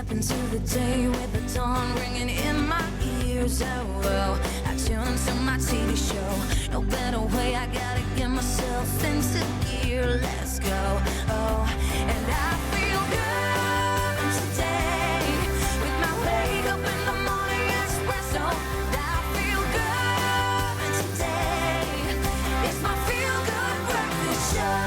step into the day with the dawn ringing in my ears. Oh, oh, I tune into my TV show. No better way, I gotta get myself into gear. Let's go. Oh, and I feel good today with my wake up in the morning espresso. I feel good today. It's my feel good breakfast show.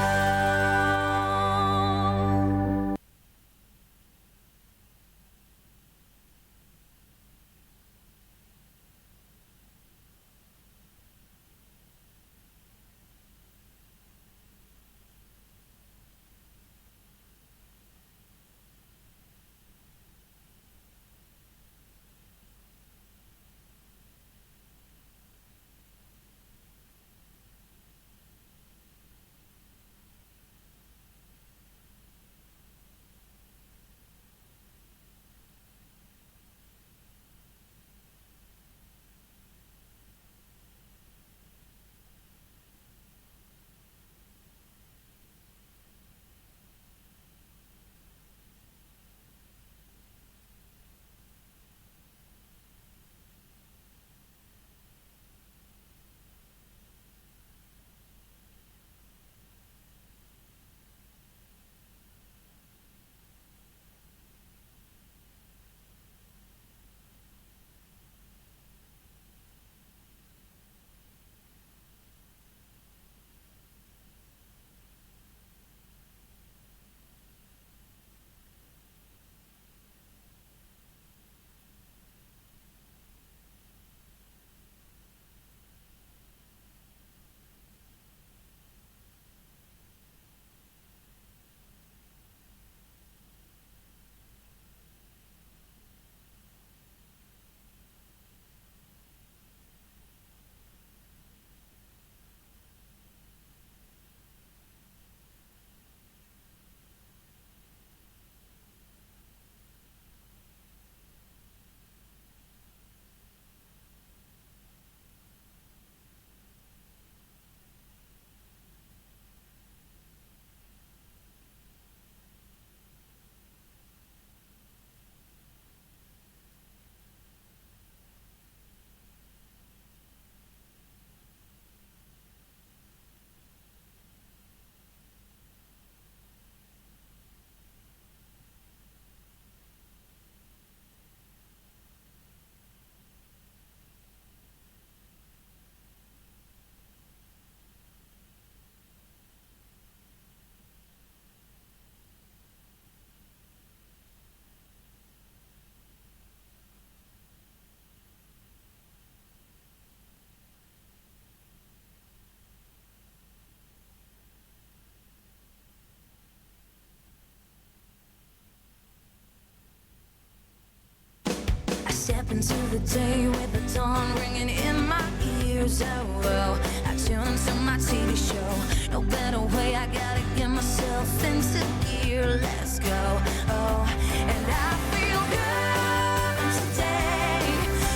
Step into the day with the dawn ringing in my ears. Oh, oh, I tune into my TV show. No better way, I gotta get myself into gear. Let's go. Oh, and I feel good today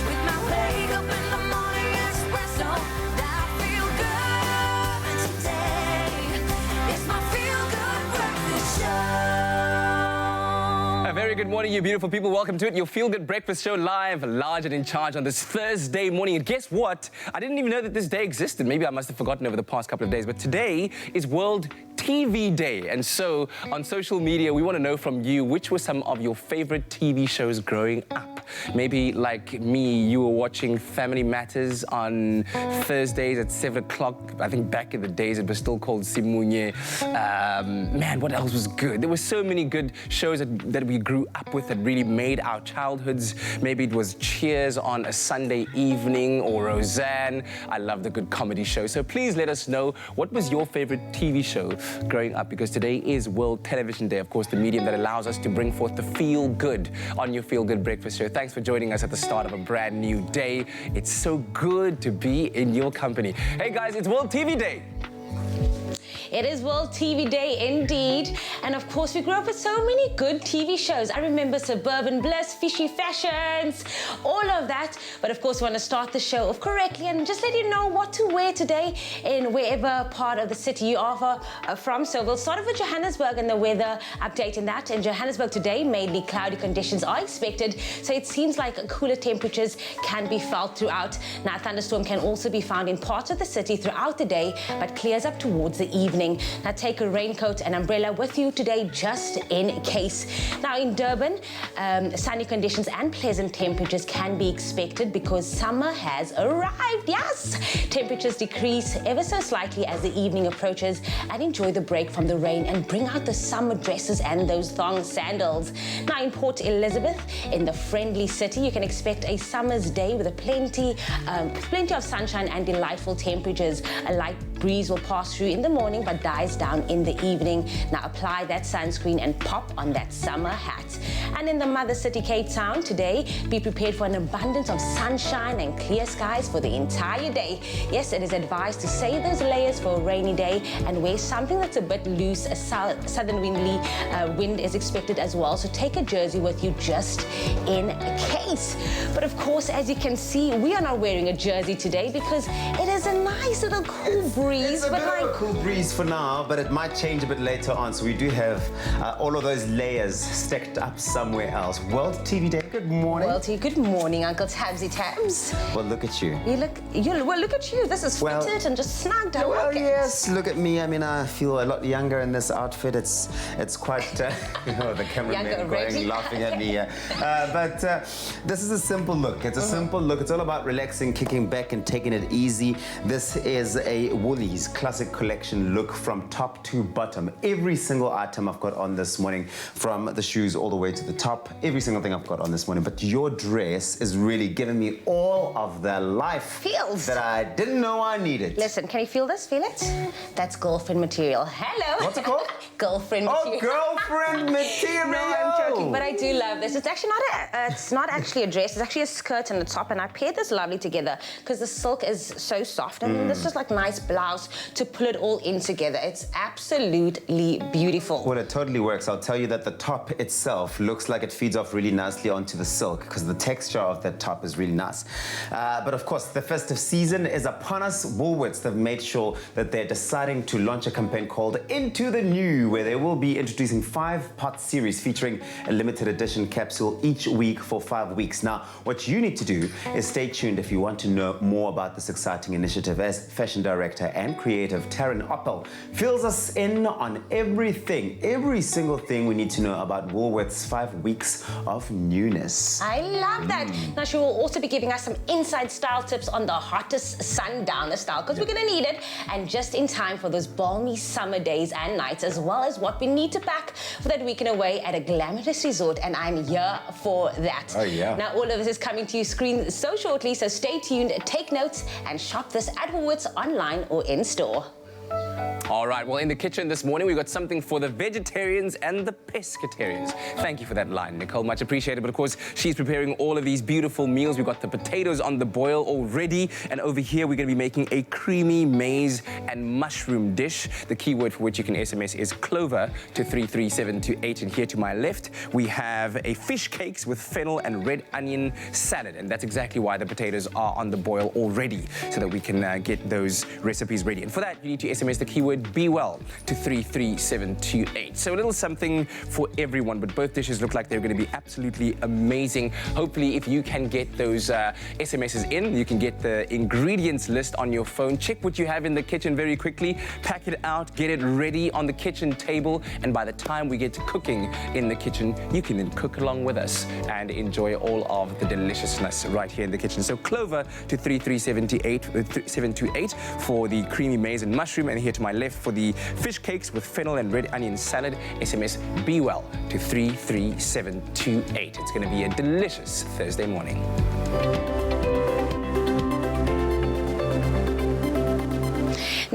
with my wake up in the morning espresso. I feel good today. It's my feel good breakfast show. A very good morning, you beautiful people. Welcome to it, your feel-good breakfast show, live, large and in charge on this Thursday morning. And guess what? I didn't even know that this day existed. Maybe I must have forgotten over the past couple of days. But today is World TV Day. And so on social media, we want to know from you, which were some of your favorite TV shows growing up? Maybe like me, you were watching Family Matters on Thursdays at 7 o'clock. I think back in the days, it was still called Simunye. Man, what else was good? There were so many good shows that we grew up with that really made our childhoods. Maybe it was Cheers on a Sunday evening or Roseanne. I love the good comedy show. So please let us know, what was your favorite TV show growing up? Because today is World Television Day, of course, the medium that allows us to bring forth the feel good on your Feel Good Breakfast Show. Thanks for joining us at the start of a brand new day. It's so good to be in your company. Hey guys, it's World TV Day. It is World TV Day indeed. And of course, we grew up with so many good TV shows. I remember Suburban Bliss, Fishy Fashions, all of that. But of course, we want to start the show off correctly and just let you know what to wear today in wherever part of the city you are from. So we'll start off with Johannesburg and the weather update in that. In Johannesburg today, mainly cloudy conditions are expected. So it seems like cooler temperatures can be felt throughout. Now, a thunderstorm can also be found in parts of the city throughout the day, but clears up towards the evening. Now, take a raincoat and umbrella with you today just in case. Now, in Durban, sunny conditions and pleasant temperatures can be expected because summer has arrived. Yes! Temperatures decrease ever so slightly as the evening approaches, and enjoy the break from the rain and bring out the summer dresses and those thong sandals. Now, in Port Elizabeth, in the friendly city, you can expect a summer's day with plenty of sunshine and delightful temperatures. A light breeze will pass through in the morning but dies down in the evening. Now, apply that sunscreen and pop on that summer hat. And in the mother city, Cape Town, today, be prepared for an abundance of sunshine and clear skies for the entire day. Yes, it is advised to save those layers for a rainy day and wear something that's a bit loose. A southern wind is expected as well, so take a jersey with you just in case. But of course, as you can see, we are not wearing a jersey today because it is a nice little cool breeze. It's a bit of a cool breeze for now, but it might change a bit later on. So we do have all of those layers stacked up somewhere else. World TV Day, good morning. Well, good morning, Uncle Tabsy Tabs. Well, look at you. Well, look at you. This is fitted and just snagged. I Well, like it. yes, look at me. I mean, I feel a lot younger in this outfit. It's quite, the Younger cameraman already. going, laughing at me. But this is a simple look. It's a simple look. It's all about relaxing, kicking back and taking it easy. This is a Woolies classic collection look from top to bottom. Every single item I've got on this morning, from the shoes all the way to the top, every single thing I've got on this morning. But your dress is really giving me all of the life Feels. that I didn't know I needed. Listen, can you feel this? Feel it? That's girlfriend material. Hello. What's it called? Girlfriend Oh, material. girlfriend material! No, I'm joking, but I do love this. It's actually not actually a dress. It's actually a skirt and a top, and I paired this lovely together because the silk is so soft, and then this is like nice blouse to pull it all in together. It's absolutely beautiful. Well, it totally works. I'll tell you that the top itself looks like it feeds off really nicely onto the silk because the texture of that top is really nice. But of course, the festive season is upon us. Woolworths have made sure that they're deciding to launch a campaign called Into the New, where they will be introducing 5-part series featuring a limited edition capsule each week for 5 weeks. Now, what you need to do is stay tuned if you want to know more about this exciting initiative, as fashion director and creative Taryn Oppel fills us in on everything, every single thing we need to know about Woolworths' 5 weeks of newness. I love that. Now, she will also be giving us some inside style tips on the hottest sundowner style because we're going to need it, and just in time for those balmy summer days and nights, as well as what we need to pack for that weekend away at a glamorous resort, and I'm here for that. Oh, yeah. Now, all of this is coming to your screen so shortly, so stay tuned, take notes, and shop this at Woolworths online or in store. All right, well, in the kitchen this morning, we've got something for the vegetarians and the pescatarians. Thank you for that line, Nicole. Much appreciated. But of course, she's preparing all of these beautiful meals. We've got the potatoes on the boil already. And over here, we're going to be making a creamy maize and mushroom dish. The keyword for which you can SMS is Clover to 33728. And here to my left, we have a fish cakes with fennel and red onion salad. And that's exactly why the potatoes are on the boil already, so that we can get those recipes ready. And for that, you need to SMS the keyword Be Well to 33728. So a little something for everyone, but both dishes look like they're going to be absolutely amazing. Hopefully, if you can get those SMSs in, you can get the ingredients list on your phone. Check what you have in the kitchen very quickly, pack it out, get it ready on the kitchen table, and by the time we get to cooking in the kitchen, you can then cook along with us and enjoy all of the deliciousness right here in the kitchen. So Clover to 33728 for the creamy maize and mushroom, and here to my left for the fish cakes with fennel and red onion salad. SMS Be Well to 33728. It's going to be a delicious Thursday morning.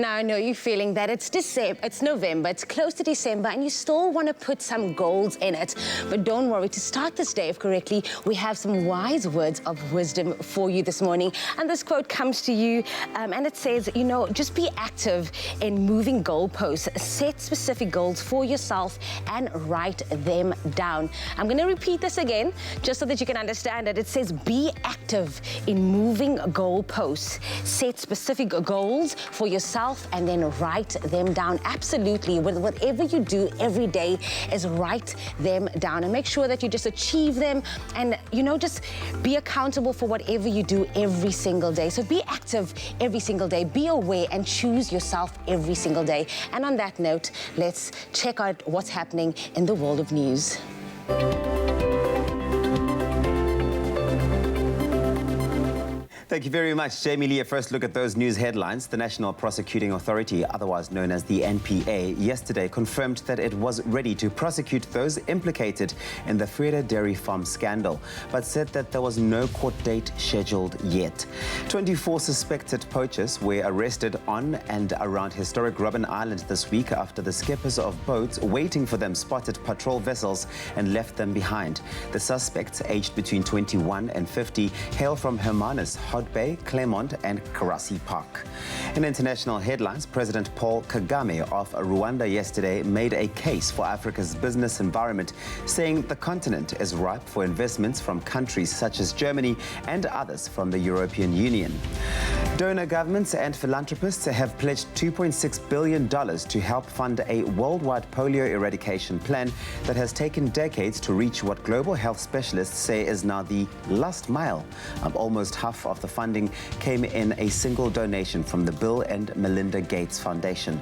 Now, I know you're feeling that it's December, it's November, it's close to December, and you still want to put some goals in it. But don't worry, to start this day correctly, we have some wise words of wisdom for you this morning. And this quote comes to you, and it says, you know, just be active in moving goalposts. Set specific goals for yourself and write them down. I'm going to repeat this again, just so that you can understand it. It says, be active in moving goalposts. Set specific goals for yourself and then write them down. Absolutely, whatever you do every day is write them down and make sure that you just achieve them, and you know, just be accountable for whatever you do every single day. So be active every single day, be aware and choose yourself every single day. And on that note, let's check out what's happening in the world of news. Thank you very much, Jamie Lee. A first look at those news headlines. The National Prosecuting Authority, otherwise known as the NPA, yesterday confirmed that it was ready to prosecute those implicated in the Freda Dairy Farm scandal, but said that there was no court date scheduled yet. 24 suspected poachers were arrested on and around historic Robben Island this week after the skippers of boats waiting for them spotted patrol vessels and left them behind. The suspects, aged between 21 and 50, hail from Hermanus, Bay, Claremont and Karasi Park. In international headlines, President Paul Kagame of Rwanda yesterday made a case for Africa's business environment, saying the continent is ripe for investments from countries such as Germany and others from the European Union. Donor governments and philanthropists have pledged $2.6 billion to help fund a worldwide polio eradication plan that has taken decades to reach what global health specialists say is now the last mile. Almost half of the funding came in a single donation from the Bill and Melinda Gates Foundation.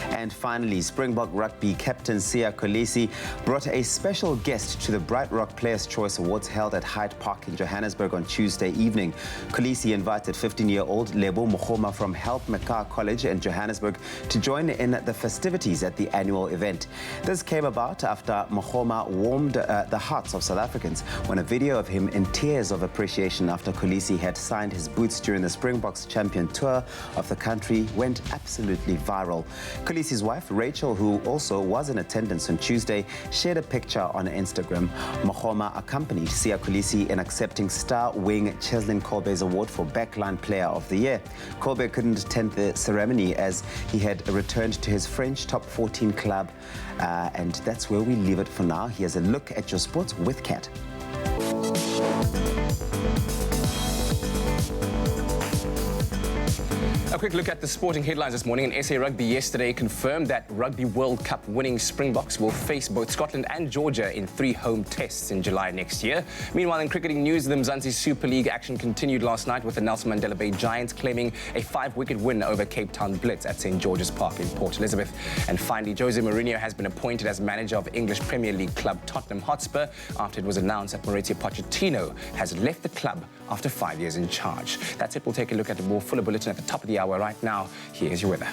And finally, Springbok rugby captain Siya Kolisi brought a special guest to the Bright Rock Players' Choice Awards held at Hyde Park in Johannesburg on Tuesday evening. Kolisi invited 15-year-old Lebo Mohoma from Help Mekar College in Johannesburg to join in the festivities at the annual event. This came about after Mohoma warmed the hearts of South Africans when a video of him in tears of appreciation after Kolisi had signed his boots during the Springboks champion tour of the country went absolutely viral. Kolisi's wife, Rachel, who also was in attendance on Tuesday, shared a picture on Instagram. Mohoma accompanied Siya Kolisi in accepting star wing Cheslin Kolbe's award for Backline Player of the Year. Kolbe couldn't attend the ceremony as he had returned to his French top 14 club, and that's where we leave it for now. Here's a look at your sports with Kat. A quick look at the sporting headlines this morning. And SA Rugby yesterday confirmed that Rugby World Cup winning Springboks will face both Scotland and Georgia in 3 home tests in July next year. Meanwhile, in cricketing news, the Mzansi Super League action continued last night with the Nelson Mandela Bay Giants claiming a 5-wicket win over Cape Town Blitz at St. George's Park in Port Elizabeth. And finally, Jose Mourinho has been appointed as manager of English Premier League club Tottenham Hotspur after it was announced that Mauricio Pochettino has left the club after 5 years in charge. That's it. We'll take a look at a more fuller bulletin at the top of the hour right now. Here's your weather.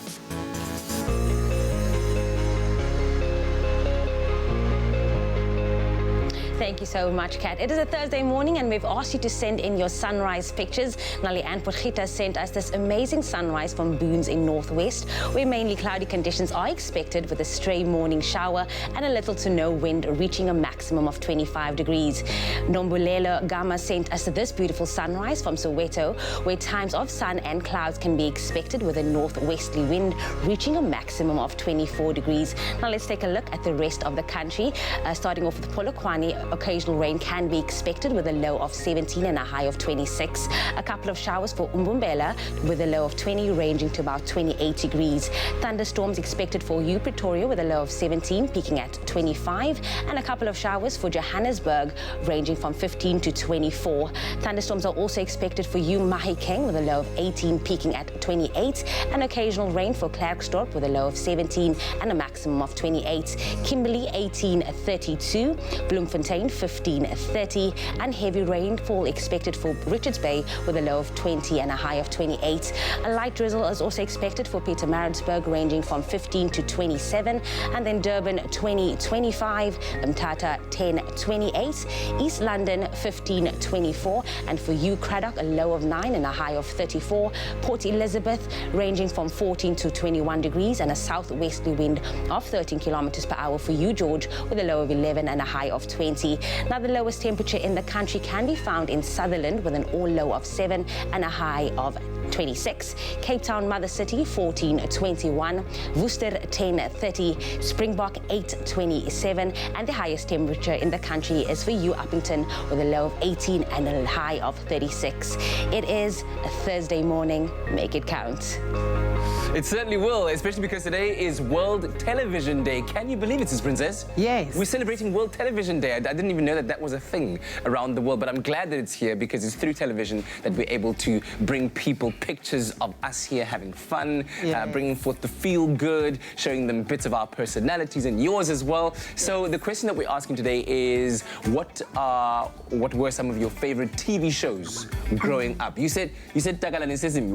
Thank you so much, Kat. It is a Thursday morning and we've asked you to send in your sunrise pictures. Nali Ann Potgieter sent us this amazing sunrise from Boons in Northwest, where mainly cloudy conditions are expected with a stray morning shower and a little to no wind, reaching a maximum of 25 degrees. Nombulelo Gama sent us this beautiful sunrise from Soweto, where times of sun and clouds can be expected with a northwesterly wind, reaching a maximum of 24 degrees. Now let's take a look at the rest of the country. Starting off with Polokwane, occasional rain can be expected with a low of 17 and a high of 26. A couple of showers for Umbumbela with a low of 20, ranging to about 28 degrees. Thunderstorms expected for Pretoria with a low of 17, peaking at 25. And a couple of showers for Johannesburg, ranging from 15 to 24. Thunderstorms are also expected for Mahikeng with a low of 18, peaking at 28. And occasional rain for Klerksdorp with a low of 17 and a maximum of 28. Kimberley 18, 32. Bloemfontein between 15 and 30, and heavy rainfall expected for Richards Bay with a low of 20 and a high of 28. A light drizzle is also expected for Pietermaritzburg, ranging from 15 to 27, and then Durban 20, 25, Mthatha 10, 28, East London 15, 24, and for you, Cradock, a low of 9 and a high of 34. Port Elizabeth ranging from 14 to 21 degrees and a southwesterly wind of 13 kilometers per hour for you, George, with a low of 11 and a high of 20. Now, the lowest temperature in the country can be found in Sutherland with an all low of 7 and a high of 26. Cape Town, Mother City, 14, 21. Worcester, 10, 30. Springbok, 8, 27. And the highest temperature in the country is for you, Uppington, with a low of 18 and a high of 36. It is a Thursday morning. Make it count. It certainly will, especially because today is World Television Day. Can you believe it, Sis Princess? Yes. We're celebrating World Television Day. I didn't even know that that was a thing around the world, but I'm glad that it's here because it's through television that we're able to bring people pictures of us here having fun, bringing forth the feel good, showing them bits of our personalities and yours as well. So the question that we're asking today is, what were some of your favorite TV shows growing up? You said Takalani Sesame.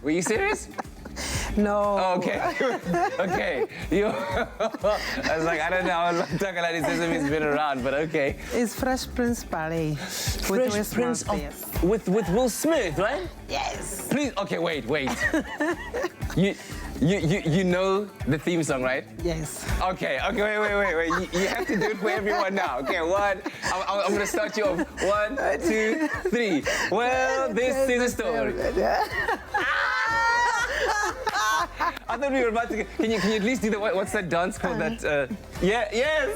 Were you serious? No. Oh, okay. Okay. I was like, I don't know how long Takalani Sesame's been around, but okay. It's Fresh Prince Ballet. Fresh Prince with Will Smith, right? Yes. Please, okay, wait. You know the theme song, right? Yes. Okay, wait. You have to do it for everyone now. Okay, I'm gonna start you off. 1, 2, 3. Well, this is a story. I thought we were about to. Can you at least do the what's that dance called? Yes.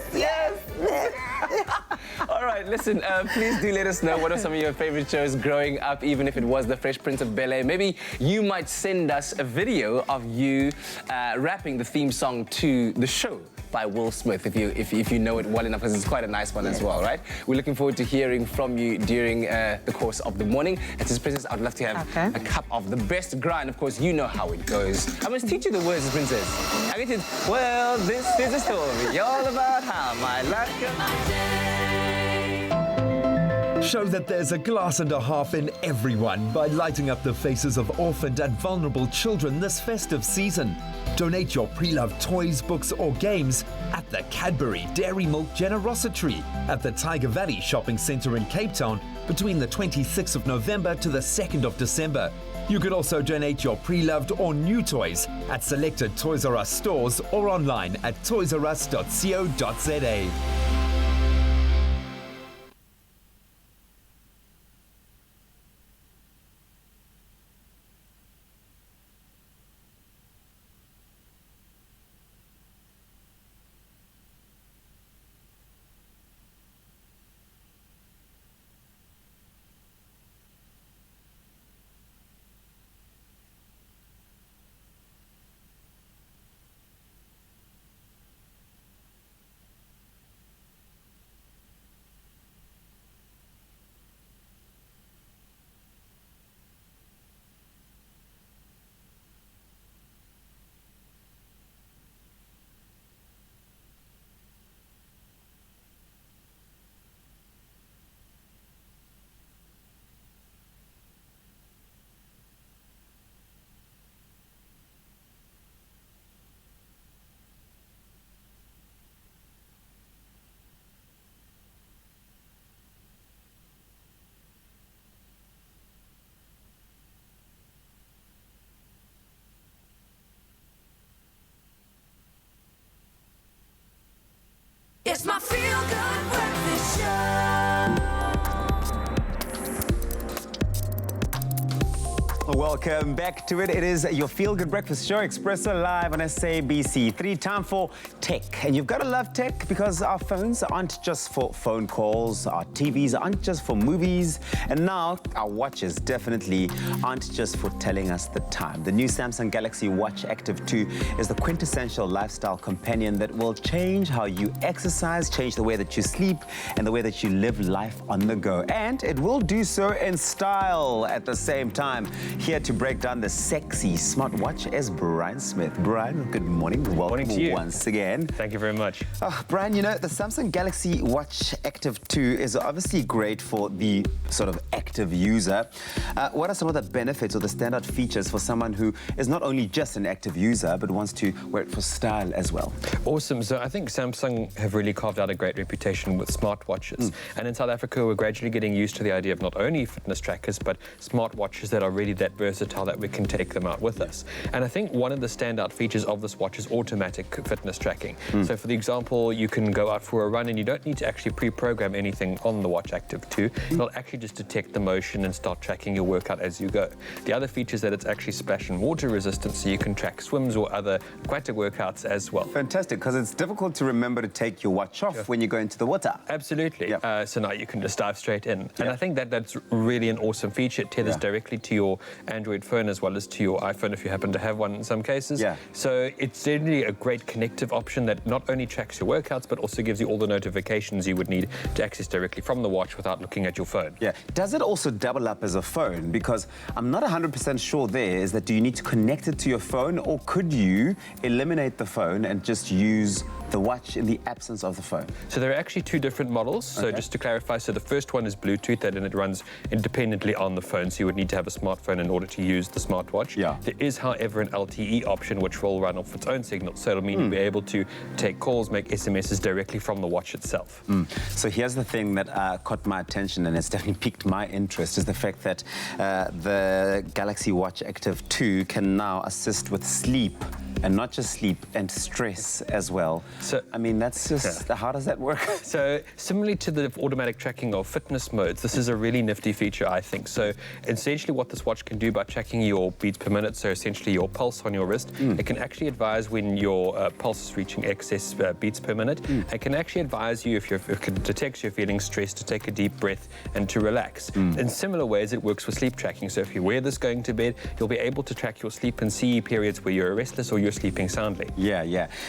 All right, listen. Please do let us know what are some of your favorite shows growing up, even if it was the Fresh Prince of Ballet. Maybe you might send us a video of you rapping the theme song to the show by Will Smith, if you know it well enough, because it's quite a nice one as well, right? We're looking forward to hearing from you during the course of the morning. And Sis Princess, I'd love to have a cup of the best grind. Of course, you know how it goes. I must teach you the words, Princess. I mean, well, this is a story all about how my life Show that there's a glass and a half in everyone by lighting up the faces of orphaned and vulnerable children this festive season. Donate your pre-loved toys, books or games at the Cadbury Dairy Milk Generosity at the Tiger Valley Shopping Centre in Cape Town between the 26th of November to the 2nd of December. You could also donate your pre-loved or new toys at selected Toys R Us stores or online at toysrus.co.za. It's my feel-good breakfast show. Welcome back to it. It is your feel-good breakfast show, Expresso, live on SABC 3. Time for tech. And you've got to love tech because our phones aren't just for phone calls, our TVs aren't just for movies, and now our watches definitely aren't just for telling us the time. The new Samsung Galaxy Watch Active 2 is the quintessential lifestyle companion that will change how you exercise, change the way that you sleep, and the way that you live life on the go. And it will do so in style at the same time. Here to break down the sexy smartwatch is Brian Smith. Brian, good morning. Welcome Morning to you. once again. Thank you very much. Brian, you know, the Samsung Galaxy Watch Active 2 is obviously great for the sort of active user. What are some of the benefits or the standout features for someone who is not only just an active user, but wants to wear it for style as well? Awesome. So I think Samsung have really carved out a great reputation with smartwatches. And in South Africa, we're gradually getting used to the idea of not only fitness trackers, but smartwatches that are really that versatile that we can take them out with us. And I think one of the standout features of this watch is automatic fitness tracking. So for the example, you can go out for a run and you don't need to actually pre-program anything on the Watch Active 2. It'll actually just detect the motion and start tracking your workout as you go. The other feature is that it's actually splash and water resistant, so you can track swims or other aquatic workouts as well. Fantastic, because it's difficult to remember to take your watch off when you go into the water. Absolutely. Yep. So now you can just dive straight in. And I think that that's really an awesome feature. It tethers directly to your Android phone as well as to your iPhone if you happen to have one in some cases. So it's generally a great connective option that not only tracks your workouts, but also gives you all the notifications you would need to access directly from the watch without looking at your phone. Does it also double up as a phone? Because I'm not 100% sure there, is that do you need to connect it to your phone, or could you eliminate the phone and just use the watch in the absence of the phone? So there are actually two different models. So just to clarify, so the first one is Bluetooth, and it runs independently on the phone, so you would need to have a smartphone in order to use the smartwatch. There is, however, an LTE option which will run off its own signal, so it'll mean you'll be able to take calls, make SMSs directly from the watch itself. So here's the thing that caught my attention and has definitely piqued my interest, is the fact that the Galaxy Watch Active 2 can now assist with sleep. And not just sleep, and stress as well. So, I mean, that's just, how does that work? So, similarly to the automatic tracking of fitness modes, this is a really nifty feature, I think. So, essentially what this watch can do by tracking your beats per minute, so essentially your pulse on your wrist, it can actually advise when your pulse is reaching excess beats per minute. It can actually advise you if it detects you're feeling stressed to take a deep breath and to relax. In similar ways, it works for sleep tracking. So if you wear this going to bed, you'll be able to track your sleep and see periods where you're restless or you're sleeping soundly.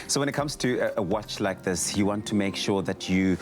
So when it comes to a watch like this, you want to make sure that you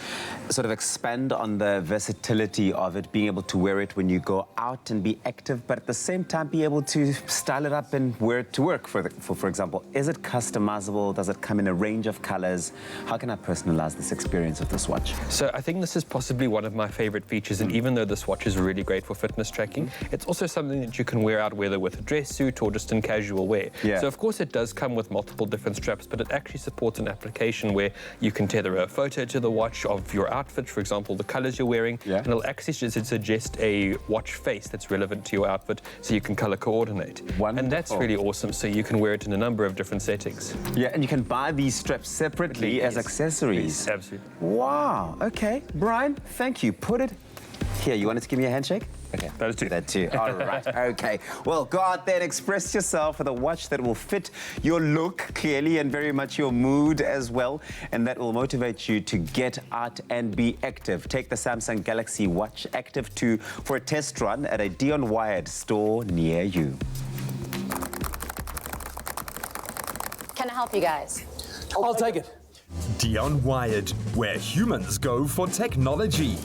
sort of expand on the versatility of it, being able to wear it when you go out and be active, but at the same time be able to style it up and wear it to work, for example. Is it customizable? Does it come in a range of colors? How can I personalize this experience of this watch? So I think this is possibly one of my favorite features, and even though this watch is really great for fitness tracking, it's also something that you can wear out whether with a dress suit or just in casual wear. So of course it does come with multiple different straps, but it actually supports an application where you can tether a photo to the watch of your outfit, for example, the colors you're wearing, and it'll actually suggest a watch face that's relevant to your outfit, so you can color coordinate. And that's really awesome, so you can wear it in a number of different settings. And you can buy these straps separately as accessories. Absolutely. Wow, okay. Brian, thank you. Put it here. You wanted to give me a handshake? Okay, that too. All right, okay. Well, go out there and express yourself with a watch that will fit your look clearly and very much your mood as well, and that will motivate you to get out and be active. Take the Samsung Galaxy Watch Active 2 for a test run at a Dion Wired store near you. Can I help you guys? I'll take it. Dion Wired, where humans go for technology.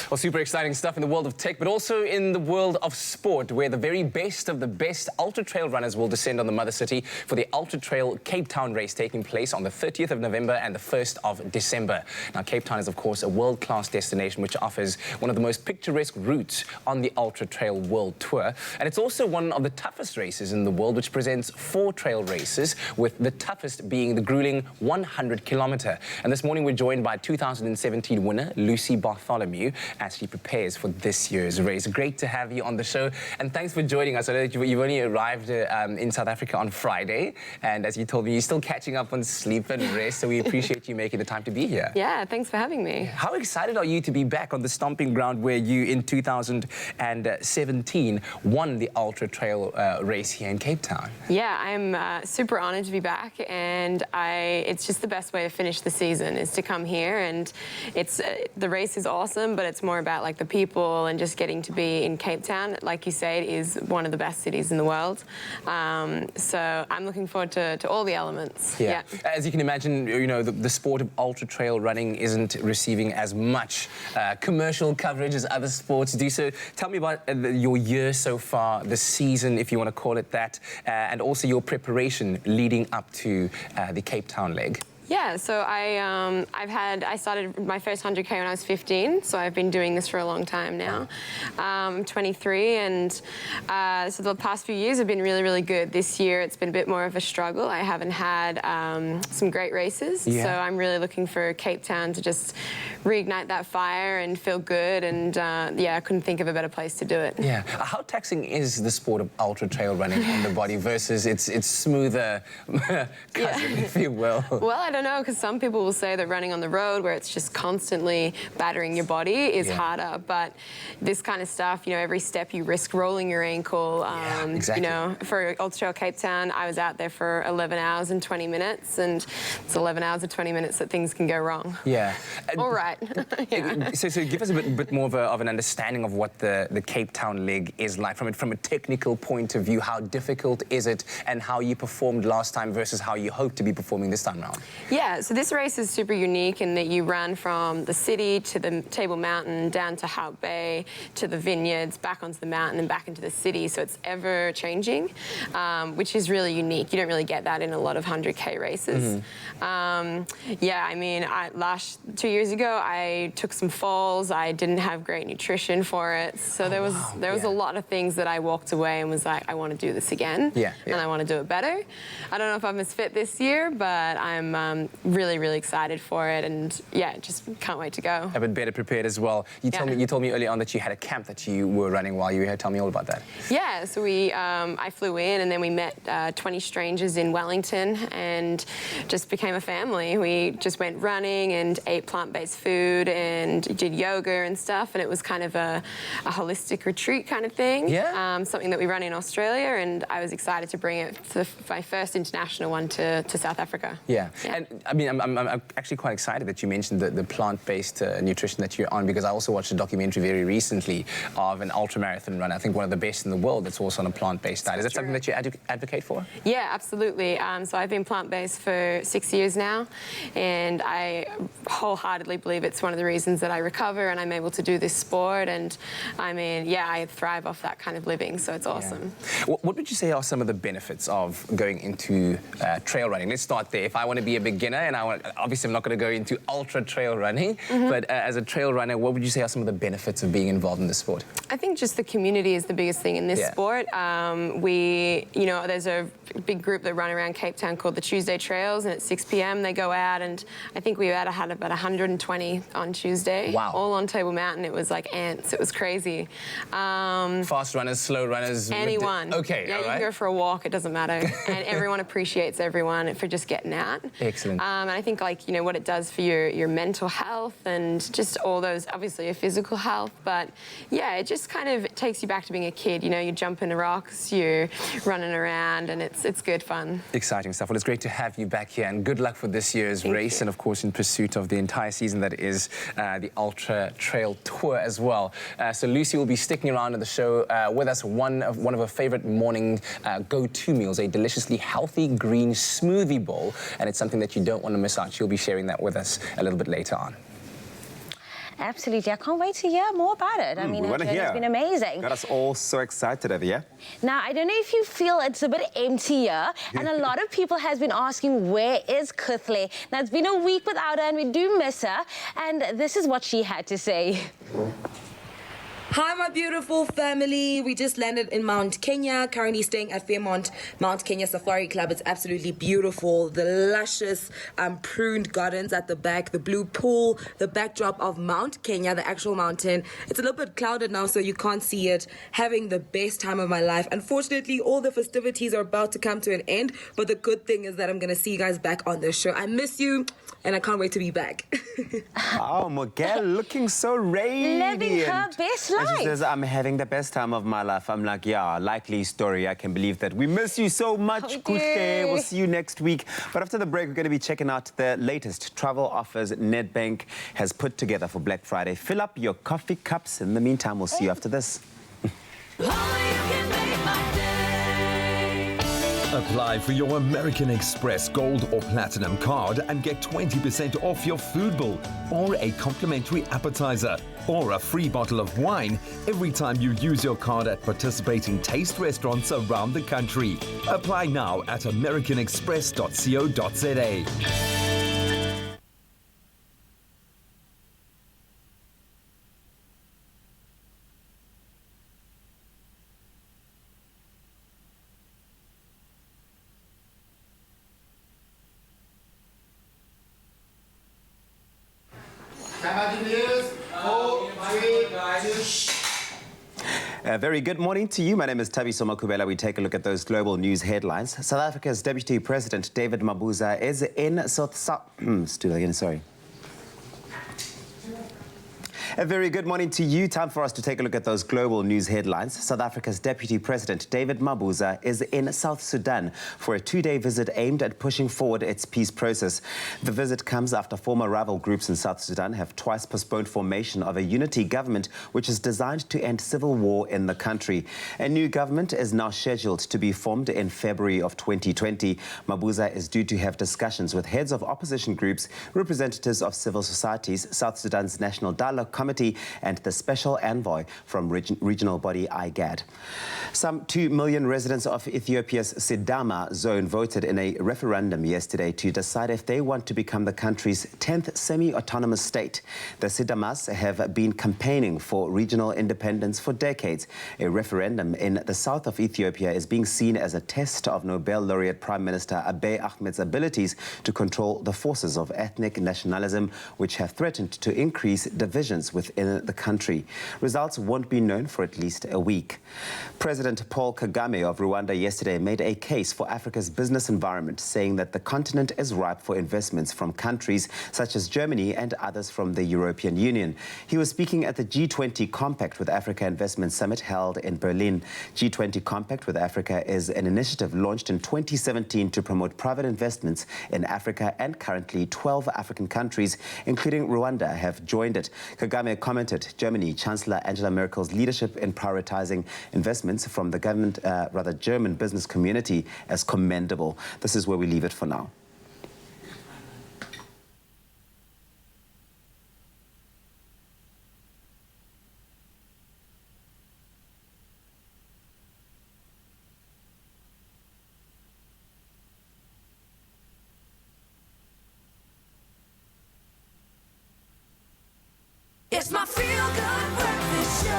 Well, super exciting stuff in the world of tech, but also in the world of sport, where the very best of the best ultra trail runners will descend on the Mother City for the Ultra Trail Cape Town race taking place on the 30th of November and the 1st of December. Now, Cape Town is, of course, a world-class destination which offers one of the most picturesque routes on the Ultra Trail World Tour. And it's also one of the toughest races in the world, which presents 4 trail races, with the toughest being the grueling 100-kilometer. And this morning, we're joined by 2017 winner Lucy Bartholomew as she prepares for this year's race. Great to have you on the show, and thanks for joining us. I know that you've only arrived in South Africa on Friday, and as you told me, you're still catching up on sleep and rest, so we appreciate you making the time to be here. Yeah, thanks for having me. How excited are you to be back on the stomping ground where you, in 2017, won the Ultra Trail race here in Cape Town? Yeah, I'm super honored to be back, and it's just the best way to finish the season is to come here, and the race is awesome, but it's more about like the people and just getting to be in Cape Town. Like you say, it is one of the best cities in the world. So I'm looking forward to all the elements. Yeah. As you can imagine, you know, the sport of ultra trail running isn't receiving as much commercial coverage as other sports do. So tell me about your year so far, the season, if you want to call it that, and also your preparation leading up to the Cape Town leg. Yeah, so I started my first 100K when I was 15, so I've been doing this for a long time now. I'm 23, and so the past few years have been really, really good. This year it's been a bit more of a struggle. I haven't had some great races, so I'm really looking for Cape Town to just reignite that fire and feel good, and yeah, I couldn't think of a better place to do it. Yeah. How taxing is the sport of ultra trail running on the body versus its smoother cousin, if you will? Well, I don't know, because some people will say that running on the road, where it's just constantly battering your body, is harder. But this kind of stuff, you know, every step you risk rolling your ankle. Exactly. You know, for Ultra Trail Cape Town, I was out there for 11 hours and 20 minutes, and it's 11 hours and 20 minutes that things can go wrong. Yeah. All right. Yeah. So give us a bit more of an understanding of what the Cape Town leg is like from a technical point of view. How difficult is it, and how you performed last time versus how you hope to be performing this time around? Yeah, so this race is super unique in that you run from the city to the Table Mountain, down to Hout Bay, to the vineyards, back onto the mountain and back into the city. So it's ever changing, which is really unique. You don't really get that in a lot of 100K races. Yeah, I mean, 2 years ago, I took some falls. I didn't have great nutrition for it. So there was a lot of things that I walked away and was like, I want to do this again. And I want to do it better. I don't know if I'm as fit this year, but I'm really, really excited for it, and yeah, just can't wait to go. A bit better prepared as well. You told me early on that you had a camp that you were running while you were here. Tell me all about that. Yeah, so I flew in, and then we met 20 strangers in Wellington and just became a family. We just went running and ate plant-based food and did yoga and stuff, and it was kind of a holistic retreat kind of thing. Something that we run in Australia, and I was excited to bring it to my first international one to South Africa. And I mean, I'm actually quite excited that you mentioned the plant-based nutrition that you're on, because I also watched a documentary very recently of an ultramarathon runner, I think one of the best in the world, that's also on a plant-based diet. Is that something that you advocate for? Yeah, absolutely. So I've been plant-based for 6 years now, and I wholeheartedly believe it's one of the reasons that I recover and I'm able to do this sport. And I mean, yeah, I thrive off that kind of living, so it's awesome. What would you say are some of the benefits of going into trail running? Let's start there. If I want to be a beginner, and obviously I'm not going to go into ultra trail running, but as a trail runner, what would you say are some of the benefits of being involved in this sport? I think just the community is the biggest thing in this sport. You know, there's a big group that run around Cape Town called the Tuesday Trails, and at 6 p.m. they go out, and I think we had about 120 on Tuesday. Wow. All on Table Mountain. It was like ants. It was crazy. Fast runners, slow runners? Anyone. Okay, yeah, all you right. can go for a walk, it doesn't matter. And everyone appreciates everyone for just getting out. Excellent. And I think, like, you know, what it does for your mental health and just all those, obviously your physical health, but yeah, it just kind of takes you back to being a kid. You know, you jump into rocks, you're running around, and it's good fun. Exciting stuff. Well, it's great to have you back here, and good luck for this year's race, and of course in pursuit of the entire season that is the Ultra Trail Tour as well. So Lucy will be sticking around in the show with us. One of her favorite morning go-to meals, a deliciously healthy green smoothie bowl, and it's something that you don't want to miss out. She'll be sharing that with us a little bit later on. Absolutely. I can't wait to hear more about it. I mean, her journey has been amazing. Got us all so excited over here. Now, I don't know if you feel it's a bit empty here, and a lot of people has been asking, where is Kuthlee? Now, it's been a week without her, and we do miss her, and this is what she had to say. Hi, my beautiful family. We just landed in Mount Kenya, currently staying at Fairmont Mount Kenya Safari Club. It's absolutely beautiful. The luscious pruned gardens at the back, the blue pool, the backdrop of Mount Kenya, the actual mountain. It's a little bit clouded now, so you can't see it. Having the best time of my life. Unfortunately, all the festivities are about to come to an end, but the good thing is that I'm going to see you guys back on the show. I miss you, and I can't wait to be back. Oh, Miguel, looking so radiant. Living her best life? And she says, I'm having the best time of my life. I'm like, yeah, likely story. I can believe that. We miss you so much, Kuhle. We'll see you next week. But after the break, we're going to be checking out the latest travel offers Nedbank has put together for Black Friday. Fill up your coffee cups. In the meantime, we'll see you after this. Apply for your American Express Gold or Platinum card and get 20% off your food bill, or a complimentary appetizer, or a free bottle of wine every time you use your card at participating taste restaurants around the country. Apply now at americanexpress.co.za. A very good morning to you. My name is Thabiso Makubela. We take a look at those global news headlines. South Africa's Deputy President David Mabuza is in A very good morning to you. Time for us to take a look at those global news headlines. South Africa's Deputy President David Mabuza is in South Sudan for a two-day visit aimed at pushing forward its peace process. The visit comes after former rival groups in South Sudan have twice postponed formation of a unity government which is designed to end civil war in the country. A new government is now scheduled to be formed in February of 2020. Mabuza is due to have discussions with heads of opposition groups, representatives of civil societies, South Sudan's National Dialogue Committee, and the special envoy from regional body IGAD. Some 2 million residents of Ethiopia's Sidama zone voted in a referendum yesterday to decide if they want to become the country's 10th semi-autonomous state. The Sidamas have been campaigning for regional independence for decades. A referendum in the south of Ethiopia is being seen as a test of Nobel laureate Prime Minister Abiy Ahmed's abilities to control the forces of ethnic nationalism, which have threatened to increase divisions within the country. Results won't be known for at least a week. President Paul Kagame of Rwanda yesterday made a case for Africa's business environment, saying that the continent is ripe for investments from countries such as Germany and others from the European Union. He was speaking at the G20 Compact with Africa Investment Summit held in Berlin. G20 Compact with Africa is an initiative launched in 2017 to promote private investments in Africa, and currently 12 African countries, including Rwanda, have joined it. Kagame commented Germany Chancellor Angela Merkel's leadership in prioritizing investments from the German business community as commendable. This is where we leave it for now. It's my feel-good breakfast show.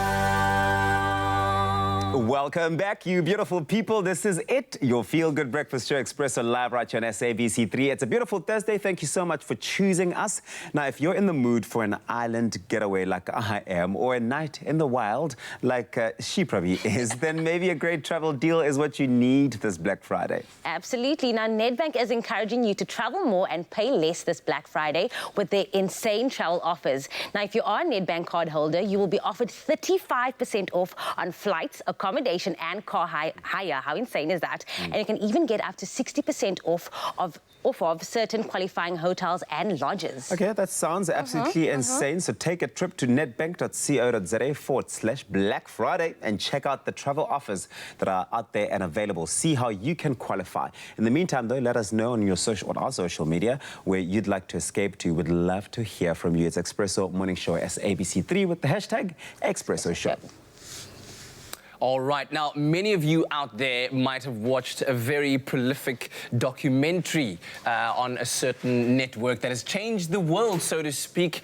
Welcome back, you beautiful people. This is it, your feel-good breakfast show, Expresso, live right here on SABC 3. It's a beautiful Thursday. Thank you so much for choosing us. Now, if you're in the mood for an island getaway like I am, or a night in the wild like she probably is, then maybe a great travel deal is what you need this Black Friday. Absolutely. Now, Nedbank is encouraging you to travel more and pay less this Black Friday with their insane travel offers. Now, if you are a Nedbank card holder, you will be offered 35% off on flights, accommodation and car hire. How insane is that? And you can even get up to 60% off of certain qualifying hotels and lodges. Okay, that sounds absolutely insane. So take a trip to nedbank.co.za/Black Friday and check out the travel offers that are out there and available. See how you can qualify. In the meantime, though, let us know on our social media where you'd like to escape to. We'd love to hear from you. It's Expresso Morning Show SABC3 with the hashtag Expresso Show. Yep. All right. Now, many of you out there might have watched a very prolific documentary on a certain network that has changed the world, so to speak,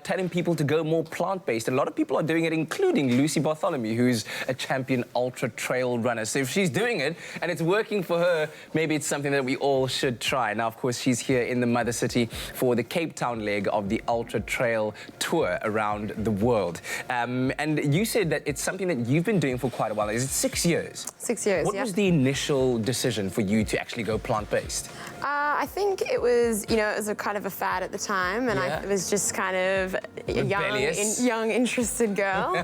telling people to go more plant-based. A lot of people are doing it, including Lucy Bartholomew, who's a champion ultra trail runner. So if she's doing it and it's working for her, maybe it's something that we all should try. Now, of course, she's here in the Mother City for the Cape Town leg of the ultra trail tour around the world. And you said that it's something that you've been doing for quite a while. Is it 6 years? 6 years, What was the initial decision for you to actually go plant-based? I think it was, it was a kind of a fad at the time, and Yeah. I was just kind of a Rebellious. young, interested girl.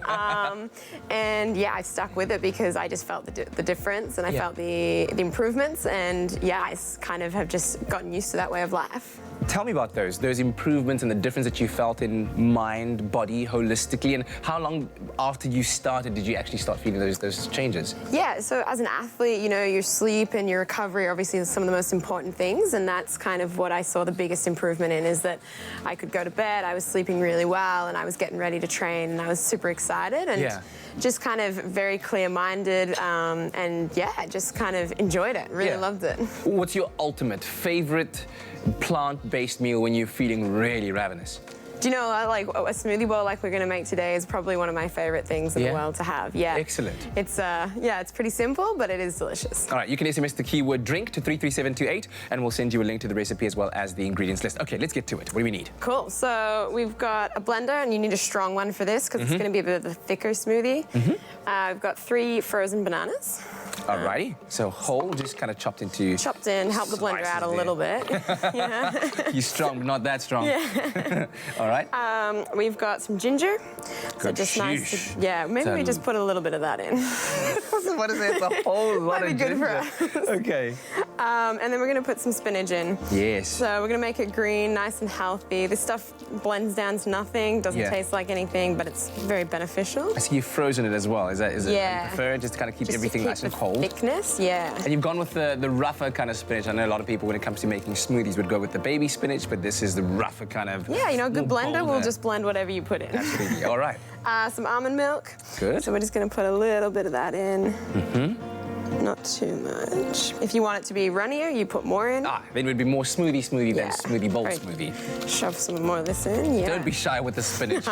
And yeah, I stuck with it because I just felt the difference, and I felt the improvements, and yeah, I kind of have just gotten used to that way of life. Tell me about those improvements and the difference that you felt in mind, body, holistically, and how long after you started did you actually start feeling those changes? Yeah, so as an athlete, your sleep and your recovery are obviously some of the most important things, and that's kind of what I saw the biggest improvement in, is that I could go to bed, I was sleeping really well, and I was getting ready to train, and I was super excited, and just kind of very clear-minded, and yeah, just kind of enjoyed it, really loved it. What's your ultimate favorite plant-based meal when you're feeling really ravenous? Do you know, like a smoothie bowl like we're going to make today is probably one of my favorite things in the world to have. Yeah. Excellent. It's it's pretty simple, but it is delicious. All right, you can SMS the keyword drink to 33728, and we'll send you a link to the recipe as well as the ingredients list. Okay, let's get to it. What do we need? Cool. So we've got a blender, and you need a strong one for this because it's going to be a bit of a thicker smoothie. I've got 3 frozen bananas. Alrighty, so whole, just kind of chopped into... Chopped in, help the blender out a little bit. You're strong, but not that strong. Yeah. All right. We've got some ginger. Good. So just nice to, maybe we just put a little bit of that in. What is it? It's a whole lot of ginger. Might be good for us. Okay. And then we're going to put some spinach in. Yes. So we're going to make it green, nice and healthy. This stuff blends down to nothing, doesn't taste like anything, but it's very beneficial. I see you've frozen it as well. Is it? Yeah. You prefer it just to kind of keep everything nice and cold? Thickness, yeah. And you've gone with the rougher kind of spinach. I know a lot of people, when it comes to making smoothies, would go with the baby spinach, but this is the rougher kind of... Yeah, a good blender bolder. will just blend whatever you put in. Absolutely. All right. Some almond milk. Good. So we're just going to put a little bit of that in. Not too much. If you want it to be runnier, you put more in. Then it would be more smoothie than smoothie bowl smoothie. Shove some more of this in, Don't be shy with the spinach.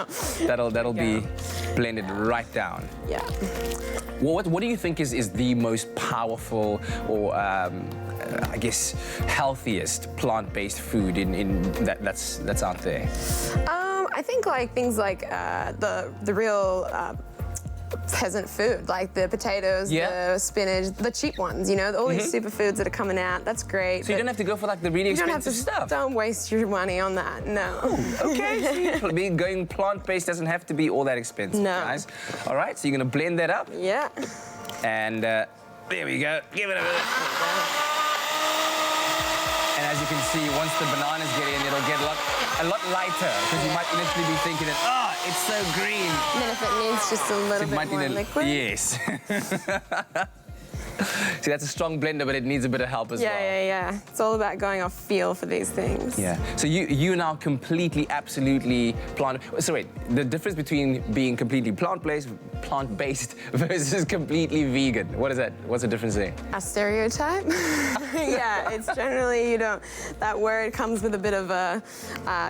That'll be blended right down. Yeah. What do you think is the most powerful or I guess healthiest plant-based food in that's out there? I think like things like the real peasant food, like the potatoes, the spinach, the cheap ones, all these superfoods that are coming out. That's great. So you don't have to go for like the really expensive stuff. Don't waste your money on that. No. Okay. Going plant-based doesn't have to be all that expensive, guys. All right. So you're gonna blend that up. Yeah. And there we go. Give it a minute. And as you can see, once the bananas get in, it'll get a lot lighter, because you might initially be thinking that, it's so green. And then if it needs just a little bit more liquid. Yes. See, that's a strong blender, but it needs a bit of help as well. Yeah. It's all about going off feel for these things. Yeah. So you now completely, absolutely So wait, the difference between being completely plant-based versus completely vegan. What is that? What's the difference there? A stereotype? Yeah, it's generally, that word comes with a bit of a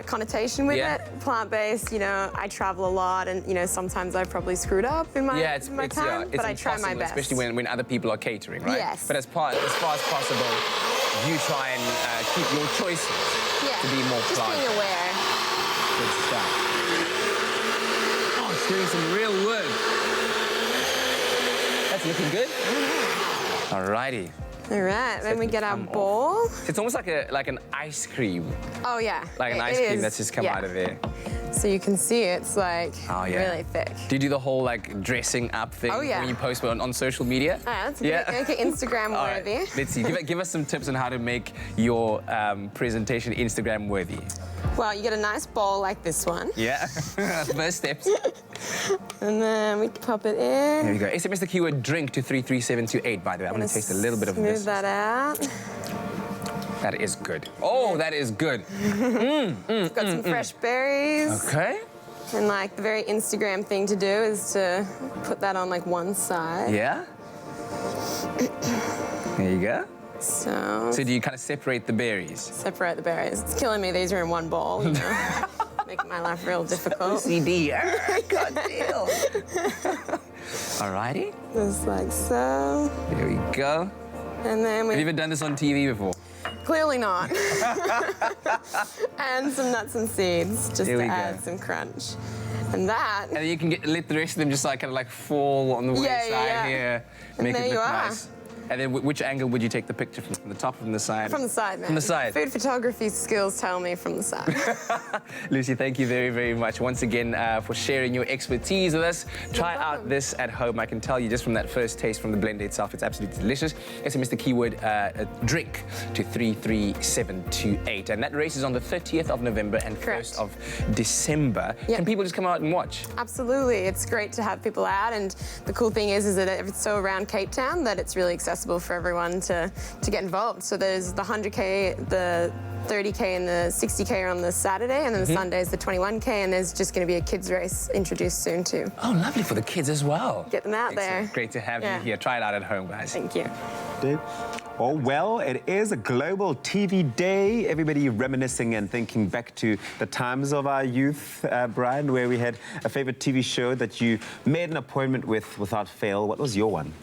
connotation with it. Plant-based, I travel a lot, and, sometimes I've probably screwed up in my time, but I try my best. Especially when other people are catering, right? Yes. But as far as possible, you try and keep your choices to be more just plant. being aware. Good stuff. Oh, it's doing some real work. That's looking good. All righty. All right, then we get our bowl. It's almost like an ice cream. Oh, yeah. Like an ice cream that's just come out of there. So you can see it's really thick. Do you do the whole dressing up thing when you post on social media? That's make it Instagram worthy. Right. Let's see. Give us some tips on how to make your presentation Instagram worthy. Well, you get a nice bowl like this one. Yeah. First steps. And then we pop it in. There we go. SMS the keyword drink to 33728, by the way. I'm going to taste a little bit of this. Smooth that out. That is good. Oh, that is good. Got some fresh berries. Okay. And the very Instagram thing to do is to put that on one side. Yeah. There you go. So do you kind of separate the berries? Separate the berries. It's killing me. These are in one bowl, making my life real difficult. OCD. God damn. Alrighty. Just like so. There we go. And then Have you ever done this on TV before? Clearly not. And some nuts and seeds just to add some crunch. And that. And then you can let the rest of them just kind of fall on the wayside here. And Make there it you look are. nice. And then which angle would you take the picture from the top, from the side? From the side, man. From the side. Food photography skills tell me from the side. Lucy, thank you very, very much once again for sharing your expertise with us. Try out this at home. I can tell you just from that first taste from the blend itself, it's absolutely delicious. SMS the keyword drink to 33728. And that race is on the 30th of November and 1st of December. Yep. Can people just come out and watch? Absolutely. It's great to have people out, and the cool thing is that it's so around Cape Town that it's really accessible for everyone to get involved. So there's the 100K, the 30K and the 60K are on the Saturday, and then the Sunday is the 21K, and there's just going to be a kids race introduced soon too. Oh, lovely for the kids as well. Get them out there. Great to have you here. Try it out at home, guys. Thank you. Oh, well, it is a global TV day. Everybody reminiscing and thinking back to the times of our youth, Brian, where we had a favorite TV show that you made an appointment with without fail. What was your one?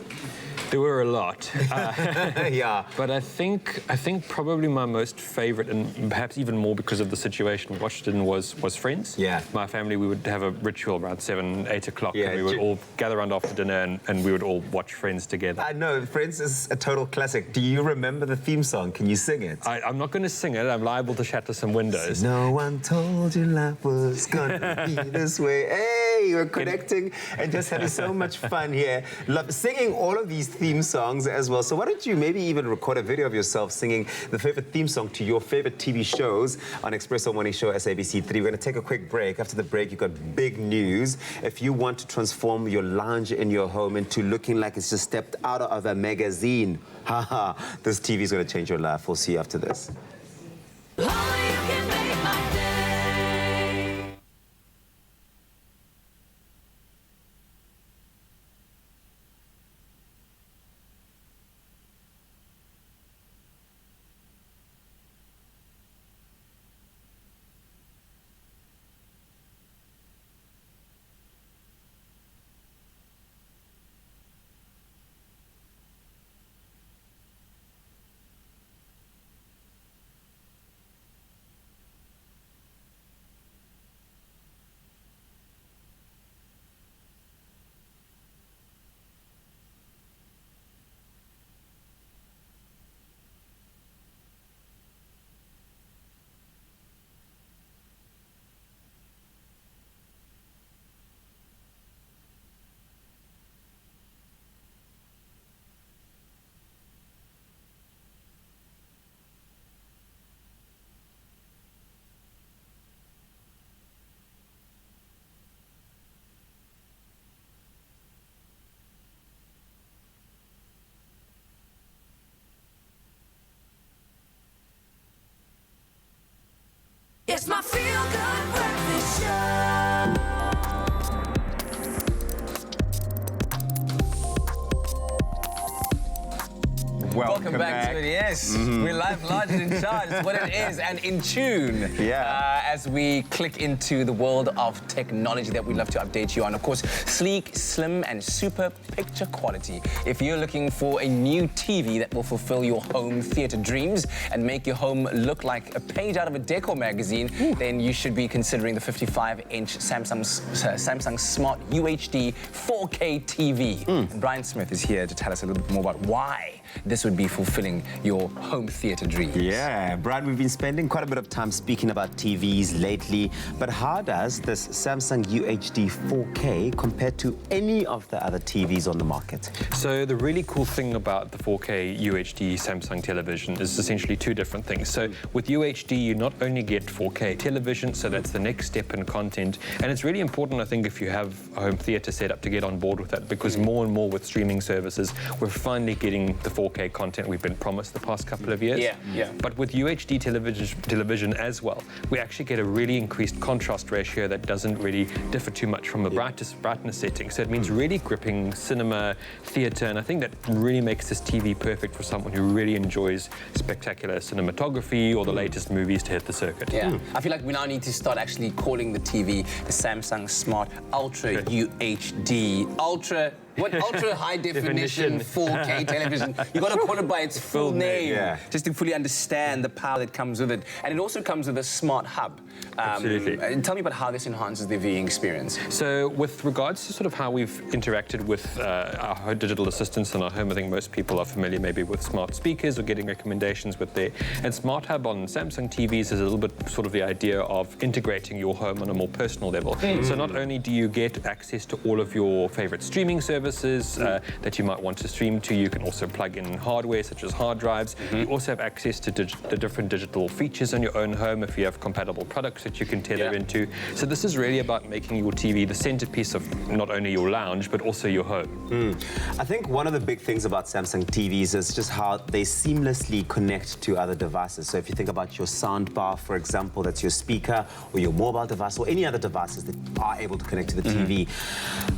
There were a lot. Yeah. But I think probably my most favourite, and perhaps even more because of the situation we watched it in, was Friends. Yeah. My family, we would have a ritual around 7, 8 o'clock, Yeah, and we would all gather around after dinner and we would all watch Friends together. I know, Friends is a total classic. Do you remember the theme song? Can you sing it? I'm not going to sing it. I'm liable to shatter some windows. No one told you life was gonna be this way. Hey, we're connecting and just having so much fun here. Love singing all of these theme songs as well. So why don't you maybe even record a video of yourself singing the favorite theme song to your favorite TV shows on Expresso Morning Show SABC 3. We're going to take a quick break. After the break, you've got big news. If you want to transform your lounge in your home into looking like it's just stepped out of a magazine, haha, this TV is going to change your life. We'll see you after this. Only you can make my day. It's my feel-good breakfast show. Welcome back to it, yes. We're live, large and in charge. It's what it is, and in tune. Yeah. As we click into the world of technology that we'd love to update you on. Of course, sleek, slim, and super picture quality. If you're looking for a new TV that will fulfill your home theatre dreams and make your home look like a page out of a decor magazine, then you should be considering the 55-inch Samsung Smart UHD 4K TV. And Brian Smith is here to tell us a little bit more about why this would be fulfilling your home theatre dreams. Yeah, Brad, we've been spending quite a bit of time speaking about TVs lately, but how does this Samsung UHD 4K compare to any of the other TVs on the market? So the really cool thing about the 4K UHD Samsung television is essentially two different things. So with UHD, you not only get 4K television, so that's the next step in content, and it's really important, I think, if you have a home theatre set up to get on board with that, because more and more with streaming services, we're finally getting the 4K content we've been promised the past couple of years. Yeah. But with UHD television as well, we actually get a really increased contrast ratio that doesn't really differ too much from a brightness setting. So it means really gripping cinema, theatre, and I think that really makes this TV perfect for someone who really enjoys spectacular cinematography or the latest movies to hit the circuit. Yeah, I feel like we now need to start actually calling the TV the Samsung Smart Ultra UHD. Ultra What ultra high definition 4K television? You got to call it by its full name, just to fully understand the power that comes with it. And it also comes with a smart hub. Absolutely. And tell me about how this enhances the viewing experience. So with regards to sort of how we've interacted with our digital assistants in our home, I think most people are familiar maybe with smart speakers or getting recommendations with there. And Smart Hub on Samsung TVs is a little bit sort of the idea of integrating your home on a more personal level. So not only do you get access to all of your favorite streaming services that you might want to stream to, you can also plug in hardware such as hard drives. You also have access to the different digital features on your own home if you have compatible products that you can tether into. So this is really about making your TV the centerpiece of not only your lounge but also your home. I think one of the big things about Samsung TVs is just how they seamlessly connect to other devices. So if you think about your sound bar, for example, that's your speaker or your mobile device or any other devices that are able to connect to the TV.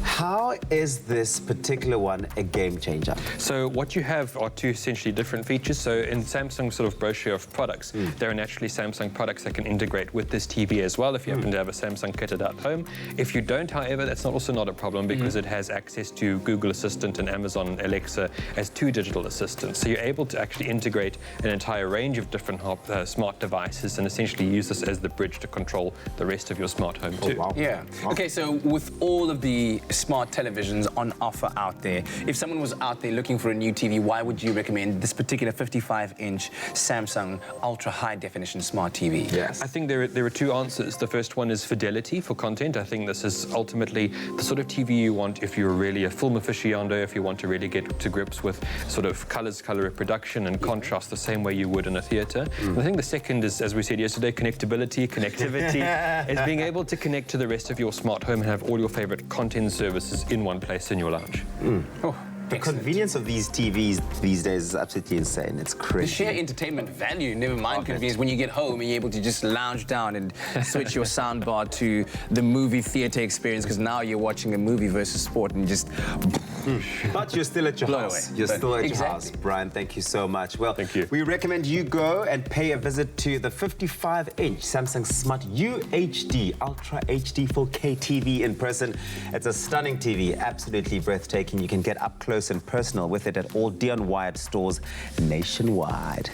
How is this particular one a game changer? So what you have are two essentially different features. So in Samsung's sort of brochure of products, there are naturally Samsung products that can integrate with this TV as well if you happen to have a Samsung kitted at home. If you don't, however, that's also not a problem because it has access to Google Assistant and Amazon Alexa as two digital assistants. So you're able to actually integrate an entire range of different smart devices and essentially use this as the bridge to control the rest of your smart home too. Yeah. Okay, so with all of the smart televisions on offer out there, if someone was out there looking for a new TV, why would you recommend this particular 55-inch Samsung ultra high definition smart TV? Yes. I think there are two answers. The first one is fidelity for content. I think this is ultimately the sort of TV you want if you're really a film aficionado, if you want to really get to grips with sort of color reproduction and contrast the same way you would in a theater. And I think the second is, as we said yesterday, connectivity is being able to connect to the rest of your smart home and have all your favorite content services in one place in your lounge. The convenience of these TVs these days is absolutely insane. It's crazy. The sheer entertainment value, never mind convenience, when you get home and you're able to just lounge down and switch your soundbar to the movie theater experience, because now you're watching a movie versus sport and just... But you're still at your house. You're still at your house. Brian, thank you so much. Well, thank you. We recommend you go and pay a visit to the 55-inch Samsung Smart UHD Ultra HD 4K TV in person. It's a stunning TV, absolutely breathtaking. You can get up close and personal with it at all Dion Wired stores nationwide.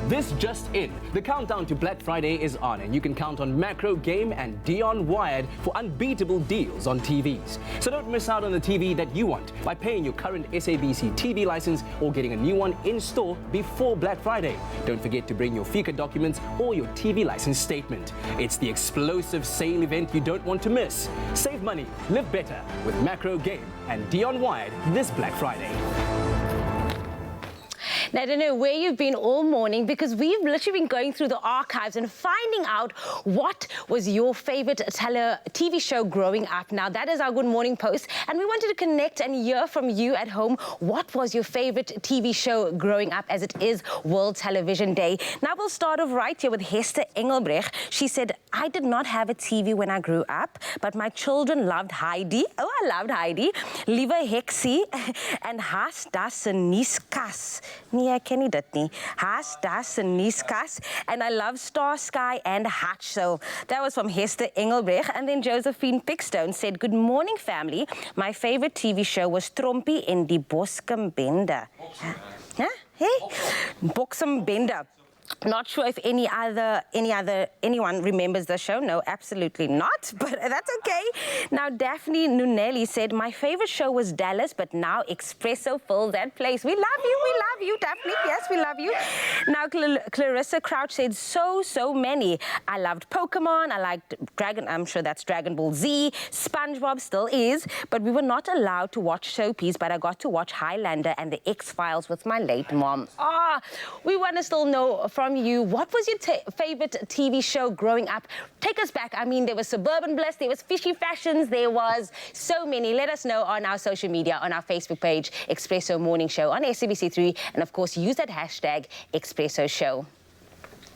This just in. The countdown to Black Friday is on, and you can count on Macro Game and Dion Wired for unbeatable deals on TVs. So don't miss out on the TV that you want by paying your current SABC TV license or getting a new one in store before Black Friday. Don't forget to bring your FICA documents or your TV license statement. It's the explosive sale event you don't want to miss. Save money, live better with Macro Game and Dion Wired this Black Friday. Now, I don't know where you've been all morning because we've literally been going through the archives and finding out what was your favorite TV show growing up. Now, that is our Good Morning Post, and we wanted to connect and hear from you at home. What was your favorite TV show growing up, as it is World Television Day? Now, we'll start off right here with Hester Engelbrecht. She said, I did not have a TV when I grew up, but my children loved Heidi. Oh, I loved Heidi. Lieve Heksie and Haas das Niskas. Nee, ek ken nie dit nie. Haas das Niskas. And I love Star Sky and Hatch. So that was from Hester Engelbrecht. And then Josephine Pickstone said, good morning, family. My favorite TV show was Trompie en die Boskambende. Huh? Hey? Boskambende. Not sure if anyone remembers the show. No, absolutely not, but that's okay. Now, Daphne Nunelli said, my favorite show was Dallas, but now Expresso fills that place. We love you, Daphne. Yes, we love you. Now, Clarissa Crouch said, so many. I loved Pokemon. I liked I'm sure that's Dragon Ball Z. SpongeBob still is, but we were not allowed to watch soapies, but I got to watch Highlander and the X-Files with my late mom. We want to still know from you, what was your favorite TV show growing up? Take us back. I mean, there was Suburban Bliss, there was Fishy Fashions, there was so many. Let us know on our social media, on our Facebook page, Expresso Morning Show, on SABC3, and of course, use that hashtag Expresso Show.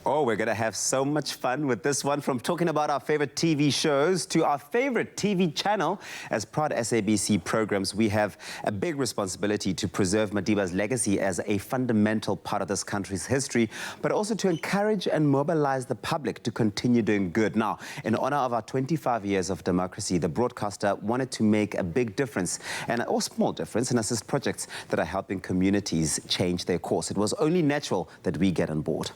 Oh, we're going to have so much fun with this one. From talking about our favorite TV shows to our favorite TV channel. As proud SABC programs, we have a big responsibility to preserve Madiba's legacy as a fundamental part of this country's history, but also to encourage and mobilize the public to continue doing good. Now, in honor of our 25 years of democracy, the broadcaster wanted to make a big difference, or small difference, and assist projects that are helping communities change their course. It was only natural that we get on board.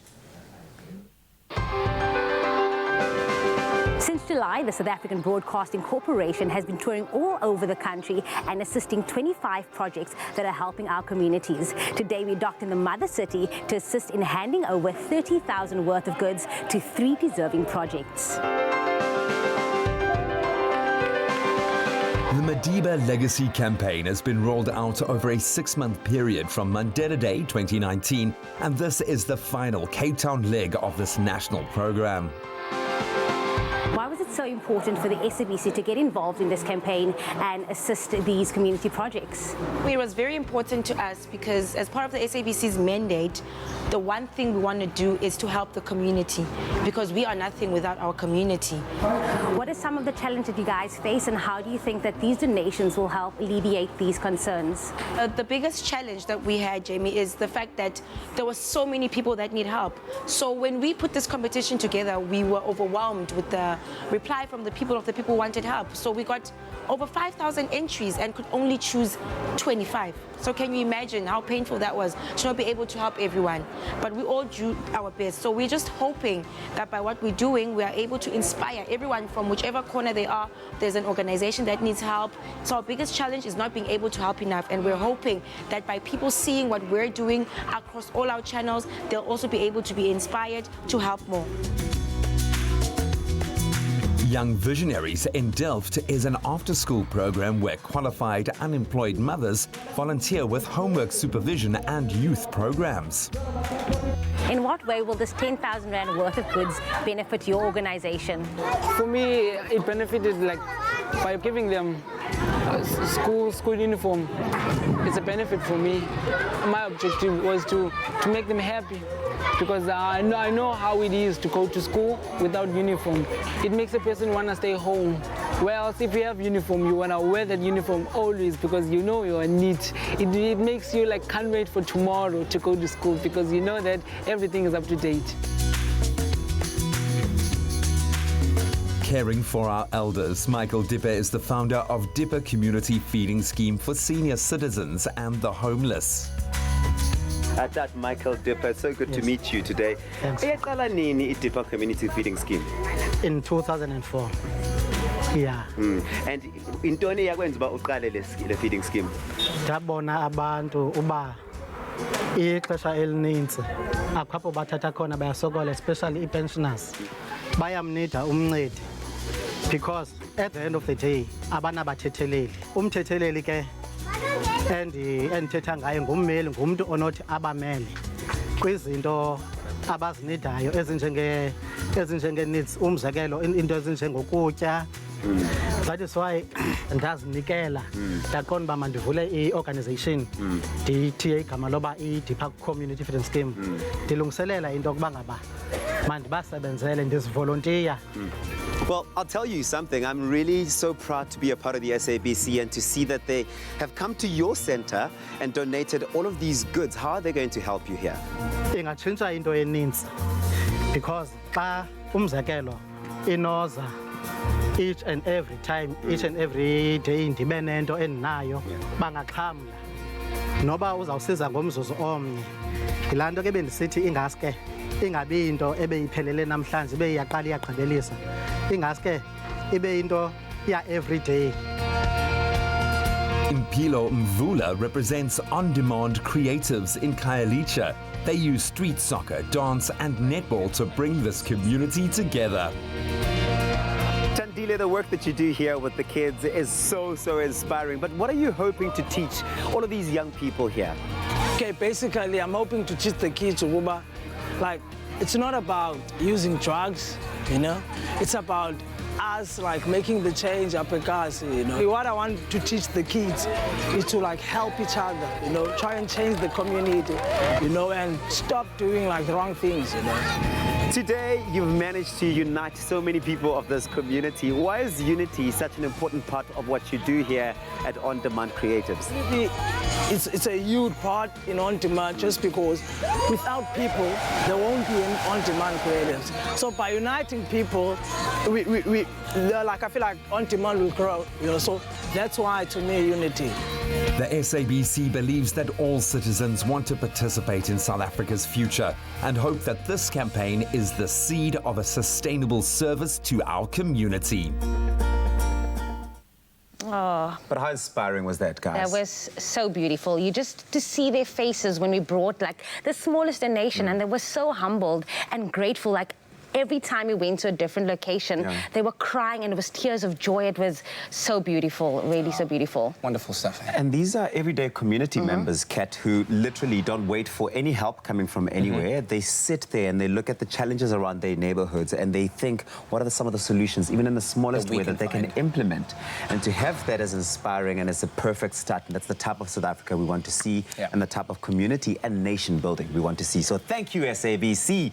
Since July, the South African Broadcasting Corporation has been touring all over the country and assisting 25 projects that are helping our communities. Today, we docked in the mother city to assist in handing over 30,000 worth of goods to 3 deserving projects. The Madiba Legacy Campaign has been rolled out over a 6-month period from Mandela Day 2019, and this is the final Cape Town leg of this national program. Why was it so important for the SABC to get involved in this campaign and assist these community projects? It was very important to us because as part of the SABC's mandate, the one thing we want to do is to help the community because we are nothing without our community. What are some of the challenges that you guys face, and how do you think that these donations will help alleviate these concerns? The biggest challenge that we had, Jamie, is the fact that there were so many people that need help. So when we put this competition together, we were overwhelmed with the reply from the people who wanted help. So we got over 5,000 entries and could only choose 25. So can you imagine how painful that was to not be able to help everyone? But we all do our best. So we're just hoping that by what we're doing, we are able to inspire everyone from whichever corner they are. There's an organization that needs help. So our biggest challenge is not being able to help enough. And we're hoping that by people seeing what we're doing across all our channels, they'll also be able to be inspired to help more. Young Visionaries in Delft is an after-school program where qualified unemployed mothers volunteer with homework supervision and youth programs. In what way will this 10,000 Rand worth of goods benefit your organization? For me, it benefited by giving them school uniform. It's a benefit for me. My objective was to make them happy because I know how it is to go to school without uniform. It makes a person want to stay home. Whereas if you have uniform, you want to wear that uniform always because you know you are neat. It makes you can't wait for tomorrow to go to school because you know that everything is up to date. Caring for our elders, Michael Dipper is the founder of Dipper Community Feeding Scheme for senior citizens and the homeless. At that, Michael Dipper, it's so good to meet you today. Thanks. Uyaqala nini i-Dipper Community Feeding Scheme? In 2004. Yeah. And intoni yakwenza uba uqale le feeding scheme? Ndabona abantu uba ixesha elininzi apho bathatha khona bayasokola, especially i-pensioners. Bayamnida umncedi because at the end of the day abanabathetheleli. Umthetheleli ke endithetha ngaye ngummeli, ngumntu onothi abamele kwizinto abazinidayo ezinjenge-needs, umzekelo into ezinjengokutya. That is why ndazinikela ndaqonda uba mandivule i-organization ndithiye igama loba i-Dipper Community Feeding Scheme. Ndilungiselela into yokuba ngaba mandibasebenzele, ndizivolontiya. Well, I'll tell you something. I'm really so proud to be a part of the SABC and to see that they have come to your center and donated all of these goods. How are they going to help you here? Ingatshintsha into eninzi because xa umzekelo inoza each and every time, each and every day ndibe nento endinayo bangaxhamla noba uzawusiza ngomzuzu omnye. Yilaa nto ke bendisithi ingaske ingabi into ebeyiphelele namhlanje ibe iyaqala iyagqibelisa, ingaske ibe into every day. Impilo Mvula represents on-demand creatives in Khayelitsha. They use street soccer, dance and netball to bring this community together. Tandile, the work that you do here with the kids is so inspiring. But what are you hoping to teach all of these young people here? Okay, basically I'm hoping to teach the kids it's not about using drugs, it's about us like making the change up at Gaza, you know. What I want to teach the kids is to like help each other, you know, try and change the community, you know, and stop doing like the wrong things, you know. Today, you've managed to unite so many people of this community. Why is unity such an important part of what you do here at On Demand Creatives? It's a huge part in On Demand just because without people, there won't be any On Demand Creatives. So by uniting people, I feel like On Demand will grow, you know, so that's why, to me, unity. The SABC believes that all citizens want to participate in South Africa's future and hope that this campaign is the seed of a sustainable service to our community. Oh, But how inspiring was that, guys? that was so beautiful. You just to see their faces when we brought like the smallest donation, and they were so humbled and grateful. Like every time we went to a different location, they were crying, and it was tears of joy. It was so beautiful, really so beautiful. Wonderful stuff. And these are everyday community members, Kat, who literally don't wait for any help coming from anywhere. They sit there and they look at the challenges around their neighborhoods and they think, what are some of the solutions, even in the smallest way, that they can implement? And to have that as inspiring and as a perfect start, and that's the type of South Africa we want to see, and the type of community and nation building we want to see. So thank you, SABC,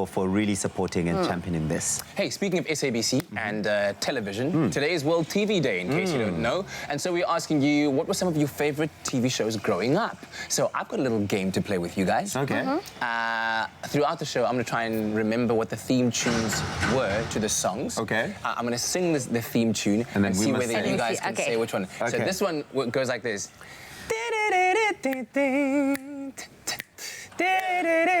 for really supporting and championing this. Hey, speaking of SABC and television, today is World TV Day, in case you don't know. And so we're asking you, what were some of your favorite TV shows growing up? So I've got a little game to play with you guys. Okay. Throughout the show, I'm going to try and remember what the theme tunes were to the songs. Okay. I'm going to sing the theme tune and then see whether you guys can say which one. So this one goes like this.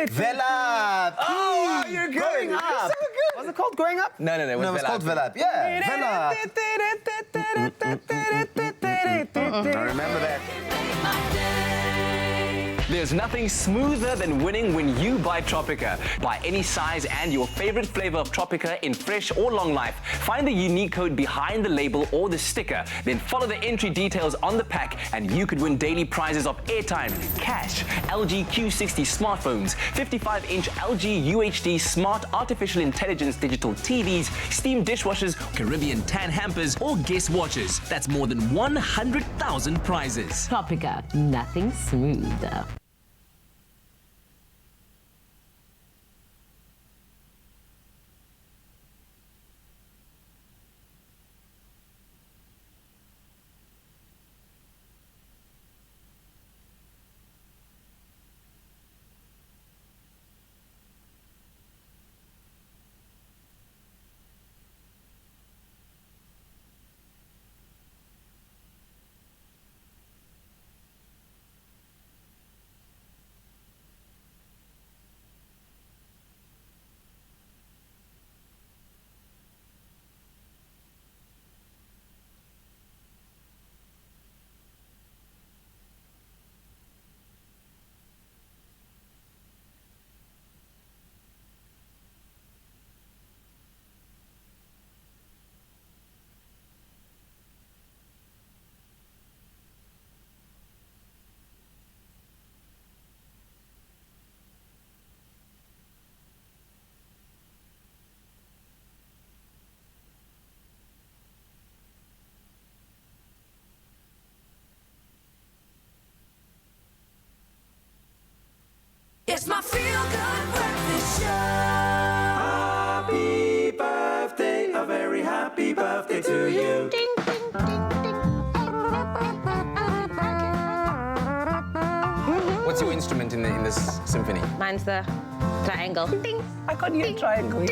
Vela! Oh, you're growing up! So good. Was it called Growing Up? No, it was called Vela. Yeah, Vela. I remember that. There's nothing smoother than winning when you buy Tropika. Buy any size and your favorite flavor of Tropika in fresh or long life. Find the unique code behind the label or the sticker. Then follow the entry details on the pack and you could win daily prizes of airtime, cash, LG Q60 smartphones, 55-inch LG UHD smart artificial intelligence digital TVs, steam dishwashers, Caribbean tan hampers, or guest watches. That's more than 100,000 prizes. Tropika, nothing smoother. It's my feel-good breakfast show. Happy birthday, a very happy birthday to you. Ding, ding, ding, ding. What's your instrument in this symphony? Mine's the triangle. Ding. I can't hear a triangle.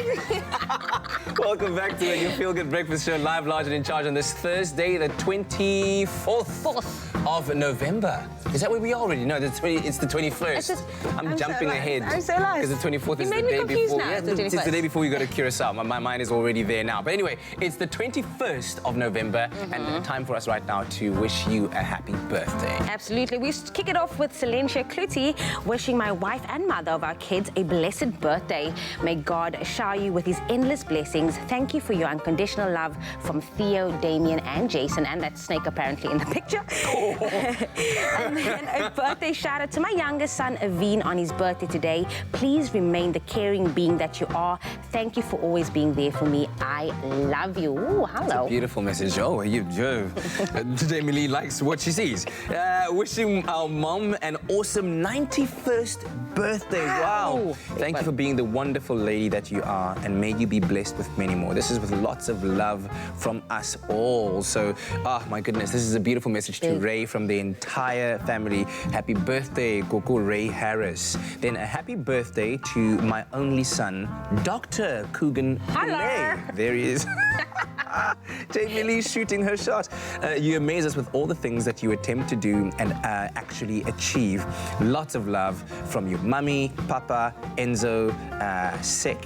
Welcome back to your Feel Good Breakfast Show, live, large and in charge on this Thursday, the 24th of November. Is that where we are already? No, it's the 21st. I'm jumping ahead. I'm so lost. Because the 24th is You the made me day confused before. now. Yeah, It's the it's the 21st. day before we go to Curacao. My mind is already there now. But anyway, it's the 21st of November, and time for us right now to wish you a happy birthday. Absolutely. We kick it off with Silentia Kluti wishing my wife and mother of our kids a blessed birthday. May God shower you with his endless blessings. Thank you for your unconditional love from Theo, Damien, and Jason, and that snake apparently in the picture. And then a birthday shout out to my youngest son, Aveen, on his birthday today. Please remain the caring being that you are. Thank you for always being there for me. I love you. Ooh, hello. That's a beautiful message. Oh, Jamie Lee likes what she sees. Wishing our mom an awesome 91st birthday. Wow. Thank you for being the wonderful lady that you are, and may you be blessed with many more. This is with lots of love from us all. So, my goodness, this is a beautiful message to Ray from the entire family. Happy birthday, Coco Ray Harris. Then a happy birthday to my only son, Dr. Coogan Ballet. There he is. Jamie Lee shooting her shot. You amaze us with all the things that you attempt to do and actually achieve. Lots of love from your mummy, papa, Enzo, Sech,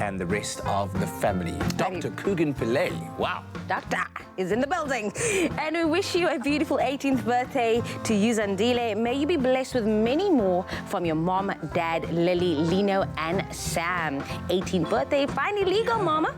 and the rest of the family. Dr. Coogan Pillay. Wow. Doctor is in the building. And we wish you a beautiful 18th birthday to you, Zandile. May you be blessed with many more from your mom, dad, Lily, Lino, and Sam. 18th birthday, finally legal, mama.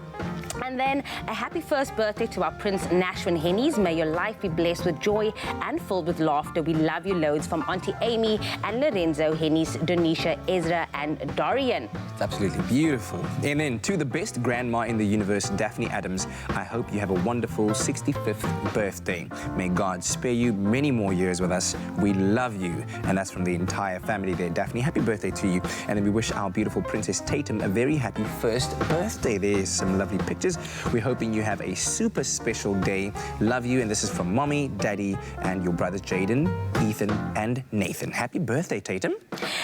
And then a happy first birthday to our Prince Nashwin Hennies. May your life be blessed with joy and filled with laughter. We love you loads from Auntie Amy and Lorenzo Hennies, Donisha, Ezra, and Dorian. It's absolutely beautiful. And then to the best grandma in the universe, Daphne Adams, I hope you have a wonderful 65th birthday. May God spare you many more years with us. We love you. And that's from the entire family there. Daphne, happy birthday to you. And then we wish our beautiful Princess Tatum a very happy first birthday. There's some lovely pictures. We're hoping you have a super special day. Love you. And this is from Mommy, Daddy, and your brothers Jaden, Ethan, and Nathan. Happy birthday, Tatum.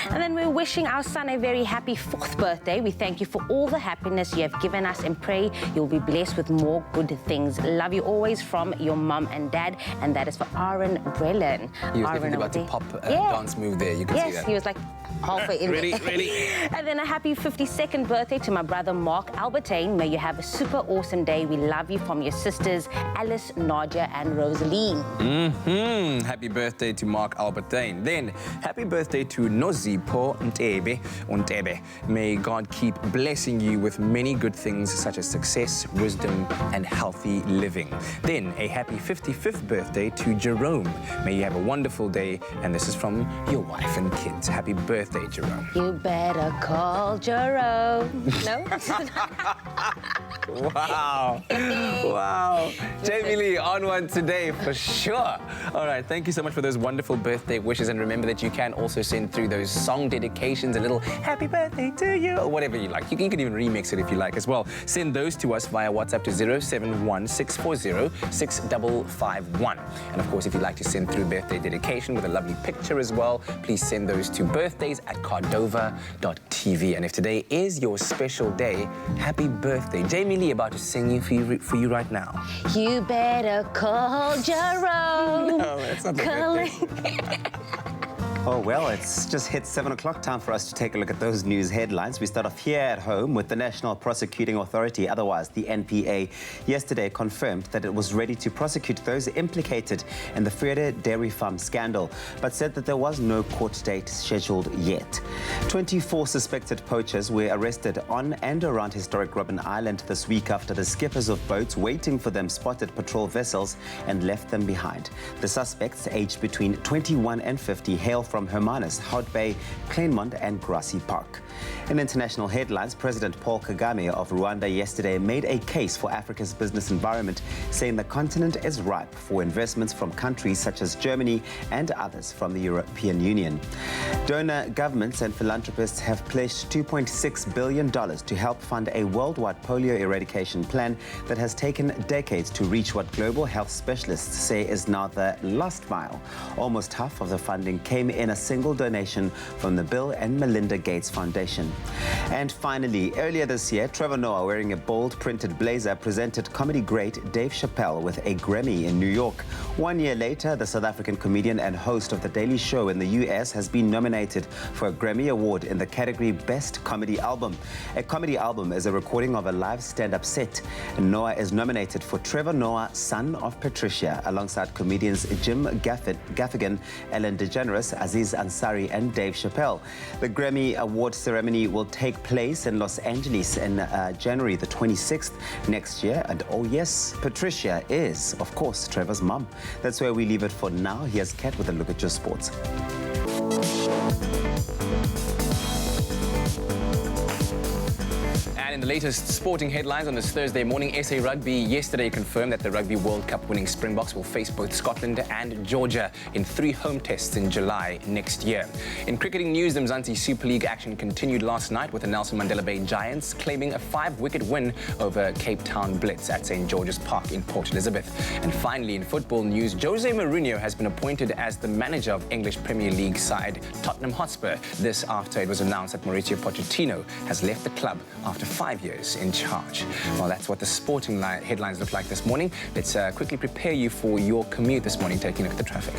And then we're wishing our son a very happy 4th birthday. We thank you for all the happiness you have given us and pray you'll be blessed with more good things. Love you always from your mum and dad. And that is for Aaron Brellan. He was definitely about to pop a dance move there. You can see that. Yes, he was like halfway in Ready, there. ready. And then a happy 52nd birthday to my brother Mark Albertine. May you have a super awesome day. We love you from your sisters Alice, Nadia, and Rosaline. Happy birthday to Mark Albertine. Then happy birthday to Nozipo Ntebe. May God keep blessing you with many good things such as success, wisdom, and healthy living. Then a happy 55th birthday to Jerome. May you have a wonderful day. And this is from your wife and kids. Happy birthday, Jerome. You better call Jerome. No? Wow. Wow. Jamie Lee on one today for sure. All right. Thank you so much for those wonderful birthday wishes. And remember that you can also send through those song dedications, a little happy birthday to you, or whatever you like. You can even remix it if you like as well. Send those to us via WhatsApp to 071-640-6551. And of course, if you'd like to send through birthday dedication with a lovely picture as well, please send those to birthdays@cardova.tv. And if today is your special day, happy birthday. Jamie Lee about to sing for you right now. You better call Jerome. No, that's not the birthday. Oh, well, it's just hit 7 o'clock, time for us to take a look at those news headlines. We start off here at home with the National Prosecuting Authority, otherwise the NPA, yesterday confirmed that it was ready to prosecute those implicated in the Vrede Dairy Farm scandal, but said that there was no court date scheduled yet. 24 suspected poachers were arrested on and around historic Robben Island this week after the skippers of boats waiting for them spotted patrol vessels and left them behind. The suspects, aged between 21 and 50, hail from Hermanus, Hout Bay, Kleinmond, and Grassy Park. In international headlines, President Paul Kagame of Rwanda yesterday made a case for Africa's business environment, saying the continent is ripe for investments from countries such as Germany and others from the European Union. Donor governments and philanthropists have pledged $2.6 billion to help fund a worldwide polio eradication plan that has taken decades to reach what global health specialists say is now the last mile. Almost half of the funding came in a single donation from the Bill and Melinda Gates Foundation. And finally, earlier this year, Trevor Noah, wearing a bold printed blazer, presented comedy great Dave Chappelle with a Grammy in New York. 1 year later, the South African comedian and host of The Daily Show in the US has been nominated for a Grammy Award in the category Best Comedy Album. A comedy album is a recording of a live stand-up set. Noah is nominated for Trevor Noah, Son of Patricia, alongside comedians Jim Gaffigan, Ellen DeGeneres, Aziz Ansari and Dave Chappelle. The Grammy Award ceremony will take place in Los Angeles in January the 26th next year. And oh yes, Patricia is, of course, Trevor's mum. That's where we leave it for now. Here's Kat with a look at your sports. And in the latest sporting headlines on this Thursday morning, SA Rugby yesterday confirmed that the Rugby World Cup winning Springboks will face both Scotland and Georgia in 3 home tests in July next year. In cricketing news, the Mzansi Super League action continued last night with the Nelson Mandela Bay Giants claiming a 5-wicket win over Cape Town Blitz at St. George's Park in Port Elizabeth. And finally, in football news, Jose Mourinho has been appointed as the manager of English Premier League side Tottenham Hotspur. This after it was announced that Mauricio Pochettino has left the club after 5 years in charge. Well, that's what the sporting headlines look like this morning. Let's quickly prepare you for your commute this morning, taking a look at the traffic.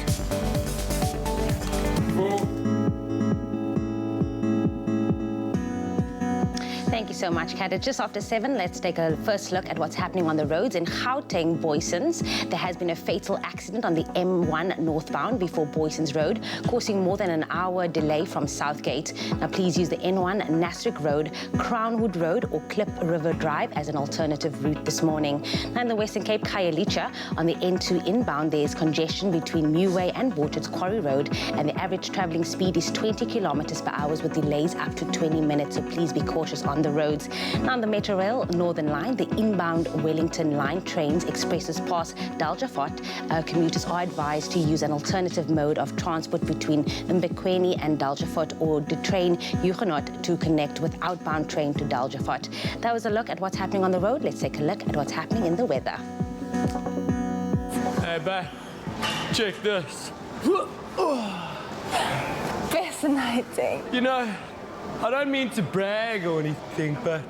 Thank you so much, Kat. It's just after 7. Let's take a first look at what's happening on the roads. In Gauteng, Boysens, there has been a fatal accident on the M1 northbound before Boysens Road, causing more than an hour delay from Southgate. Now, please use the N1 Nasrick Road, Crownwood Road or Klip River Drive as an alternative route this morning. Now, in the Western Cape, Khayelitsha, on the N2 inbound, there is congestion between Newway and Borchard's Quarry Road, and the average travelling speed is 20 kilometers per hour with delays up to 20 minutes, so please be cautious on the roads. Now on the Metro Rail Northern Line, the inbound Wellington Line trains expresses past Daljafort. Commuters are advised to use an alternative mode of transport between Mbekweni and Daljafort or the train Huguenot to connect with outbound train to Daljafort. That was a look at what's happening on the road. Let's take a look at what's happening in the weather. Hey, babe, check this. Fascinating. You know, I don't mean to brag or anything, but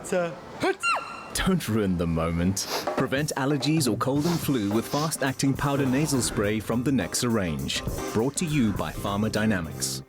Don't ruin the moment. Prevent allergies or cold and flu with fast-acting powder nasal spray from the Nexa range. Brought to you by Pharmadynamics.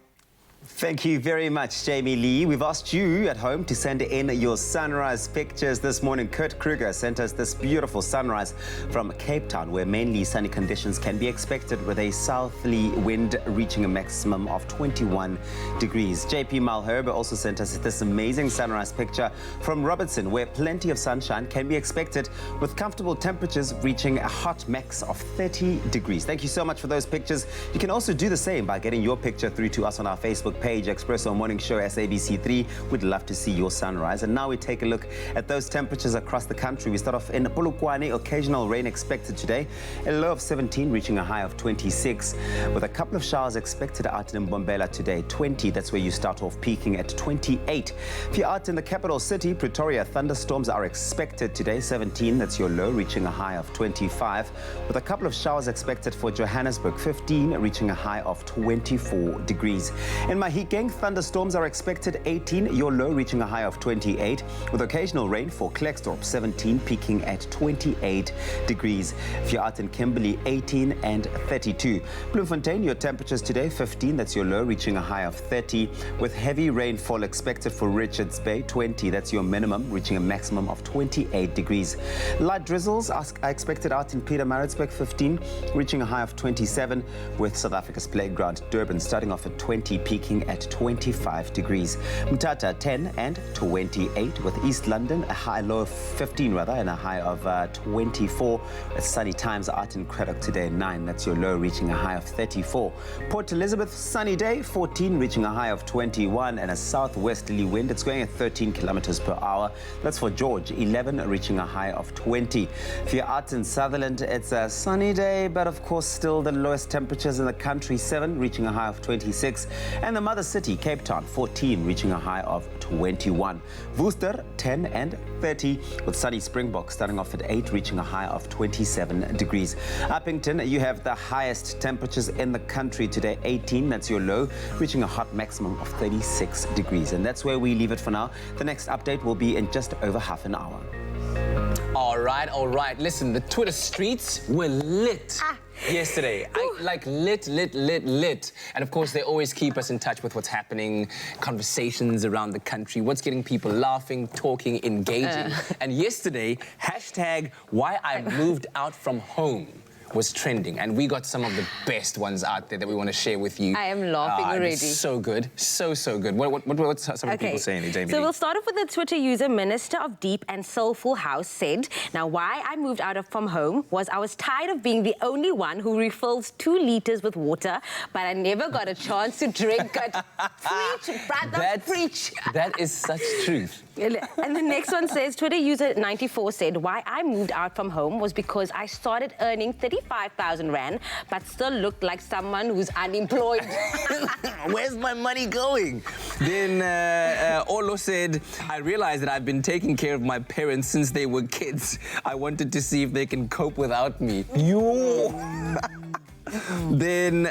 Thank you very much, Jamie Lee. We've asked you at home to send in your sunrise pictures this morning. Kurt Kruger sent us this beautiful sunrise from Cape Town, where mainly sunny conditions can be expected with a southerly wind reaching a maximum of 21 degrees. JP Malherbe also sent us this amazing sunrise picture from Robertson, where plenty of sunshine can be expected with comfortable temperatures reaching a hot max of 30 degrees. Thank you so much for those pictures. You can also do the same by getting your picture through to us on our Facebook page, Expresso Morning Show SABC 3. We'd love to see your sunrise. And now we take a look at those temperatures across the country. We start off in Polokwane. Occasional rain expected today. A low of 17, reaching a high of 26, with a couple of showers expected out in Mbombela today. 20, that's where you start off, peaking at 28. If you're out in the capital city, Pretoria, thunderstorms are expected today. 17, that's your low, reaching a high of 25, with a couple of showers expected for Johannesburg. 15, reaching a high of 24 degrees. In Mahikeng, thunderstorms are expected. 18, your low, reaching a high of 28, with occasional rain for Klerksdorp. 17, peaking at 28 degrees. If you're out in Kimberley, 18 and 32. Bloemfontein, your temperatures today, 15, that's your low, reaching a high of 30, with heavy rainfall expected for Richards Bay. 20, that's your minimum, reaching a maximum of 28 degrees. Light drizzles are expected out in Pietermaritzburg. 15, reaching a high of 27, with South Africa's playground Durban starting off at 20, peaking at 25 degrees. Mthatha, 10 and 28, with East London a low of 15 and a high of 24. With sunny times out in Craddock today, 9, that's your low, reaching a high of 34. Port Elizabeth, sunny day, 14, reaching a high of 21, and a southwesterly wind. It's going at 13 kilometers per hour. That's for George. 11, reaching a high of 20. If you're out in Sutherland, it's a sunny day, but of course still the lowest temperatures in the country. 7, reaching a high of 26, and the mother city, Cape Town, 14, reaching a high of 21. Worcester, 10 and 30, with sunny Springbok starting off at 8, reaching a high of 27 degrees. Uppington, you have the highest temperatures in the country today, 18, that's your low, reaching a hot maximum of 36 degrees. And that's where we leave it for now. The next update will be in just over half an hour. All right. Listen, the Twitter streets were lit yesterday. Lit. And of course, they always keep us in touch with what's happening, conversations around the country, what's getting people laughing, talking, engaging. And yesterday, hashtag why I moved out from home was trending, and we got some of the best ones out there that we want to share with you. I am laughing already. It's so good, so good. What's some of the people saying, Jamie? So we'll start off with the Twitter user, Minister of Deep and Soulful House, said, now why I moved from home was I was tired of being the only one who refills 2 liters with water, but I never got a chance to drink it. Preach, brother, preach. That is such truth. And the next one says, Twitter user 94 said, why I moved out from home was because I started earning 35,000 Rand, but still looked like someone who's unemployed. Where's my money going? Then Olo said, I realized that I've been taking care of my parents since they were kids. I wanted to see if they can cope without me. Yo! Then,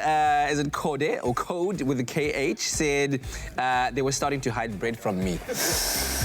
is it Code or Code with a KH said they were starting to hide bread from me.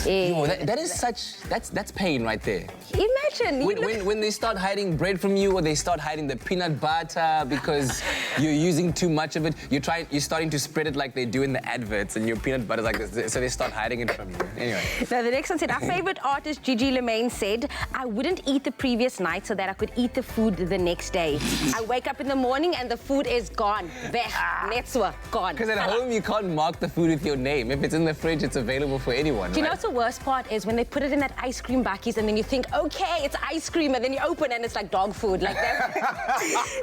Yo, that is that's pain right there. Imagine. When they start hiding bread from you, or they start hiding the peanut butter because you're using too much of it, you're starting to spread it like they do in the adverts, and your peanut butter's like this, so they start hiding it from you. Anyway. Now, the next one said, our favorite artist, Gigi Lemaine, said, I wouldn't eat the previous night so that I could eat the food the next day. I wake up in the morning and the food is gone. Netswa, gone. Because at home, you can't mark the food with your name. If it's in the fridge, it's available for anyone. Do you know what's the worst part is when they put it in that ice cream bakkies and then you think, okay, it's ice cream, and then you open and it's like dog food. Like that.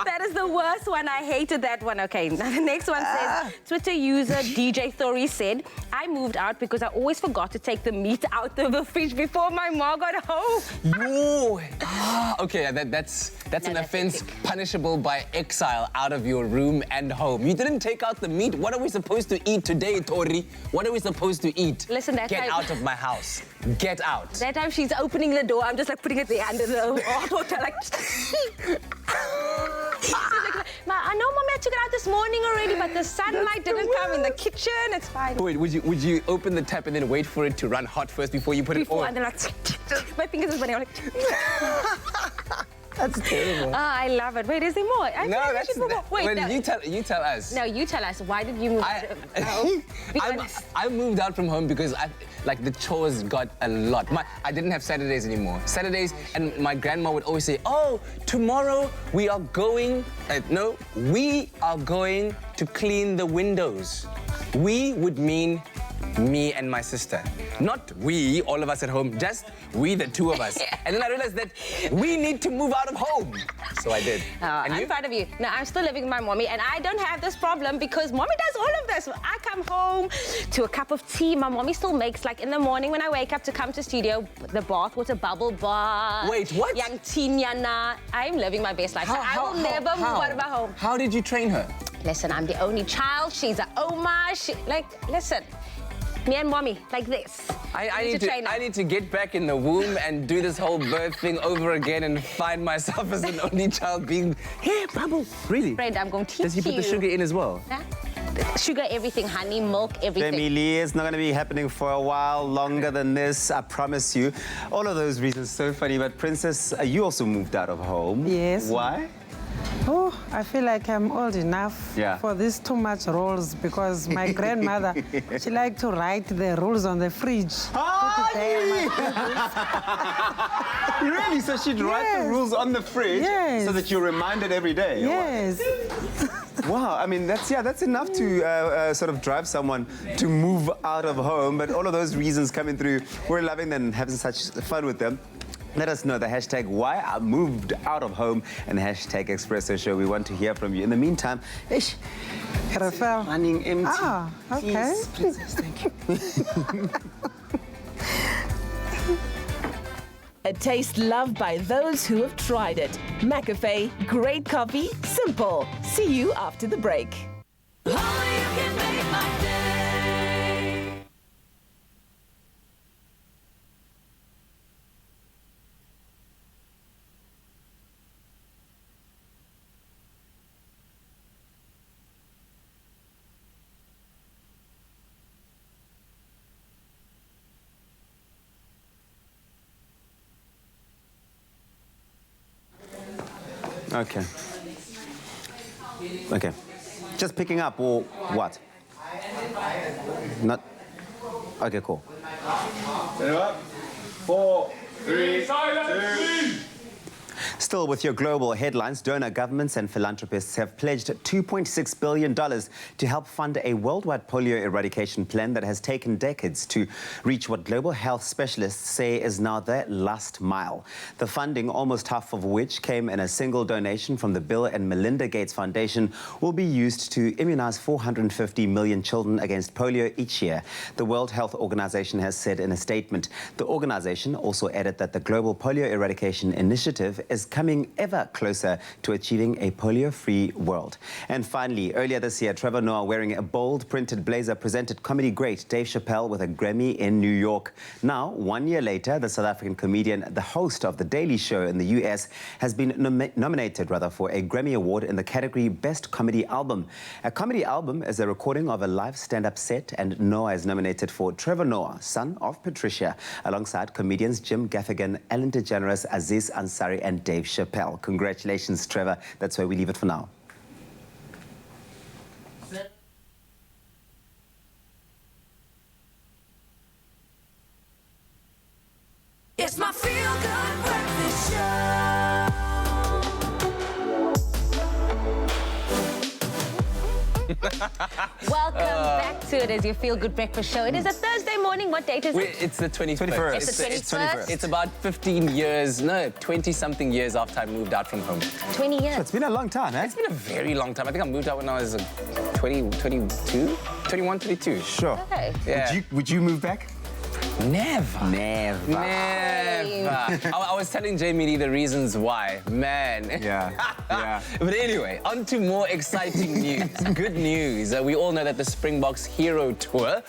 That is the worst one. I hated that one. Okay, now the next one says, Twitter user DJ Thori said, I moved out because I always forgot to take the meat out of the fridge before my mom got home. Yo! Okay, that's an offense punishable by exile out of your room and home. You didn't take out the meat. What are we supposed to eat today, Tori? What are we supposed to eat? Listen, that Get time... out of my house. Get out. That time she's opening the door, I'm just like putting it there under the hot water, like... I know Mommy, I took it out this morning already, but the sunlight didn't come in the kitchen. It's fine. Wait, would you open the tap and then wait for it to run hot first before you put it on? And then like... My fingers are burning. I'm like... That's terrible. Oh, I love it. Wait, is there more? Wait, no. You tell us. No, you tell us. Why did you move? I moved out from home because the chores got a lot. I didn't have Saturdays anymore. Saturdays, and my grandma would always say, oh, tomorrow we are going to clean the windows. We would mean me and my sister. Not we, all of us at home, just we, the two of us. And then I realized that we need to move out of home. So I did. I'm proud of you. Now, I'm still living with my mommy, and I don't have this problem because mommy does all of this. I come home to a cup of tea. My mommy still makes, like in the morning when I wake up to come to studio, the bath with a bubble bath. Wait, what? Young tinyana. I'm living my best life. I will never move out of my home. How did you train her? Listen, I'm the only child. She's an Oma. Listen. Me and mommy, like this. I need to get back in the womb and do this whole birth thing over again and find myself as an only child being, hey, Bravo, really? Friend, I'm going to teach you. Does he put the sugar in as well? Huh? Sugar, everything, honey, milk, everything. Jamie Lee, it's not going to be happening for a while longer than this, I promise you. All of those reasons so funny, but Princess, you also moved out of home. Yes. Why? Oh, I feel like I'm old enough for these too much rules because my grandmother, she liked to write the rules on the fridge. Really? So she'd write the rules on the fridge so that you're reminded every day? Yes. Wow, I mean, that's enough to sort of drive someone to move out of home, but all of those reasons coming through, we're loving them and having such fun with them. Let us know the hashtag why I moved out of home and hashtag Expresso Show. We want to hear from you. In the meantime, Rafael. Running empty. Ah, okay. Please, thank you. A taste loved by those who have tried it. McAfee, great coffee, simple. See you after the break. Okay. Okay. Just picking up or what? Not. Okay, cool. 4, 3, 2. Still with your global headlines, donor governments and philanthropists have pledged $2.6 billion to help fund a worldwide polio eradication plan that has taken decades to reach what global health specialists say is now their last mile. The funding, almost half of which came in a single donation from the Bill and Melinda Gates Foundation, will be used to immunize 450 million children against polio each year. The World Health Organization has said in a statement. The organization also added that the Global Polio Eradication Initiative is coming ever closer to achieving a polio-free world. And finally, earlier this year, Trevor Noah, wearing a bold printed blazer, presented comedy great Dave Chappelle with a Grammy in New York. Now, 1 year later, the South African comedian, the host of The Daily Show in the US, has been nominated for a Grammy Award in the category Best Comedy Album. A comedy album is a recording of a live stand-up set, and Noah is nominated for Trevor Noah, Son of Patricia, alongside comedians Jim Gaffigan, Ellen DeGeneres, Aziz Ansari, and Dave Chappelle. Congratulations, Trevor. That's where we leave it for now. It's my feel-good breakfast show. Welcome back to it as your feel-good breakfast show. It is a Thursday morning. What date is it? It's the 21st. It's the 21st. It's about 15 years, no, 20-something years after I moved out from home. 20 years. So it's been a long time, eh? It's been a very long time. I think I moved out when I was 21, 22. Sure. Okay. Yeah. Would you move back? Never. I was telling Jamie Lee the reasons why. Man. Yeah. But anyway, on to more exciting news. Good news. We all know that the Springboks Hero Tour,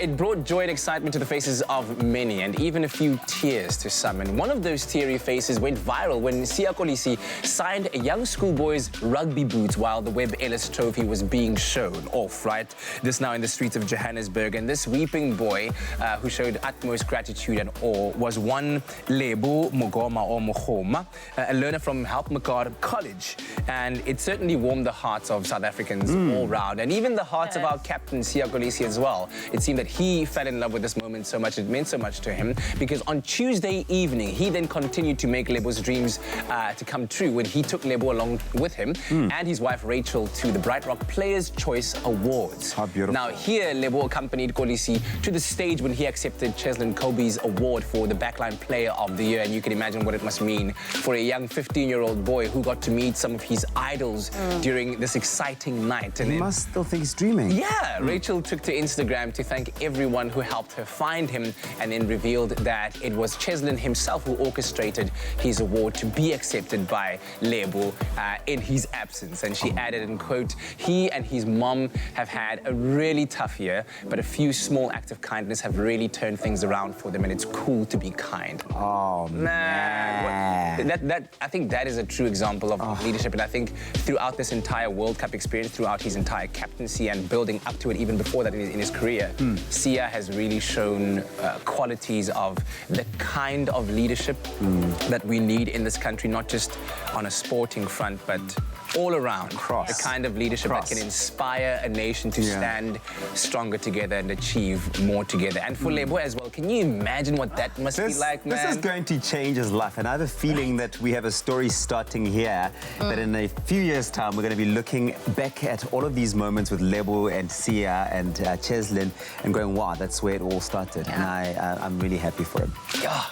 it brought joy and excitement to the faces of many, and even a few tears to some. And one of those teary faces went viral when Sia Kolisi signed a young schoolboy's rugby boots while the Webb Ellis Trophy was being shown off, right? This now in the streets of Johannesburg. And this weeping boy who showed utmost gratitude and awe was one Lebo Mogoma or Mogoma, a learner from Help Mekaar College. And it certainly warmed the hearts of South Africans all round, and even the hearts of our captain, Sia Kolisi, as well. It seemed that he fell in love with this moment so much, it meant so much to him, because on Tuesday evening, he then continued to make Lebo's dreams to come true when he took Lebo along with him and his wife Rachel to the Bright Rock Players' Choice Awards. How beautiful. Now, here, Lebo accompanied Kolisi to the stage when he accepted Cheslin Kobe's award for the Backline Player of the Year, and you can imagine what it must mean for a young 15-year-old boy who got to meet some of his idols during this exciting night. And he must still think he's dreaming. Yeah, Rachel took to Instagram to thank everyone who helped her find him, and then revealed that it was Cheslin himself who orchestrated his award to be accepted by Lebo in his absence. And she added, and quote, he and his mom have had a really tough year, but a few small acts of kindness have really turned things around for them, and it's cool to be kind. Oh, man. I think that is a true example of leadership, and I think throughout this entire World Cup experience, throughout his entire captaincy and building up to it, even before that in his career, Sia has really shown qualities of the kind of leadership that we need in this country, not just on a sporting front, but all around. The kind of leadership that can inspire a nation to stand stronger together and achieve more together. And for Lebo as well, can you imagine what that must be like, man? This is going to change his life, and I have a feeling that we have a story starting here, that in a few years' time, we're going to be looking back at all of these moments with Lebo and Sia and Cheslin and going, wow, that's where it all started. And I'm really happy for him. Yeah.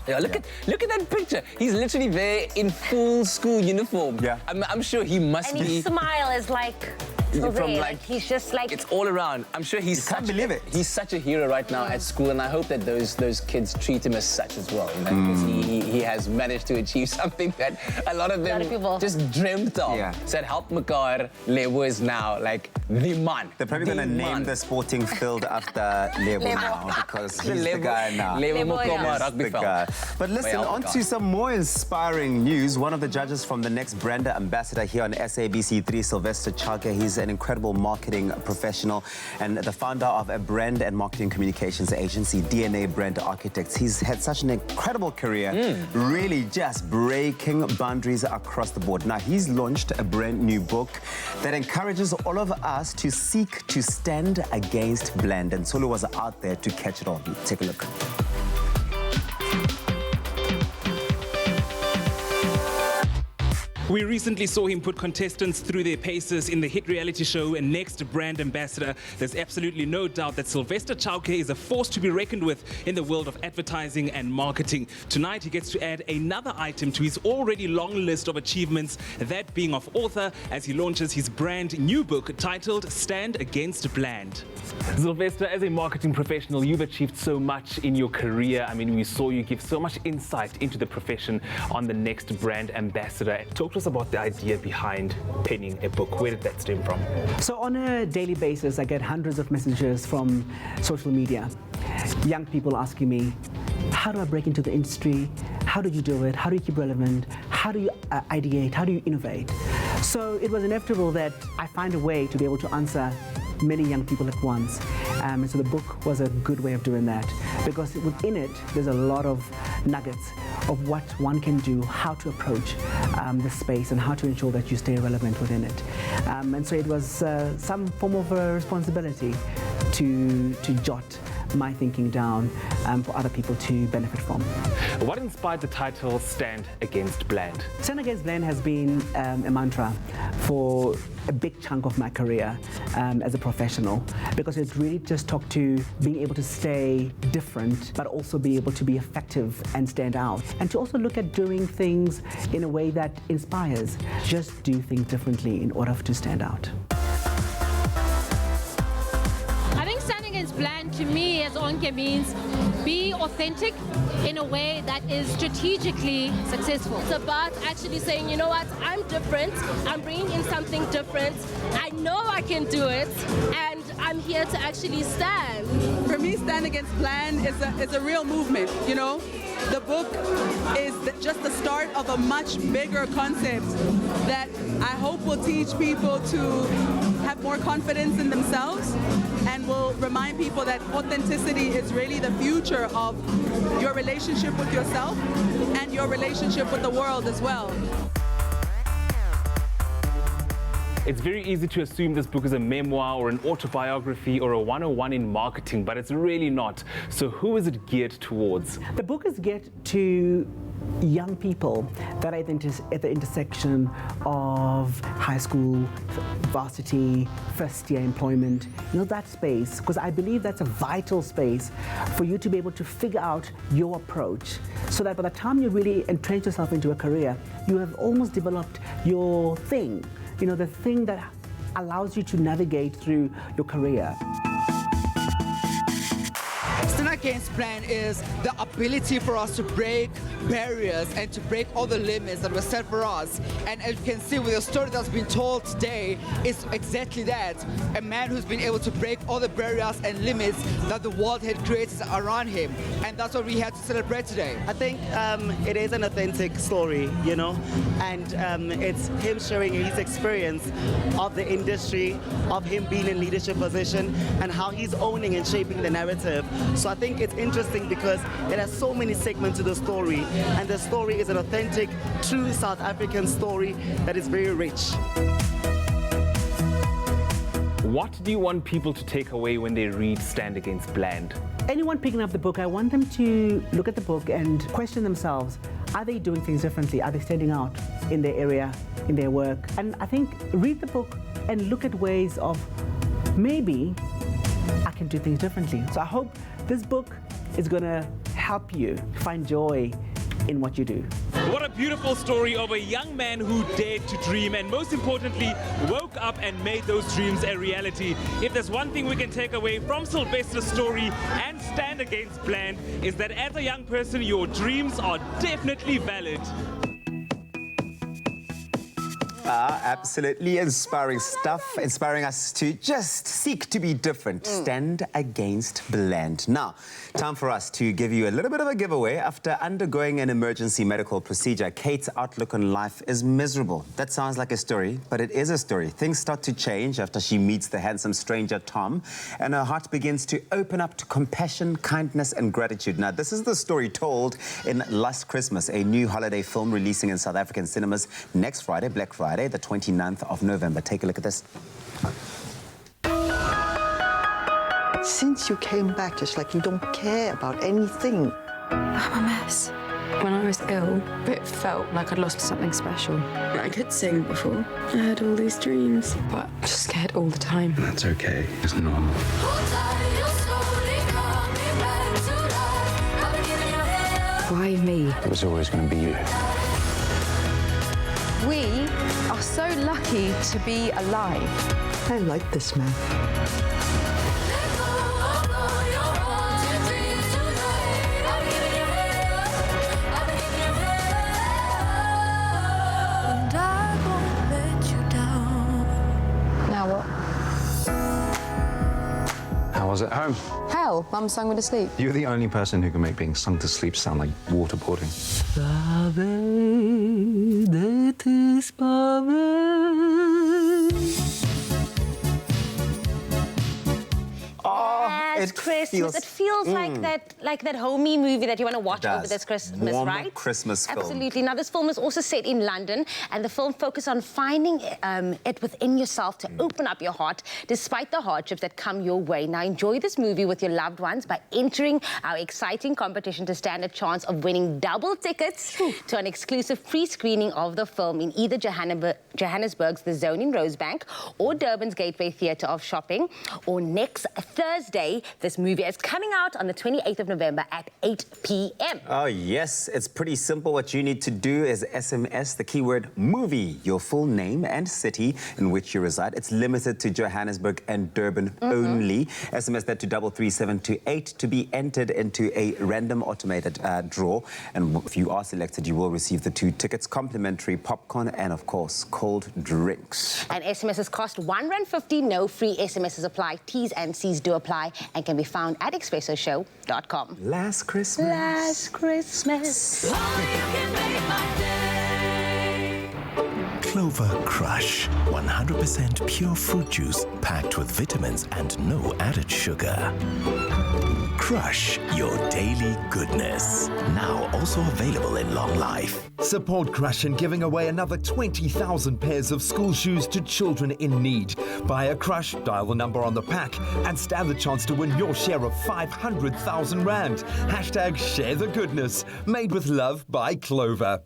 Look at that picture. He's literally there in full school uniform. Yeah. I'm sure he must and be. And his smile is like. From he's just like it's all around. I'm sure he's can't believe it. He's such a hero right now at school, and I hope that those kids treat him as such as well. You know, because he has managed to achieve something that a lot of them just dreamt of. So at Help Mekaar, Lebo is now like the man. They're probably going to name the sporting field after Lebo now, because he's the guy now. Lebo Mokoma rugby guy. But listen, on to some more inspiring news. One of the judges from the next brand ambassador here on SABC 3, Sylvester Chaka, he's an incredible marketing professional and the founder of a brand and marketing communications agency, DNA Brand Architects. He's had such an incredible career, really just breaking boundaries across the board. Now, he's launched a brand new book that encourages all of us to seek to stand against blend. And Solo was out there to catch it all. Take a look. We recently saw him put contestants through their paces in the hit reality show Next Brand Ambassador. There's absolutely no doubt that Sylvester Chauke is a force to be reckoned with in the world of advertising and marketing. Tonight, he gets to add another item to his already long list of achievements, that being of author, as he launches his brand new book titled Stand Against Bland. Sylvester, as a marketing professional, you've achieved so much in your career. I mean, we saw you give so much insight into the profession on the Next Brand Ambassador. Talk to us about the idea behind penning a book. Where did that stem from? So on a daily basis, I get hundreds of messages from social media. Young people asking me, how do I break into the industry? How do you do it? How do you keep relevant? How do you ideate? How do you innovate? So it was inevitable that I find a way to be able to answer many young people at once. And so the book was a good way of doing that, because within it, there's a lot of nuggets of what one can do, how to approach the space, and how to ensure that you stay relevant within it. And so it was some form of a responsibility to jot my thinking down for other people to benefit from. What inspired the title Stand Against Bland? Stand Against Bland has been a mantra for a big chunk of my career as a professional, because it really just talked to being able to stay different, but also be able to be effective and stand out, and to also look at doing things in a way that inspires. Just do things differently in order to stand out. I think standing against bland to me as Onke means be authentic in a way that is strategically successful. It's about actually saying, you know what, I'm different, I'm bringing in something different, I know I can do it, and I'm here to actually stand. For me, Stand Against Bland is a real movement, you know? The book is just the start of a much bigger concept that I hope will teach people to have more confidence in themselves, and will remind people that authenticity is really the future of your relationship with yourself and your relationship with the world as well. It's very easy to assume this book is a memoir or an autobiography or a 101 in marketing, but it's really not. So who is it geared towards? The book is geared to young people that are at the intersection of high school, varsity, first year employment, you know, that space, because I believe that's a vital space for you to be able to figure out your approach, so that by the time you really entrench yourself into a career, you have almost developed your thing, you know, the thing that allows you to navigate through your career. Stand Against Bland is the ability for us to break barriers and to break all the limits that were set for us. And as you can see with the story that's been told today, it's exactly that. A man who's been able to break all the barriers and limits that the world had created around him. And that's what we had to celebrate today. I think it is an authentic story, you know, and it's him showing his experience of the industry, of him being in leadership position, and how he's owning and shaping the narrative. So I think it's interesting because it has so many segments to the story, and the story is an authentic, true South African story that is very rich. What do you want people to take away when they read Stand Against Bland? Anyone picking up the book, I want them to look at the book and question themselves. Are they doing things differently? Are they standing out in their area, in their work? And I think read the book and look at ways of maybe I can do things differently. So I hope this book is going to help you find joy in what you do. What a beautiful story of a young man who dared to dream, and most importantly, woke up and made those dreams a reality. If there's one thing we can take away from Sylvester's story and Stand Against Bland, is that as a young person, your dreams are definitely valid. Absolutely inspiring stuff, inspiring us to just seek to be different. Stand Against Bland. Now, time for us to give you a little bit of a giveaway. After undergoing an emergency medical procedure, Kate's outlook on life is miserable. That sounds like a story, but it is a story. Things start to change after she meets the handsome stranger Tom, and her heart begins to open up to compassion, kindness, and gratitude. Now, this is the story told in Last Christmas, a new holiday film releasing in South African cinemas next Friday, Black Friday, the 29th of November. Take a look at this. Since you came back, just like you don't care about anything. I'm a mess. When I was ill, it felt like I'd lost something special. I could sing before. I had all these dreams, but I'm just scared all the time. That's okay. It's normal. Why me? It was always going to be you. We are so lucky to be alive. I like this man. Now what? How was it home? Hell, Mum sung me to sleep. You're the only person who can make being sung to sleep sound like waterboarding. It's Christmas. It feels like that homey movie that you want to watch over this Christmas, Warm right? Christmas film. Absolutely. Now, this film is also set in London, and the film focuses on finding it within yourself to open up your heart despite the hardships that come your way. Now, enjoy this movie with your loved ones by entering our exciting competition to stand a chance of winning double tickets to an exclusive pre-screening of the film in either Johannesburg's The Zone in Rosebank or Durban's Gateway Theatre of Shopping, or next Thursday. This movie is coming out on the 28th of November at 8 p.m. Oh, yes. It's pretty simple. What you need to do is SMS the keyword movie, your full name and city in which you reside. It's limited to Johannesburg and Durban only. SMS that to 33728 to be entered into a random automated draw. And if you are selected, you will receive the 2 tickets, complimentary popcorn and, of course, cold drinks. And SMSs cost R1.50. No free SMSs apply. T's and C's do apply and can be found at expressoshow.com. Last Christmas. Last Christmas. Clover Crush, 100% pure fruit juice packed with vitamins and no added sugar. Crush your daily goodness. Now also available in long life. Support Crush in giving away another 20,000 pairs of school shoes to children in need. Buy a Crush, dial the number on the pack, and stand the chance to win your share of 500,000 Rand. Hashtag share the goodness. Made with love by Clover.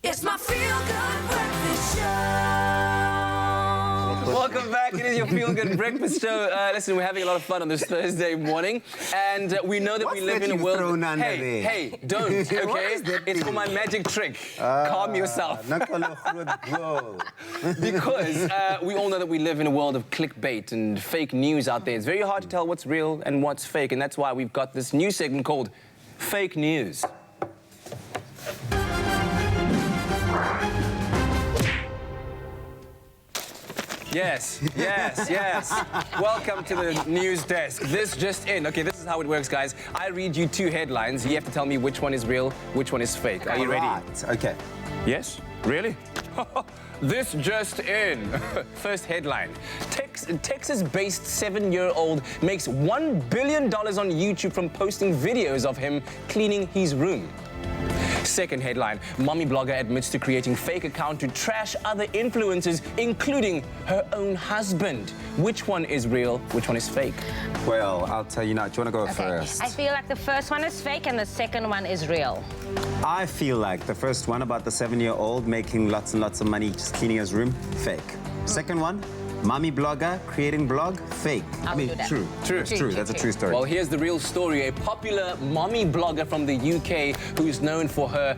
It's my feel-good breakfast show. Welcome back. It is your feel-good breakfast show. Listen, we're having a lot of fun on this Thursday morning, and we know that we live in a world. Hey, don't. Okay, it's for my magic trick. Calm yourself. Because we all know that we live in a world of clickbait and fake news out there. It's very hard to tell what's real and what's fake, and that's why we've got this new segment called Fake News. Yes. Welcome to the news desk. This just in. Okay, this is how it works, guys. I read you 2 headlines. You have to tell me which one is real, which one is fake. Are you ready? Okay. Yes? Really? This just in. First headline. Texas-based 7-year-old makes $1 billion on YouTube from posting videos of him cleaning his room. Second headline, mommy blogger admits to creating fake account to trash other influencers, including her own husband. Which one is real? Which one is fake? Well, I'll tell you now. Do you want to go first? I feel like the first one is fake and the second one is real. I feel like the first one about the 7-year-old making lots and lots of money just cleaning his room, fake. Second one, mommy blogger creating blog, fake. I mean, true. It's true. That's a true story. Well, here's the real story. A popular mommy blogger from the UK who's known for her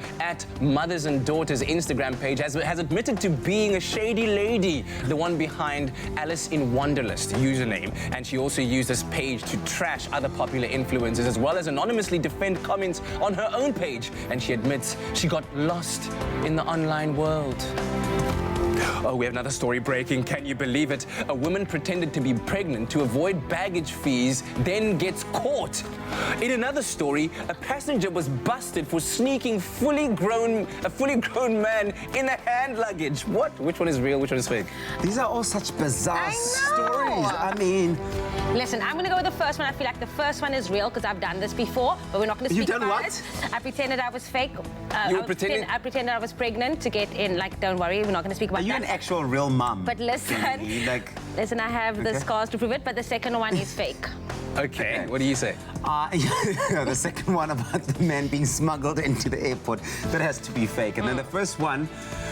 @Mothers and Daughters Instagram page has admitted to being a shady lady, the one behind Alice in Wonderlist username. And she also used this page to trash other popular influencers as well as anonymously defend comments on her own page. And she admits she got lost in the online world. Oh, we have another story breaking. Can you believe it? A woman pretended to be pregnant to avoid baggage fees, then gets caught. In another story, a passenger was busted for sneaking a fully grown man in a hand luggage. What? Which one is real? Which one is fake? These are all such bizarre stories. I mean... Listen, I'm going to go with the first one. I feel like the first one is real because I've done this before, but we're not going to speak about it. I pretended I was fake. You were pretending? I pretended I was pregnant to get in. Like, don't worry, we're not going to speak about that. Are you an actual real mum? But listen, listen, I have the scars to prove it, but the second one is fake. Okay, what do you say? The second one about the man being smuggled into the airport, that has to be fake. And then the first one...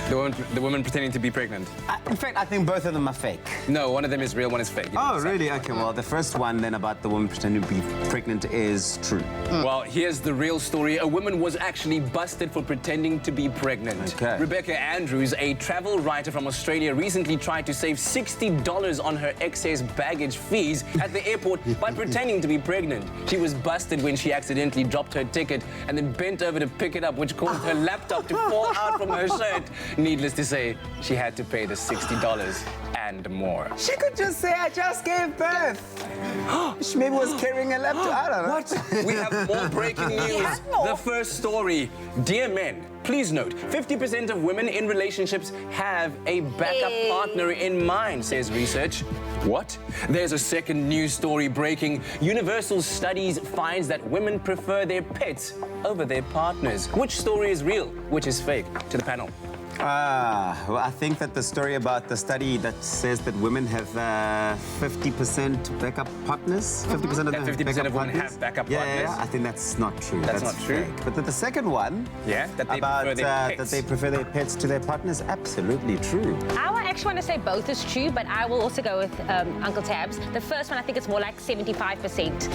The woman pretending to be pregnant. In fact, I think both of them are fake. No, one of them is real, one is fake. Oh, really? Okay, well, the first one then about the woman pretending to be pregnant is true. Well, here's the real story. A woman was actually busted for pretending to be pregnant. Okay. Rebecca Andrews, a travel writer from Australia, recently tried to save $60 on her excess baggage fees at the airport by pretending to be pregnant. She was busted when she accidentally dropped her ticket and then bent over to pick it up, which caused her laptop to fall out from her shirt. Needless to say, she had to pay the $60 and more. She could just say, I just gave birth. She maybe was carrying a laptop. I don't know. What? We have more breaking news. The first story. Dear men, please note, 50% of women in relationships have a backup partner in mind, says research. What? There's a second news story breaking. Universal Studies finds that women prefer their pets over their partners. Which story is real? Which is fake? To the panel. Well, I think that the story about the study that says that women have 50% backup partners, 50% of them have 50% of women have backup partners. Yeah, I think that's not true. That's not true. Fake. But the second one, that they about prefer their pets. that they prefer their pets to their partners, absolutely true. I actually want to say both is true, but I will also go with Uncle Tabs. The first one, I think it's more like 75%.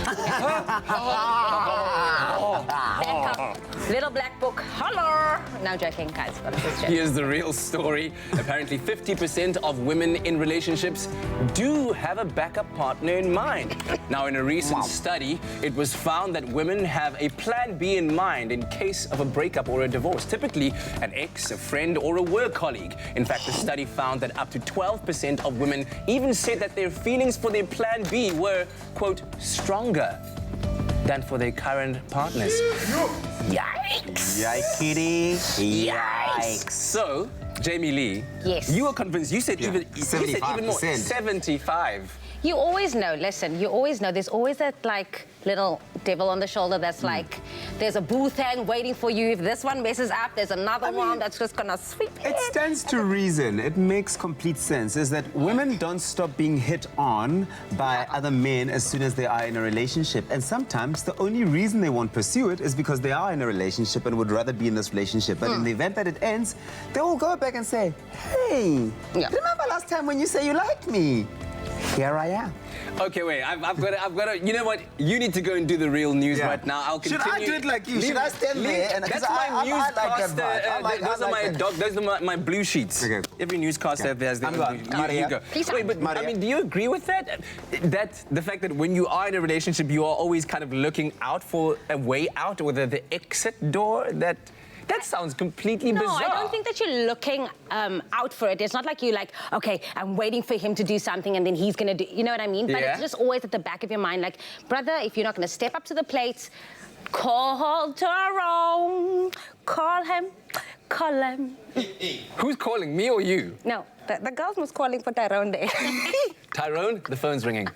Little black book, holler! No joking, guys. Here's the real story. Apparently, 50% of women in relationships do have a backup partner in mind. Now, in a recent study, it was found that women have a plan B in mind in case of a breakup or a divorce. Typically, an ex, a friend, or a work colleague. In fact, the study found that up to 12% of women even said that their feelings for their plan B were, quote, stronger than for their current partners. Yikes! Yikey! Yikes! So, Jamie Lee, yes, you were convinced. You said even more. 75. You always know. Listen, you always know. There's always that like little devil on the shoulder that's like, there's a boo thing waiting for you. If this one messes up, there's another one that's just gonna sweep it. It stands to reason. It makes complete sense. Is that women don't stop being hit on by other men as soon as they are in a relationship, and sometimes the only reason they won't pursue it is because they are in a relationship and would rather be in this relationship. But in the event that it ends, they will go back and say, "Hey, remember last time when you say you liked me? Here I am." Okay, wait. I've got to. You know what? You need to go and do the real news right now. I'll continue. Should I do it like you? Should I stand there? And that's my newscaster. Those are my blue sheets. Okay. Every newscaster has their own blue. You go. Wait, but I mean, do you agree with that? That the fact that when you are in a relationship, you are always kind of looking out for a way out, or the exit door. That sounds completely bizarre. No, I don't think that you're looking out for it. It's not like you're like, okay, I'm waiting for him to do something and then he's going to do... You know what I mean? But it's just always at the back of your mind, like, brother, if you're not going to step up to the plate, call Tyrone. Call him. Call him. Who's calling, me or you? No, the girl was calling for Tyrone there. Tyrone, the phone's ringing.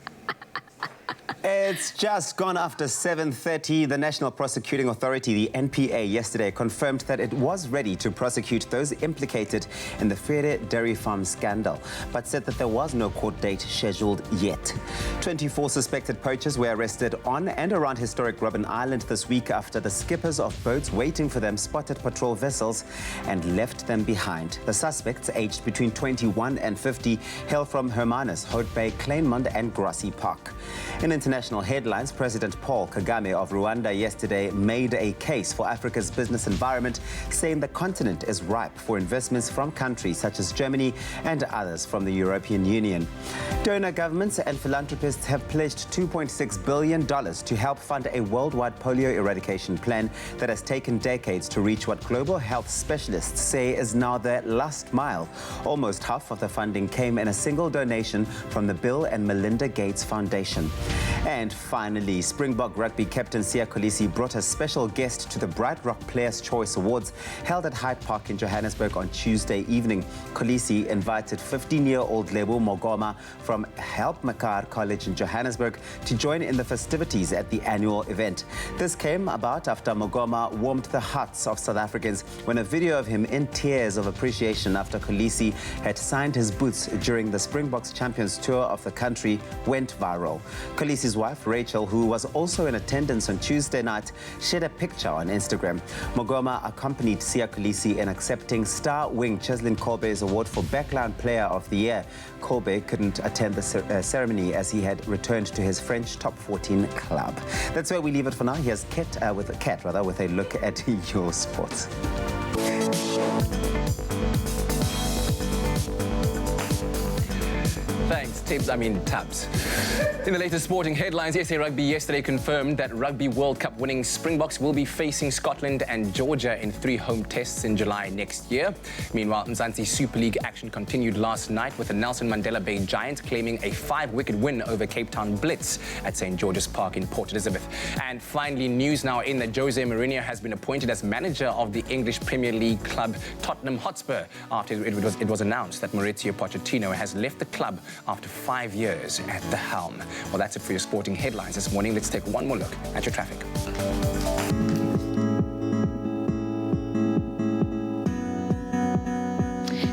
It's just gone after 7:30. The National Prosecuting Authority, the NPA, yesterday confirmed that it was ready to prosecute those implicated in the Frere Dairy Farm scandal, but said that there was no court date scheduled yet. 24 suspected poachers were arrested on and around historic Robben Island this week after the skippers of boats waiting for them spotted patrol vessels and left them behind. The suspects, aged between 21 and 50, hail from Hermanus, Hout Bay, Kleinmond and Grassy Park. In international headlines, President Paul Kagame of Rwanda yesterday made a case for Africa's business environment, saying the continent is ripe for investments from countries such as Germany and others from the European Union. Donor governments and philanthropists have pledged $2.6 billion to help fund a worldwide polio eradication plan that has taken decades to reach what global health specialists say is now the last mile. Almost half of the funding came in a single donation from the Bill and Melinda Gates Foundation. And finally, Springbok rugby captain Siya Kolisi brought a special guest to the Bright Rock Players' Choice Awards held at Hyde Park in Johannesburg on Tuesday evening. Kolisi invited 15-year-old Lebo Mogoma from Help Mekar College in Johannesburg to join in the festivities at the annual event. This came about after Mogoma warmed the hearts of South Africans when a video of him in tears of appreciation after Kolisi had signed his boots during the Springboks Champions Tour of the country went viral. Kolisi's wife, Rachel, who was also in attendance on Tuesday night, shared a picture on Instagram. Mogoma accompanied Siya Kolisi in accepting star wing Cheslin Kolbe's award for Backline Player of the Year. Kolbe couldn't attend the ceremony as he had returned to his French top 14 club. That's where we leave it for now. Here's Kat with a look at your sports. Thanks, Tabs. In the latest sporting headlines, SA Rugby yesterday confirmed that Rugby World Cup winning Springboks will be facing Scotland and Georgia in 3 home tests in July next year. Meanwhile, Mzansi Super League action continued last night with the Nelson Mandela Bay Giants claiming a 5-wicket win over Cape Town Blitz at St. George's Park in Port Elizabeth. And finally, news now in that Jose Mourinho has been appointed as manager of the English Premier League club Tottenham Hotspur after it was announced that Maurizio Pochettino has left the club after 5 years at the helm. Well, that's it for your sporting headlines this morning. Let's take one more look at your traffic.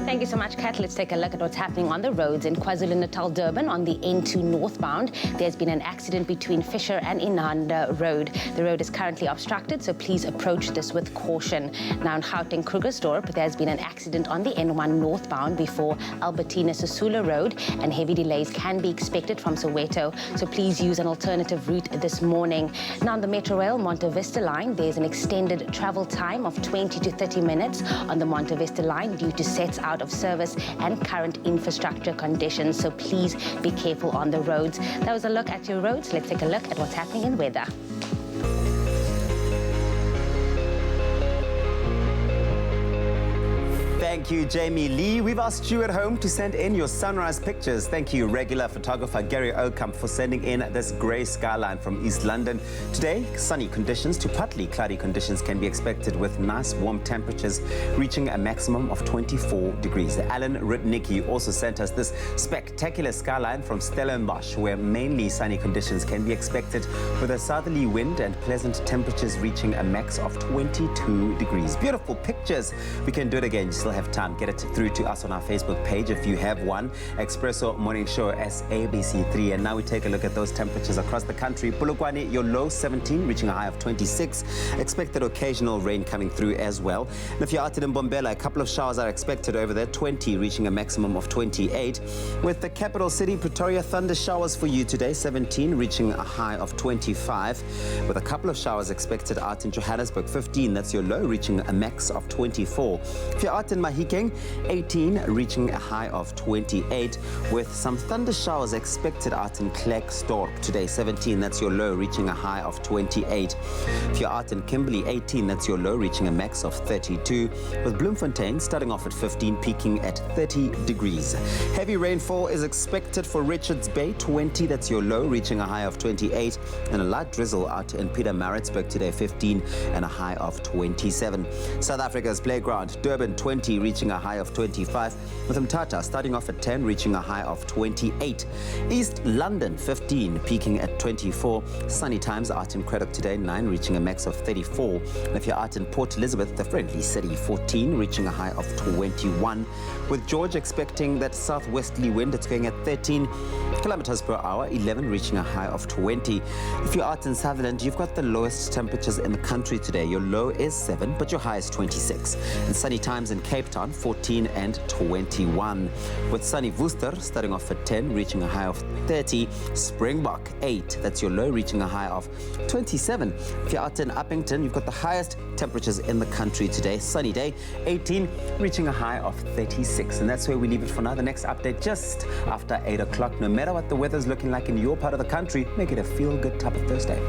Thank you so much, Kat. Let's take a look at what's happening on the roads in KwaZulu-Natal, Durban on the N2 northbound. There's been an accident between Fisher and Inanda Road. The road is currently obstructed, so please approach this with caution. Now in Gauteng, Krugersdorp, there's been an accident on the N1 northbound before Albertina Sisulu Road, and heavy delays can be expected from Soweto, so please use an alternative route this morning. Now on the Metro Rail Monte Vista line, there's an extended travel time of 20 to 30 minutes on the Monte Vista line due to sets out of service and current infrastructure conditions, so please be careful on the roads. That was a look at your roads. Let's take a look at what's happening in weather. Thank you, Jamie Lee. We've asked you at home to send in your sunrise pictures. Thank you, regular photographer Gary Okamp, for sending in this grey skyline from East London. Today, sunny conditions to partly cloudy conditions can be expected with nice warm temperatures reaching a maximum of 24 degrees. Alan Rudnicki also sent us this spectacular skyline from Stellenbosch, where mainly sunny conditions can be expected with a southerly wind and pleasant temperatures reaching a max of 22 degrees. Beautiful pictures. We can do it again. You still have time. Get it through to us on our Facebook page if you have one. Expresso Morning Show SABC 3. And now we take a look at those temperatures across the country. Polokwane, your low 17, reaching a high of 26. Expected occasional rain coming through as well. And if you're out in Mbombela, a couple of showers are expected over there. 20, reaching a maximum of 28. With the capital city, Pretoria, thunder showers for you today. 17, reaching a high of 25. With a couple of showers expected out in Johannesburg. 15, that's your low, reaching a max of 24. If you're out in Mahikeng, 18, reaching a high of 28, with some thunder showers expected out in Klerksdorp today. 17, that's your low, reaching a high of 28. If you're out in Kimberley, 18, that's your low, reaching a max of 32, with Bloemfontein starting off at 15, peaking at 30 degrees. Heavy rainfall is expected for Richards Bay, 20, that's your low, reaching a high of 28, and a light drizzle out in Pietermaritzburg today, 15, and a high of 27. South Africa's playground, Durban, 20, reaching reaching a high of 25, with Mthatha starting off at 10, reaching a high of 28. East London, 15, peaking at 24. Sunny times out in Craddock today, 9, reaching a max of 34. And if you're out in Port Elizabeth, the friendly city, 14, reaching a high of 21. With George expecting that southwesterly wind, it's going at 13 kilometers per hour, 11, reaching a high of 20. If you're out in Sutherland, you've got the lowest temperatures in the country today. Your low is 7, but your high is 26. And sunny times in Cape Town, 14 and 21. With sunny Worcester starting off at 10, reaching a high of 30. Springbok, 8, that's your low, reaching a high of 27. If you're out in Uppington, you've got the highest temperatures in the country today. Sunny day, 18, reaching a high of 36. And that's where we leave it for now. The next update just after 8 o'clock. No matter what the weather's looking like in your part of the country, make it a feel-good type of Thursday.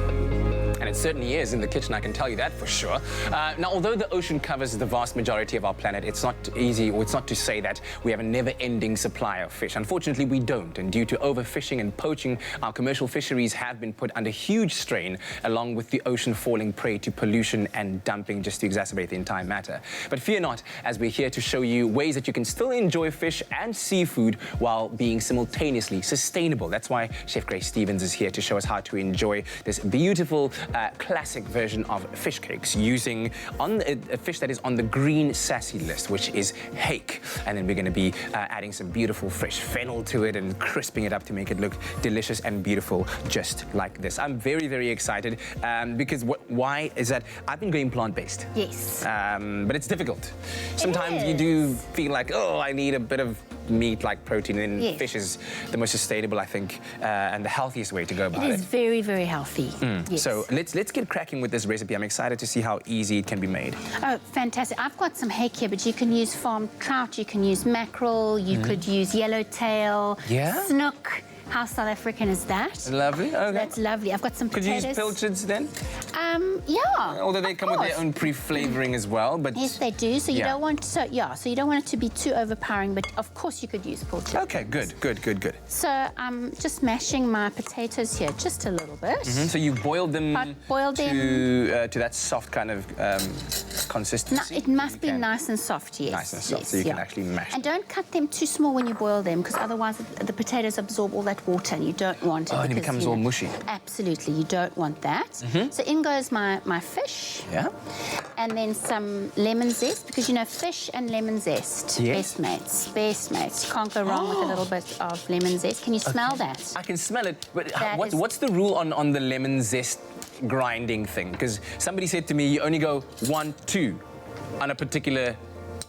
And it certainly is in the kitchen, I can tell you that for sure. Now, although the ocean covers the vast majority of our planet, it's not easy, or it's not to say that we have a never-ending supply of fish. Unfortunately, we don't. And due to overfishing and poaching, our commercial fisheries have been put under huge strain, along with the ocean falling prey to pollution and dumping, just to exacerbate the entire matter. But fear not, as we're here to show you ways that you can still enjoy fish and seafood while being simultaneously sustainable. That's why Chef Grace Stevens is here to show us how to enjoy this beautiful classic version of fish cakes using a fish that is on the green sassy list, which is hake. And then we're going to be adding some beautiful fresh fennel to it and crisping it up to make it look delicious and beautiful, just like this. I'm very, very excited because why is that I've been going plant-based. Yes. But it's difficult. Sometimes you do feel like, oh, I need a bit of meat like protein, and yes, fish is the most sustainable, I think, and the healthiest way to go about it. It is very, very healthy. Yes. So let's get cracking with this recipe. I'm excited to see how easy it can be made. Oh, fantastic. I've got some hake here, but you can use farmed trout, you can use mackerel, you could use yellowtail, snook. How South African is that? Lovely. Okay. That's lovely. I've got some potatoes. Could you use pilchards then? Yeah. Although they come with their own pre-flavoring as well, but yes, they do. So you don't want so you don't want it to be too overpowering, but of course you could use pilchards. Okay, good. So I'm just mashing my potatoes here just a little bit. So you boiled them to that soft kind of consistency. No, it must be nice and soft. Yes. Nice and soft, so you can actually mash them. And don't cut them too small when you boil them, because otherwise the potatoes absorb all that water, and you don't want it. Oh, and it becomes all mushy. Absolutely, you don't want that. So in goes my fish. Yeah. And then some lemon zest, because you know fish and lemon zest, best mates. You can't go wrong with a little bit of lemon zest. Can you smell that? I can smell it, but what's the rule on the lemon zest grinding thing? Because somebody said to me, you only go 1, 2 on a particular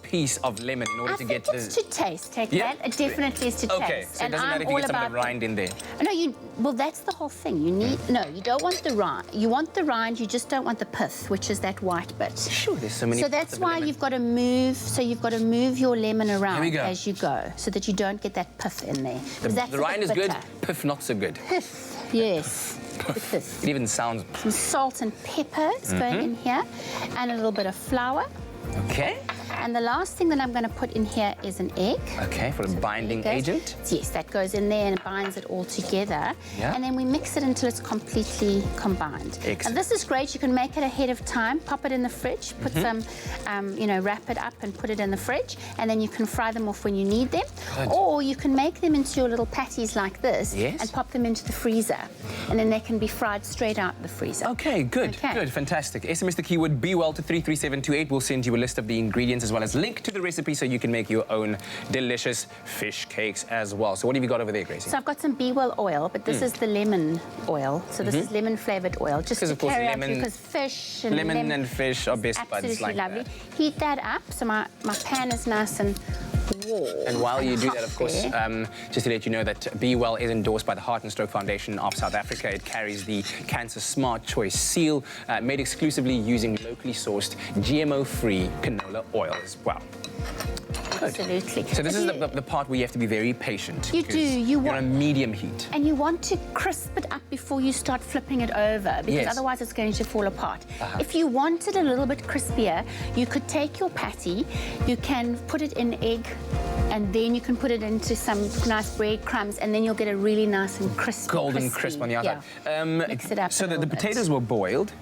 piece of lemon in order to get the... it's to taste, that. It definitely is to taste. Okay, so it doesn't matter if you get some of the rind in there. No, well, that's the whole thing. You need... No, you don't want the rind. You want the rind, you just don't want the pith, which is that white bit. Sure, there's so many... So that's why you've got to move... So you've got to move your lemon around as you go, so that you don't get that pith in there. The rind is good, pith not so good. Pith, yes. Pith. It even sounds... Some salt and pepper is going in here, and a little bit of flour. Okay. And the last thing that I'm going to put in here is an egg. Okay, for a binding agent? Yes, that goes in there and binds it all together. Yeah. And then we mix it until it's completely combined. Excellent. And this is great. You can make it ahead of time, pop it in the fridge, put some, wrap it up and put it in the fridge, and then you can fry them off when you need them. Good. Or you can make them into your little patties like this and pop them into the freezer. And then they can be fried straight out the freezer. Okay, good, fantastic. SMS the keyword BeWell to 33728. We'll send you a list of the ingredients as well as link to the recipe so you can make your own delicious fish cakes as well. So what have you got over there, Gracie? So I've got some BeWell oil, but this is the lemon oil. So this is lemon-flavoured oil. Just to carry out because fish and lemon and fish are best buds like lovely. that. Heat that up so my pan is nice and warm. And while you do that, of course, just to let you know that BeWell is endorsed by the Heart and Stroke Foundation of South Africa. It carries the Cancer Smart Choice seal, made exclusively using locally sourced GMO-free canola oil as well. Absolutely. So this is the part where you have to be very patient. You do. You're on a medium heat. And you want to crisp it up before you start flipping it over, because otherwise it's going to fall apart. If you want it a little bit crispier, you could take your patty, you can put it in egg, and then you can put it into some nice breadcrumbs, and then you'll get a really nice and crisp, golden crisp on the outside. Mix it up. So the potatoes were boiled.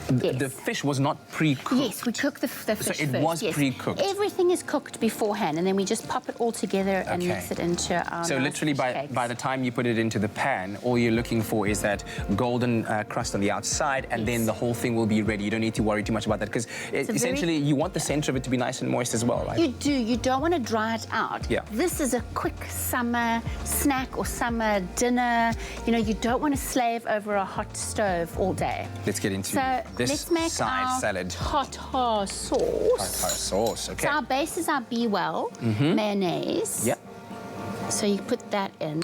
The fish was not pre-cooked? Yes, we cook the fish So it first. was yes. pre-cooked? Everything is cooked beforehand, and then we just pop it all together and mix it into our So nice literally fish cakes. by the time you put it into the pan, all you're looking for is that golden crust on the outside, and then the whole thing will be ready. You don't need to worry too much about that, because essentially you want the center of it to be nice and moist as well, right? You do. You don't want to dry it out. Yeah. This is a quick summer snack or summer dinner. You know, you don't want to slave over a hot stove all day. Let's get into this let's make side our salad. Tartar sauce. Tartar sauce, okay. So our base is our Be Well mayonnaise. Yep. So you put that in.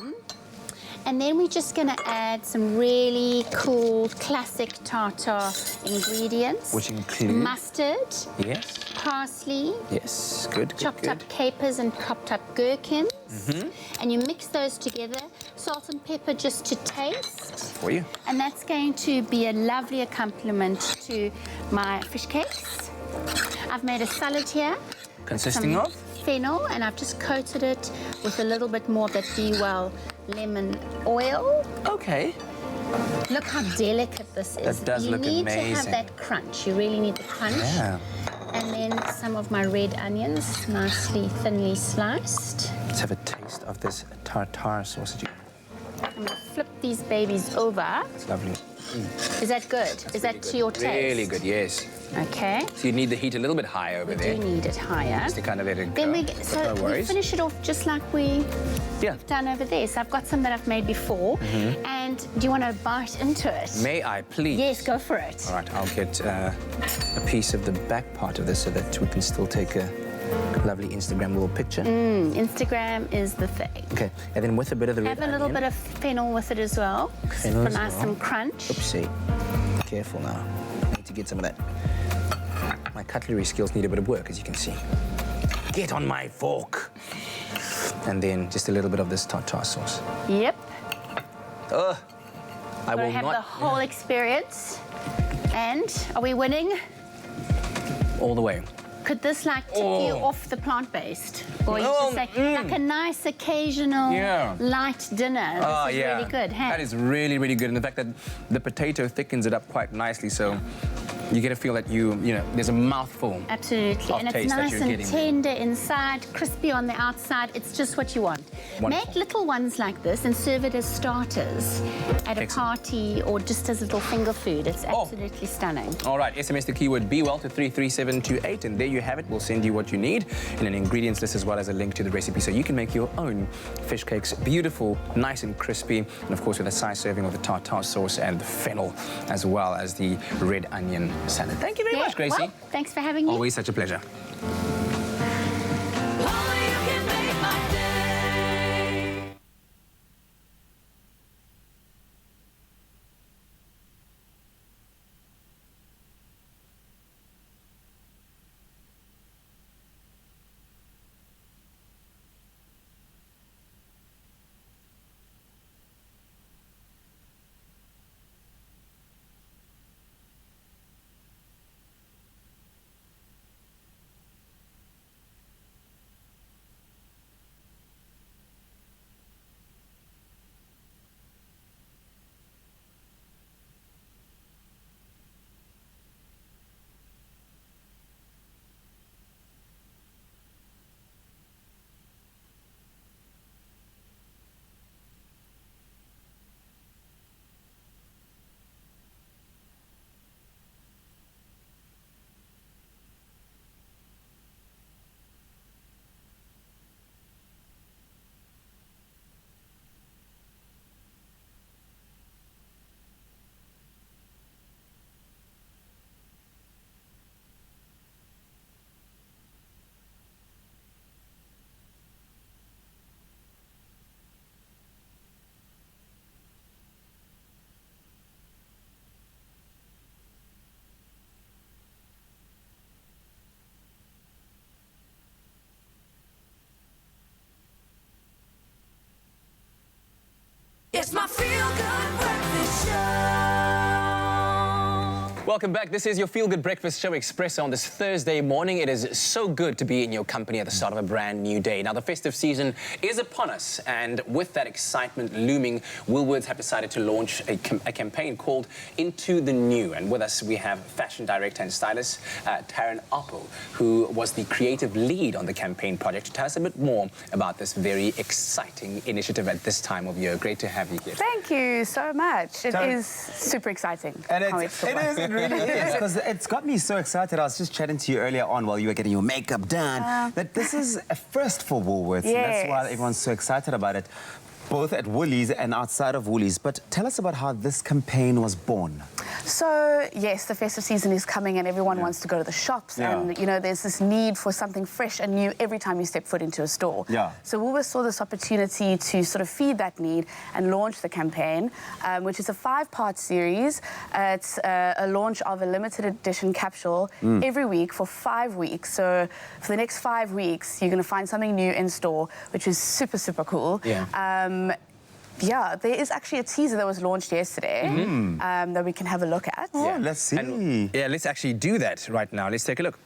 And then we're just going to add some really cool classic tartar ingredients. Which include? Mustard. Yes. Parsley. Yes, good, Chopped up capers and chopped up gherkins. Mm-hmm. And you mix those together. Salt and pepper just to taste. For you. And that's going to be a lovely accompaniment to my fish cakes. I've made a salad here. Consisting of? Fennel, and I've just coated it with a little bit more of that Be Well lemon oil. Okay. Look how delicate this is. That does look You need amazing. to have that crunch. You really need the crunch. Yeah. And then some of my red onions, nicely thinly sliced. Let's have a taste of this tartar sausage. I'm going to flip these babies over. It's lovely. Is that good? Is that to your taste? Really good, yes. Okay. So you need the heat a little bit higher over there. We do need it higher. Just to kind of let it Then go. we No worries. finish it off just like we've done over there. So I've got some that I've made before. And do you want to bite into it? May I, please? Yes, go for it. All right, I'll get a piece of the back part of this so that we can still take a lovely Instagrammable picture. Instagram is the thing. Okay, and then with a bit of the red Have a little onion. bit of fennel with it as well. Fennel for as nice well. some crunch. Oopsie. Careful now. I need to get some of that. My cutlery skills need a bit of work, as you can see. Get on my fork. And then just a little bit of this tartar sauce. Yep. Ugh. I We'll will have not. the whole experience. And are we winning? All the way. Could this like tip you off the plant-based? Or you Oh, just say like a nice occasional light dinner? This is really good, hey? That is really, really good. And the fact that the potato thickens it up quite nicely, so you get a feel that you know, there's a mouthful. Absolutely, of and it's taste that nice you're and getting. tender inside, crispy on the outside. It's just what you want. Wonderful. Make little ones like this and serve it as starters at a party or just as little finger food. It's absolutely stunning. All right, SMS the keyword BeWell to 33728, and there you have it. We'll send you what you need in an ingredients list as well as a link to the recipe so you can make your own fish cakes. Beautiful, nice and crispy, and of course with a size serving of the tartar sauce and the fennel as well as the red onion salad. Thank you very much, Gracie. Well, thanks for having me. Always such a pleasure. It's my feel-good breakfast show. welcome back. This is your feel-good breakfast show, Expresso, on this Thursday morning. It is so good to be in your company at the start of a brand new day. Now, the festive season is upon us, and with that excitement looming, Woolworths have decided to launch a campaign called Into the New. And with us, we have fashion director and stylist Taryn Oppo, who was the creative lead on the campaign project, to tell us a bit more about this very exciting initiative at this time of year. Great to have you here. Thank you so much. It is super exciting. And it really is, because it's got me so excited. I was just chatting to you earlier on while you were getting your makeup done, that this is a first for Woolworths, and that's why everyone's so excited about it, both at Woolies and outside of Woolies. But tell us about how this campaign was born. So, yes, the festive season is coming and everyone wants to go to the shops and, you know, there's this need for something fresh and new every time you step foot into a store. So Woolworths saw this opportunity to sort of feed that need and launch the campaign, which is a 5-part series. It's a launch of a limited edition capsule every week for 5 weeks. So for the next 5 weeks, you're going to find something new in store, which is super, super cool. Yeah, there is actually a teaser that was launched yesterday that we can have a look at. Oh, let's see. And, yeah, let's actually do that right now. Let's take a look.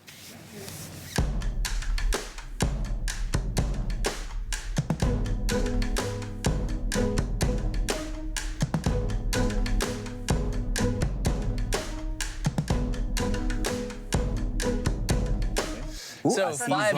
So five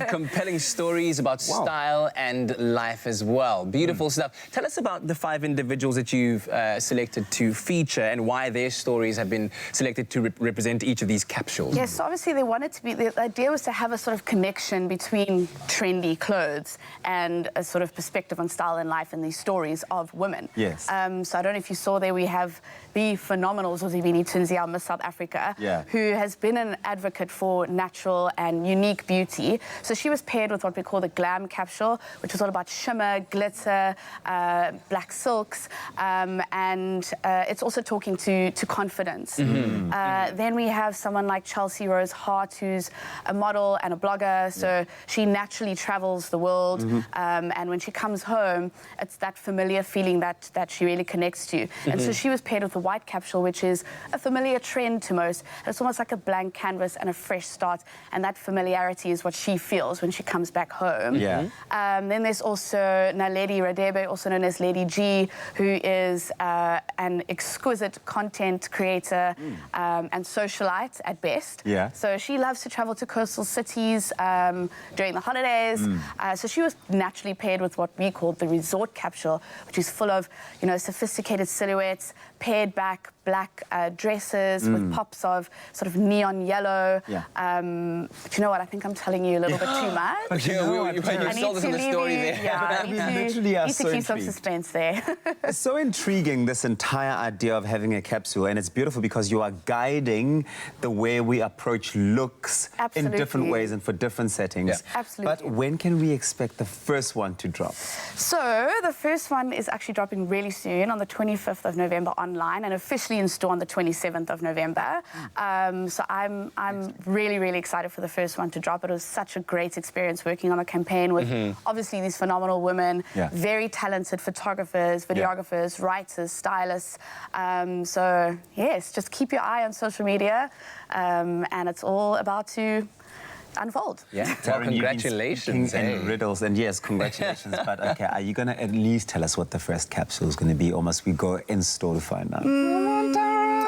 compelling stories about style and life as well. Beautiful stuff. Tell us about the 5 individuals that you've selected to feature and why their stories have been selected to represent each of these capsules. Yes, so obviously they wanted to be, the idea was to have a sort of connection between trendy clothes and a sort of perspective on style and life in these stories of women. Yes. So I don't know if you saw there, we have the phenomenal Zozibini Tunzi, Miss South Africa, who has been an advocate for natural and unique beauty. So she was paired with what we call the glam capsule, which was all about shimmer, glitter, black silks, and it's also talking to confidence. Then we have someone like Chelsea Rose Hart, who's a model and a blogger, so she naturally travels the world, and when she comes home, it's that familiar feeling that she really connects to. And so she was paired with the white capsule, which is a familiar trend to most. It's almost like a blank canvas and a fresh start, and that familiarity is what she feels when she comes back home. Then there's also Naledi Radebe, also known as Lady G, who is an exquisite content creator and socialite at best. So she loves to travel to coastal cities during the holidays. So she was naturally paired with what we called the resort capsule, which is full of, you know, sophisticated silhouettes, pared back black dresses with pops of sort of neon yellow. But you know what? I think I'm telling you a little bit too much. You sold us on the story there. I need to keep some suspense there. It's so intriguing, this entire idea of having a capsule, and it's beautiful because you are guiding the way we approach looks in different ways and for different settings. But when can we expect the first one to drop? So the first one is actually dropping really soon on the 25th of November online and officially in store on the 27th of November. So I'm really, really excited for the first one to drop. It was such a great experience working on a campaign with obviously these phenomenal women, very talented photographers, videographers, writers, stylists. So yes, just keep your eye on social media, and it's all about to unfold. Well, congratulations. And riddles, and yes, congratulations. But okay, are you going to at least tell us what the first capsule is going to be, or must we go in store to find out?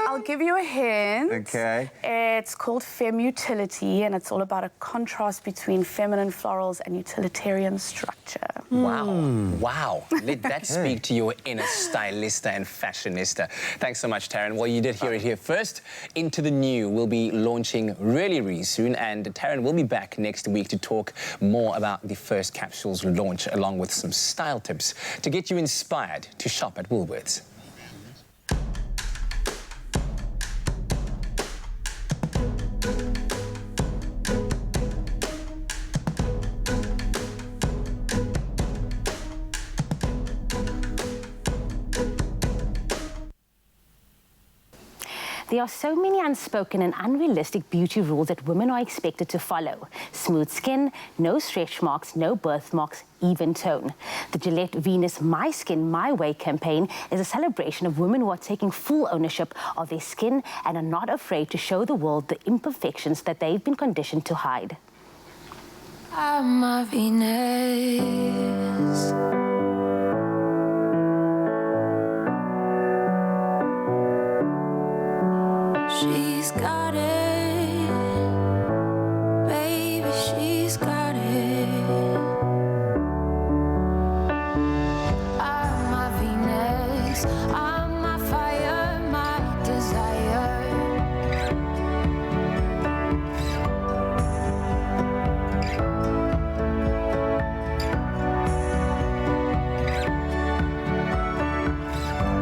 I'll give you a hint. Okay. It's called Femmutility, and it's all about a contrast between feminine florals and utilitarian structure. Wow. Let that speak to your inner stylista and fashionista. Thanks so much, Taryn. Well, you did hear it here first. Into the New will be launching really, really soon, and Taryn will be back next week to talk more about the first capsule's launch, along with some style tips to get you inspired to shop at Woolworths. There are so many unspoken and unrealistic beauty rules that women are expected to follow. Smooth skin, no stretch marks, no birthmarks, even tone. The Gillette Venus My Skin, My Way campaign is a celebration of women who are taking full ownership of their skin and are not afraid to show the world the imperfections that they've been conditioned to hide. I'm a Venus. She's got it, baby, she's got it. I'm a Venus, I'm my fire, my desire.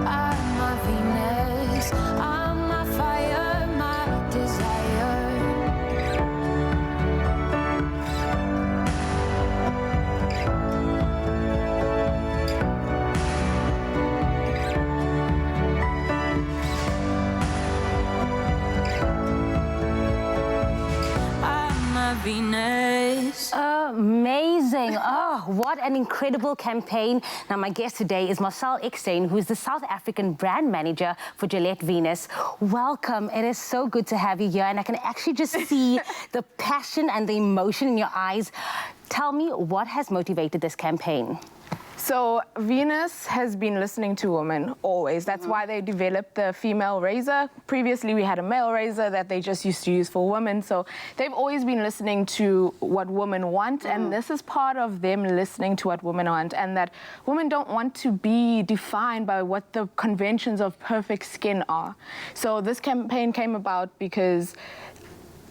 I'm a Venus, I'm my fire, my desire. I'm a Venus. Amazing. Oh, what an incredible campaign. Now, my guest today is Marcel Eckstein, who is the South African brand manager for Gillette Venus. Welcome. It is so good to have you here, and I can actually just see the passion and the emotion in your eyes. Tell me, what has motivated this campaign? So Venus has been listening to women always. That's why they developed the female razor. Previously, we had a male razor that they just used to use for women. So they've always been listening to what women want, and this is part of them listening to what women want, and that women don't want to be defined by what the conventions of perfect skin are. So this campaign came about because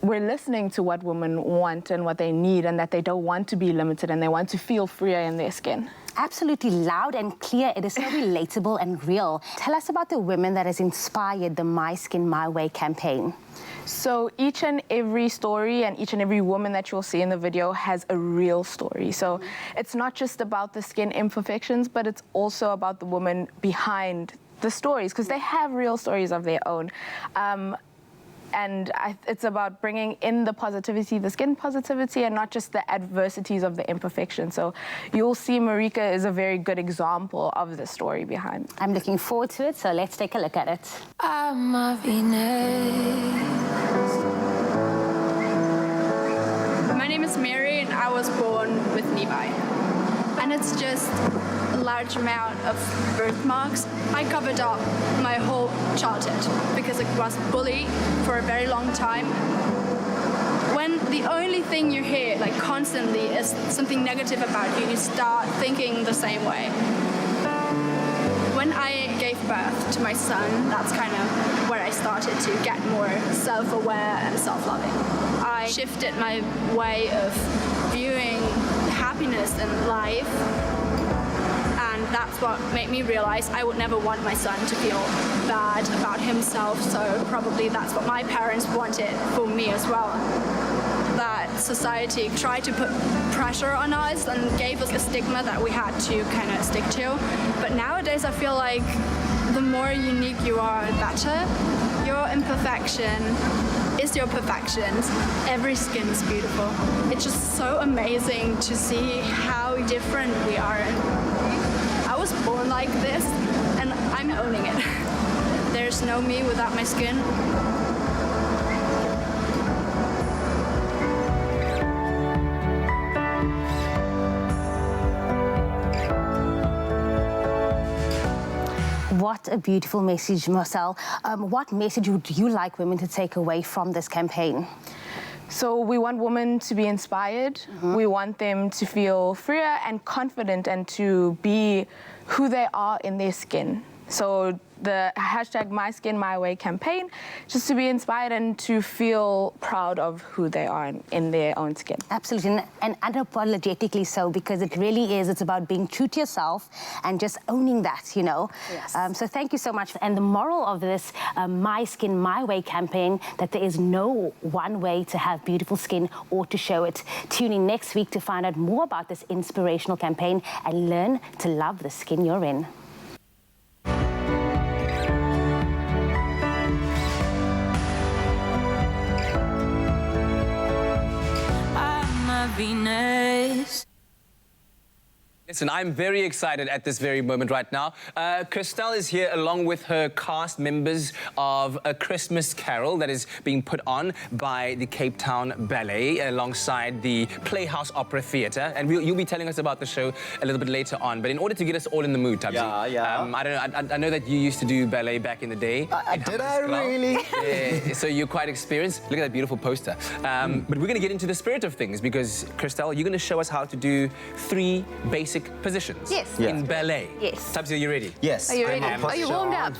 we're listening to what women want and what they need, and that they don't want to be limited and they want to feel freer in their skin. Absolutely loud and clear. It is so relatable and real. Tell us about the women that has inspired the My Skin, My Way campaign. So each and every story and each and every woman that you'll see in the video has a real story. So it's not just about the skin imperfections, but it's also about the woman behind the stories, because they have real stories of their own. And it's about bringing in the positivity, the skin positivity, and not just the adversities of the imperfection. So you'll see Marika is a very good example of the story behind. I'm looking forward to it, so let's take a look at it. I'm a Venus. My name is Mary, and I was born with knee high. And it's just a large amount of birthmarks. I covered up my whole childhood because I was bullied for a very long time. When the only thing you hear, like constantly, is something negative about you, you start thinking the same way. When I gave birth to my son, that's kind of where I started to get more self-aware and self-loving. I shifted my way of viewing happiness in life, and that's what made me realize I would never want my son to feel bad about himself, so probably that's what my parents wanted for me as well. That society tried to put pressure on us and gave us a stigma that we had to kind of stick to, but nowadays I feel like the more unique you are, the better. Your imperfection is your perfection. Every skin is beautiful. It's just so amazing to see how different we are. I was born like this, and I'm owning it. There's no me without my skin. What a beautiful message, Marcel. What message would you like women to take away from this campaign? So we want women to be inspired. We want them to feel freer and confident and to be who they are in their skin. So the hashtag My Skin, My Way campaign, just to be inspired and to feel proud of who they are in their own skin. Absolutely, and unapologetically so, because it really is. It's about being true to yourself and just owning that, you know. Yes. So thank you so much. And the moral of this My Skin, My Way campaign, that there is no one way to have beautiful skin or to show it. Tune in next week to find out more about this inspirational campaign and learn to love the skin you're in. happiness. Listen, I'm very excited at this very moment right now. Christelle is here along with her cast members of A Christmas Carol that is being put on by the Cape Town Ballet alongside the Playhouse Opera Theatre. And you'll be telling us about the show a little bit later on. But in order to get us all in the mood, Tabzi, I know that you used to do ballet back in the day. Did I really? Yeah, so you're quite experienced. Look at that beautiful poster. But we're going to get into the spirit of things because, Christelle, you're going to show us how to do 3 basic positions in ballet. Yes. Tabzi, are you ready? Yes. Are you ready? Are you warmed up?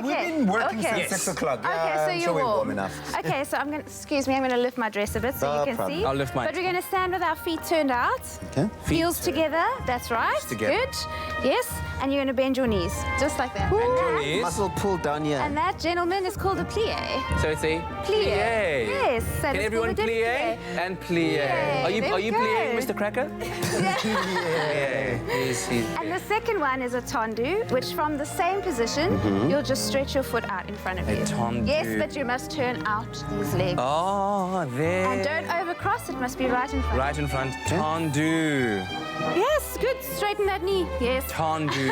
We've been working since 6 o'clock. Okay, so I'm you're sure we're warm. warm enough. Okay, so I'm going to, excuse me, I'm going to lift my dress a bit so you can problem. see. I'll lift mine. But we're going to stand with our feet turned out. Okay. Heels together, that's right. together. Good. Yes, and you're going to bend your knees, just like that. Bend your knees. Muscle pull down here. And that, gentleman, is called a plie. So it's a Plie. Yes. that Can is everyone called a plie and plie? Plie. Are you There we plieing, go. Mr. Cracker? Yeah. He's And the second one is a tendu, which from the same position, you'll just stretch your foot out in front of A you. tendu. Yes, but you must turn out these legs. Oh, there. And don't overcross, it must be right in front. Right in front. Tendu. Yes, good. Straighten that knee. Yes. Tendu.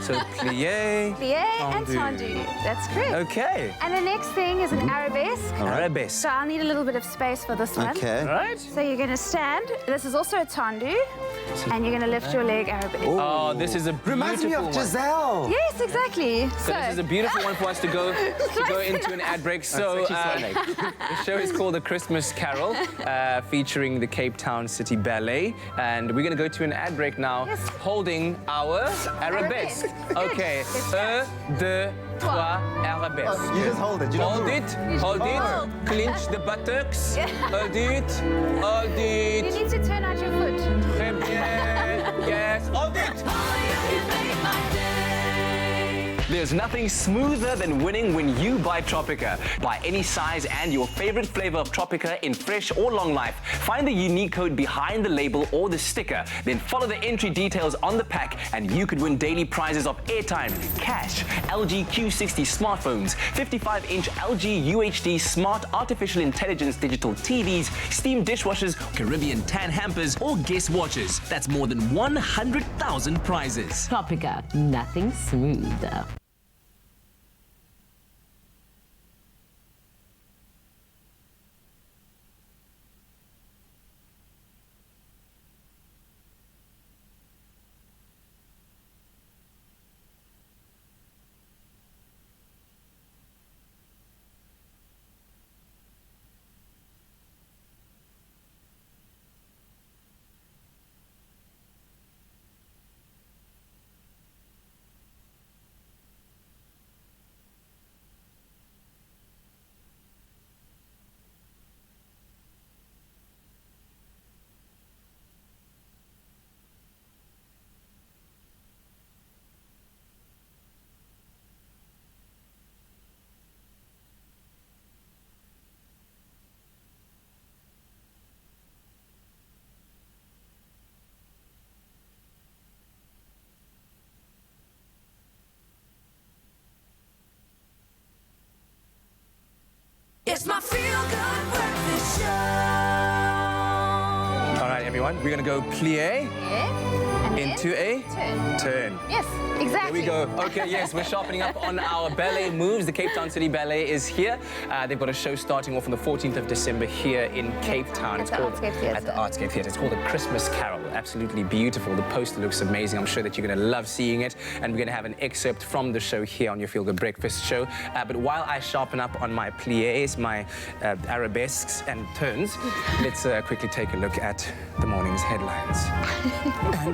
So plie. Plie and tendu. That's correct. Okay. And the next thing is an arabesque. Arabesque. So I'll need a little bit of space for this one. Okay. Right. So you're going to stand. This is also a tendu. And you're going to lift your leg arabesque. Oh, this is a beautiful Reminds me of one. Giselle. Yes, exactly. So this is a beautiful one for us to go into an ad break. So the show is called The Christmas Carol, featuring the Cape Town City Ballet, and we're going to go to an ad break now, holding our arabesque. Okay, deux, trois, arabesque. You just hold it. You don't Hold move. it, hold it, clench the buttocks, hold it, hold You it. need to turn out your foot. Très bien, yes, hold it. There's nothing smoother than winning when you buy Tropika. Buy any size and your favorite flavor of Tropika in fresh or long life. Find the unique code behind the label or the sticker. Then follow the entry details on the pack and you could win daily prizes of airtime, cash, LG Q60 smartphones, 55-inch LG UHD smart artificial intelligence digital TVs, steam dishwashers, Caribbean tan hampers, or guest watches. That's more than 100,000 prizes. Tropika, nothing smoother. It's my feel-good breakfast show. All right, everyone, we're going to go plie into a turn. Yes, exactly. There we go. Okay, yes, we're sharpening up on our ballet moves. The Cape Town City Ballet is here. They've got a show starting off on the 14th of December here in Cape Town. At the Artscape Theatre. At the Artscape Theatre. It's called A Christmas Carol. Absolutely beautiful. The poster looks amazing. I'm sure that you're going to love seeing it. And we're going to have an excerpt from the show here on your Feel Good Breakfast show. But while I sharpen up on my pliés, my arabesques and turns, let's quickly take a look at the morning's headlines.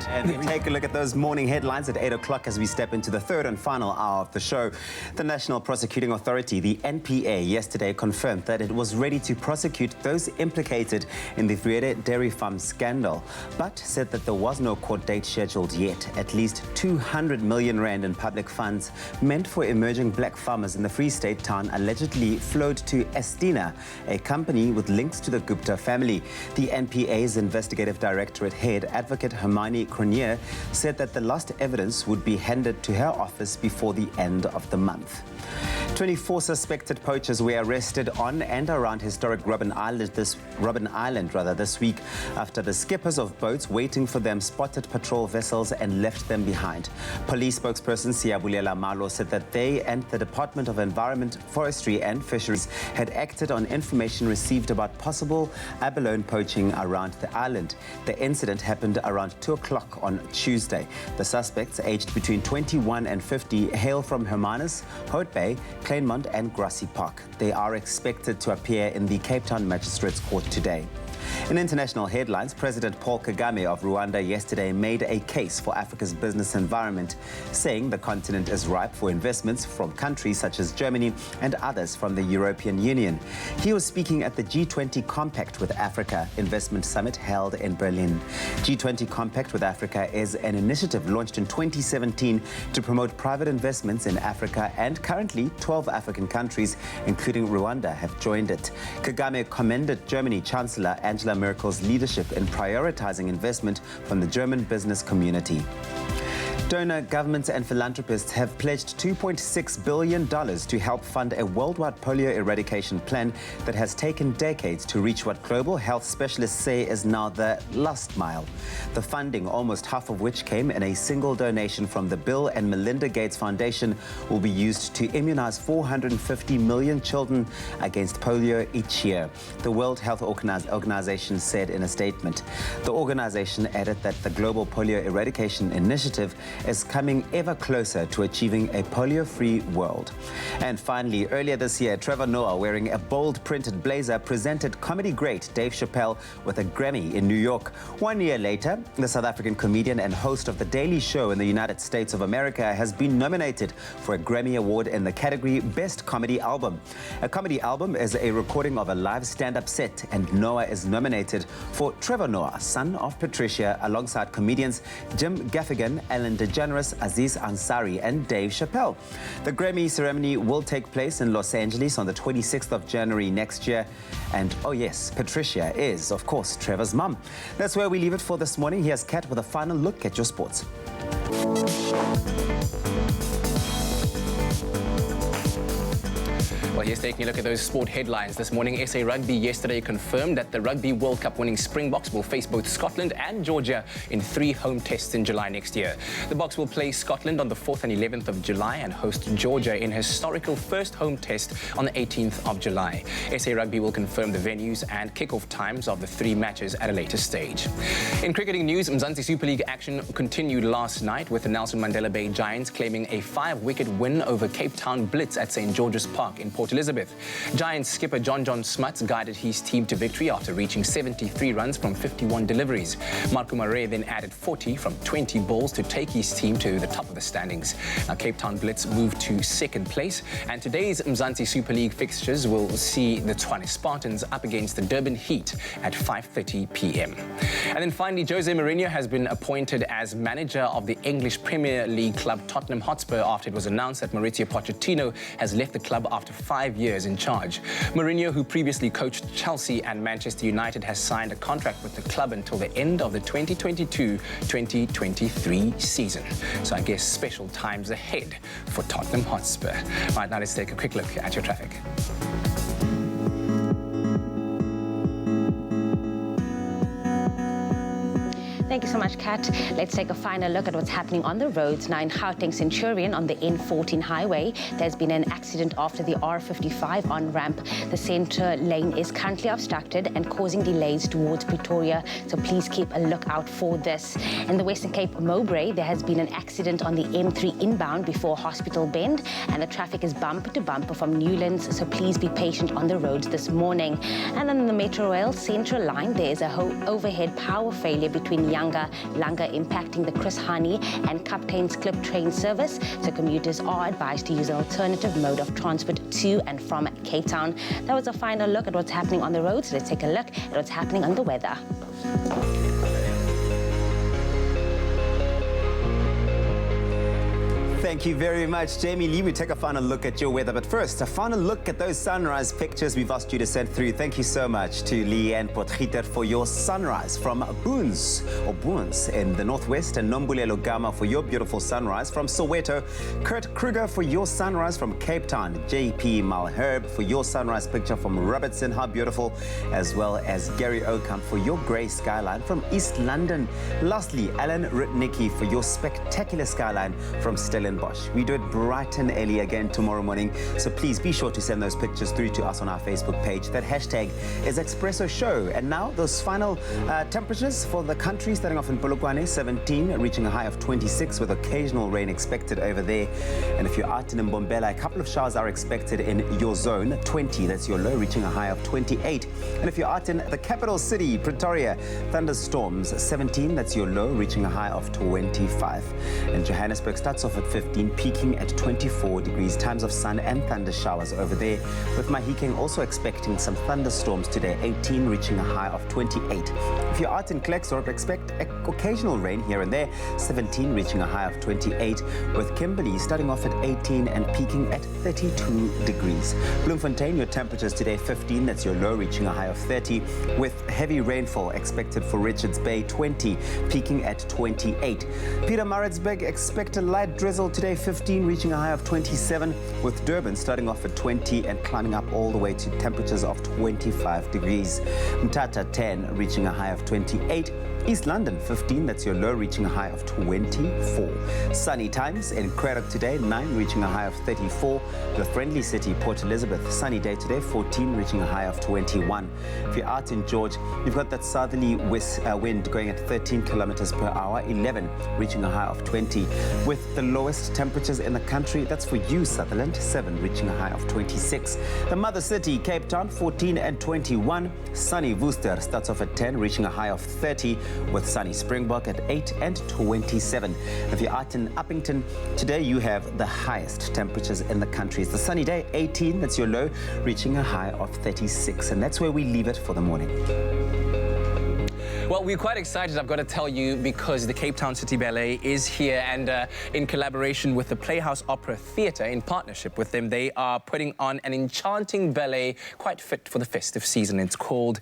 And we take a look at those morning headlines at 8 o'clock as we step into the third and final hour of the show. The National Prosecuting Authority, the NPA, yesterday confirmed that it was ready to prosecute those implicated in the Gruyere Dairy Farm scandal, but said that there was no court date scheduled yet. At least 200 million rand in public funds meant for emerging black farmers in the Free State town allegedly flowed to Estina, a company with links to the Gupta family. The NPA's investigative directorate head, Advocate Hermione Cronje, engineer, said that the lost evidence would be handed to her office before the end of the month. 24 suspected poachers were arrested on and around historic Robben Island this week after the skippers of boats waiting for them spotted patrol vessels and left them behind. Police spokesperson Siyabulela Malo said that they and the Department of Environment, Forestry and Fisheries had acted on information received about possible abalone poaching around the island. The incident happened around 2 o'clock on Tuesday. The suspects, aged between 21 and 50, hail from Hermanus, Hout Bay, Kleinmond and Grassy Park. They are expected to appear in the Cape Town Magistrates Court today. In international headlines, President Paul Kagame of Rwanda yesterday made a case for Africa's business environment, saying the continent is ripe for investments from countries such as Germany and others from the European Union. He was speaking at the G20 Compact with Africa Investment Summit held in Berlin. G20 Compact with Africa is an initiative launched in 2017 to promote private investments in Africa, and currently 12 African countries, including Rwanda, have joined it. Kagame commended Germany Chancellor Angela Merkel's leadership in prioritizing investment from the German business community. Donor governments and philanthropists have pledged $2.6 billion to help fund a worldwide polio eradication plan that has taken decades to reach what global health specialists say is now the last mile. The funding, almost half of which came in a single donation from the Bill and Melinda Gates Foundation, will be used to immunize 450 million children against polio each year, the World Health Organization said in a statement. The organization added that the Global Polio Eradication Initiative is coming ever closer to achieving a polio-free world. And finally, earlier this year, Trevor Noah, wearing a bold printed blazer, presented comedy great Dave Chappelle with a Grammy in New York. 1 year later, the South African comedian and host of The Daily Show in the United States of America has been nominated for a Grammy Award in the category Best Comedy Album. A comedy album is a recording of a live stand-up set, and Noah is nominated for Trevor Noah, Son of Patricia, alongside comedians Jim Gaffigan, Ellen DeGeneres, Aziz Ansari and Dave Chappelle. The Grammy ceremony will take place in Los Angeles on the 26th of January next year. And oh yes, Patricia is, of course, Trevor's mum. That's where we leave it for this morning. Here's Kat with a final look at your sports. Well, here's taking a look at those sport headlines this morning. SA Rugby yesterday confirmed that the Rugby World Cup winning Springboks will face both Scotland and Georgia in 3 home tests in July next year. The Boks will play Scotland on the 4th and 11th of July and host Georgia in historical first home test on the 18th of July. SA Rugby will confirm the venues and kick-off times of the 3 matches at a later stage. In cricketing news, Mzansi Super League action continued last night with the Nelson Mandela Bay Giants claiming a 5-wicket win over Cape Town Blitz at St. George's Park in Port Elizabeth. Giants skipper John Smuts guided his team to victory after reaching 73 runs from 51 deliveries. Marco Murray then added 40 from 20 balls to take his team to the top of the standings. Now, Cape Town Blitz moved to 2nd place, and today's Mzansi Super League fixtures will see the Tshwane Spartans up against the Durban Heat at 5:30 p.m. And then finally, Jose Mourinho has been appointed as manager of the English Premier League club Tottenham Hotspur after it was announced that Mauricio Pochettino has left the club after 5 years in charge. Mourinho, who previously coached Chelsea and Manchester United, has signed a contract with the club until the end of the 2022-2023 season. So I guess special times ahead for Tottenham Hotspur. Right, now let's take a quick look at your traffic. Thank you so much, Kat. Let's take a final look at what's happening on the roads. Now in Gauteng Centurion on the N14 highway, there's been an accident after the R55 on-ramp. The center lane is currently obstructed and causing delays towards Pretoria, so please keep a lookout for this. In the Western Cape Mowbray, there has been an accident on the M3 inbound before Hospital Bend, and the traffic is bumper to bumper from Newlands, so please be patient on the roads this morning. And on the Metro Rail Central line, there's a overhead power failure between Langa impacting the Chris Hani and Captain's Clip train service, so commuters are advised to use an alternative mode of transport to and from Cape Town. That was a final look at what's happening on the roads. Let's take a look at what's happening on the weather. Thank you very much, Jamie Lee. We take a final look at your weather, but first, a final look at those sunrise pictures we've asked you to send through. Thank you so much to Leanne Potgieter for your sunrise from Boons in the northwest, and Nombulelo Gama for your beautiful sunrise from Soweto, Kurt Kruger for your sunrise from Cape Town, JP Malherb for your sunrise picture from Robertson, how beautiful, as well as Gary Okamp for your grey skyline from East London. Lastly, Alan Rudnicki for your spectacular skyline from Stellenbosch. We do it bright and early again tomorrow morning, so please be sure to send those pictures through to us on our Facebook page. That hashtag is Expresso Show. And now those final temperatures for the country, starting off in Polokwane, 17, reaching a high of 26 with occasional rain expected over there. And if you're out in Mbombela, a couple of showers are expected in your zone, 20, that's your low, reaching a high of 28. And if you're out in the capital city, Pretoria, thunderstorms, 17, that's your low, reaching a high of 25. And Johannesburg starts off at 15, peaking at 24 degrees. Times of sun and thunder showers over there, with Mahikeng also expecting some thunderstorms today, 18, reaching a high of 28. If you're out in Klerksdorp, expect occasional rain here and there, 17, reaching a high of 28, with Kimberley starting off at 18 and peaking at 32 degrees. Bloemfontein, your temperatures today, 15, that's your low, reaching a high of 30, with heavy rainfall expected for Richards Bay, 20, peaking at 28. Pietermaritzburg, expect a light drizzle today, 15, reaching a high of 27, with Durban starting off at 20 and climbing up all the way to temperatures of 25 degrees. Mthatha, 10, reaching a high of 28. East London, 15, that's your low, reaching a high of 24. Sunny times in Craddock today, 9, reaching a high of 34. The Friendly City, Port Elizabeth, sunny day today, 14, reaching a high of 21. If you're out in George, you've got that southerly wind going at 13 kilometers per hour, 11, reaching a high of 20. With the lowest temperatures in the country, that's for you, Sutherland, 7, reaching a high of 26. The Mother City, Cape Town, 14 and 21. Sunny Worcester starts off at 10, reaching a high of 30. With sunny Springbok at 8 and 27. If you're out in Uppington, today you have the highest temperatures in the country. It's a sunny day, 18, that's your low, reaching a high of 36. And that's where we leave it for the morning. Well, we're quite excited, I've got to tell you, because the Cape Town City Ballet is here, and in collaboration with the Playhouse Opera Theatre, in partnership with them, they are putting on an enchanting ballet quite fit for the festive season. It's called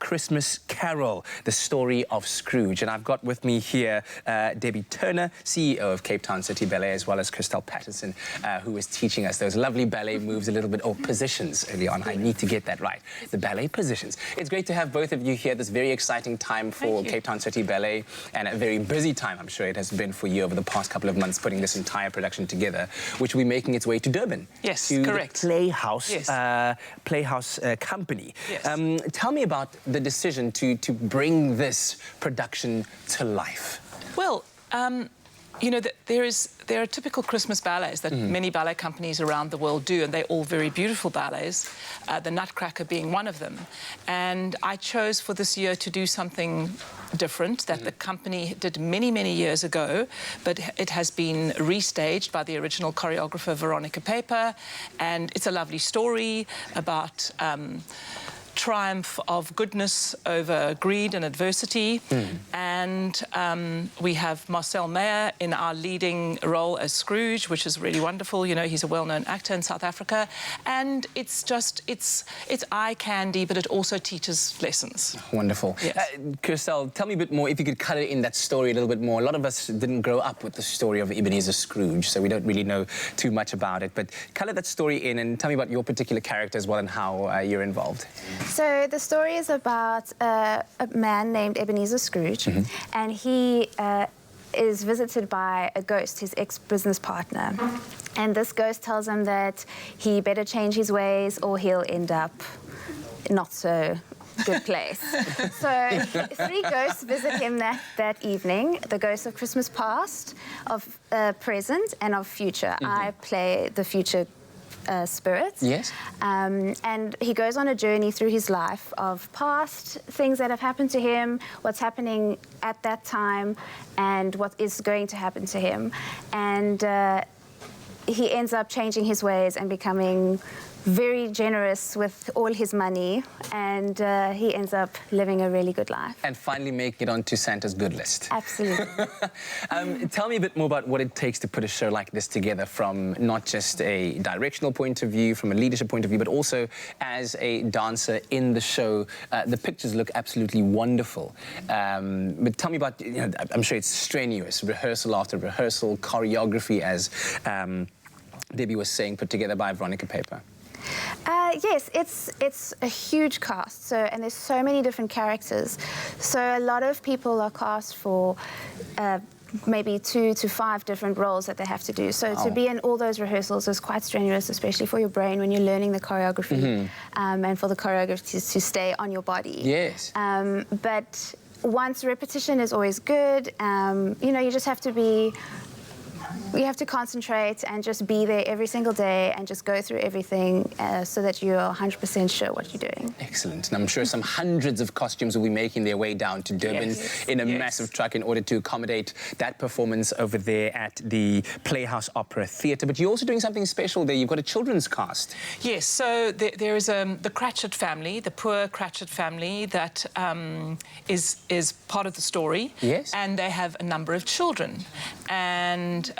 Christmas Carol, the story of Scrooge. And I've got with me here Debbie Turner, CEO of Cape Town City Ballet, as well as Christelle Patterson, who is teaching us those lovely ballet moves a little bit, or positions early on. I need to get that right. The ballet positions. It's great to have both of you here this very exciting time for Cape Town City Ballet, and a very busy time, I'm sure it has been for you over the past couple of months, putting this entire production together, which will be making its way to Durban. Yes, to correct. The Playhouse Company. Yes. Tell me about the decision to bring this production to life. Well, you know, there are typical Christmas ballets that many ballet companies around the world do, and they're all very beautiful ballets, the Nutcracker being one of them. And I chose for this year to do something different that the company did many, many years ago, but it has been restaged by the original choreographer, Veronica Paper, and it's a lovely story about triumph of goodness over greed and adversity. And we have Marcel Meyer in our leading role as Scrooge, which is really wonderful. You know, he's a well-known actor in South Africa. And it's just, it's eye candy, but it also teaches lessons. Wonderful. Yes. Christelle, tell me a bit more, if you could color in that story a little bit more. A lot of us didn't grow up with the story of Ebenezer Scrooge, so we don't really know too much about it. But color that story in and tell me about your particular character as well and how you're involved. So the story is about a man named Ebenezer Scrooge, and he is visited by a ghost, his ex-business partner. And this ghost tells him that he better change his ways or he'll end up not so good place. So 3 ghosts visit him that evening, the ghosts of Christmas past, of present, and of future. I play the future spirit. Yes. And he goes on a journey through his life of past things that have happened to him, what's happening at that time, and what is going to happen to him. And he ends up changing his ways and becoming very generous with all his money, and he ends up living a really good life. And finally make it onto Santa's good list. Absolutely. Tell me a bit more about what it takes to put a show like this together, from not just a directional point of view, from a leadership point of view, but also as a dancer in the show. The pictures look absolutely wonderful. But tell me about, I'm sure it's strenuous, rehearsal after rehearsal, choreography, as Debbie was saying, put together by Veronica Paper. Yes, it's a huge cast, and there's so many different characters. So a lot of people are cast for maybe 2 to 5 different roles that they have to do. So to be in all those rehearsals is quite strenuous, especially for your brain when you're learning the choreography, and for the choreography to stay on your body. Yes. But once repetition is always good, you just have to be... You have to concentrate and just be there every single day and just go through everything so that you're 100% sure what you're doing. Excellent. And I'm sure some hundreds of costumes will be making their way down to Durban in a massive truck in order to accommodate that performance over there at the Playhouse Opera Theatre. But you're also doing something special there. You've got a children's cast. Yes, so there is the Cratchit family, the poor Cratchit family that is part of the story. Yes. And they have a number of children. And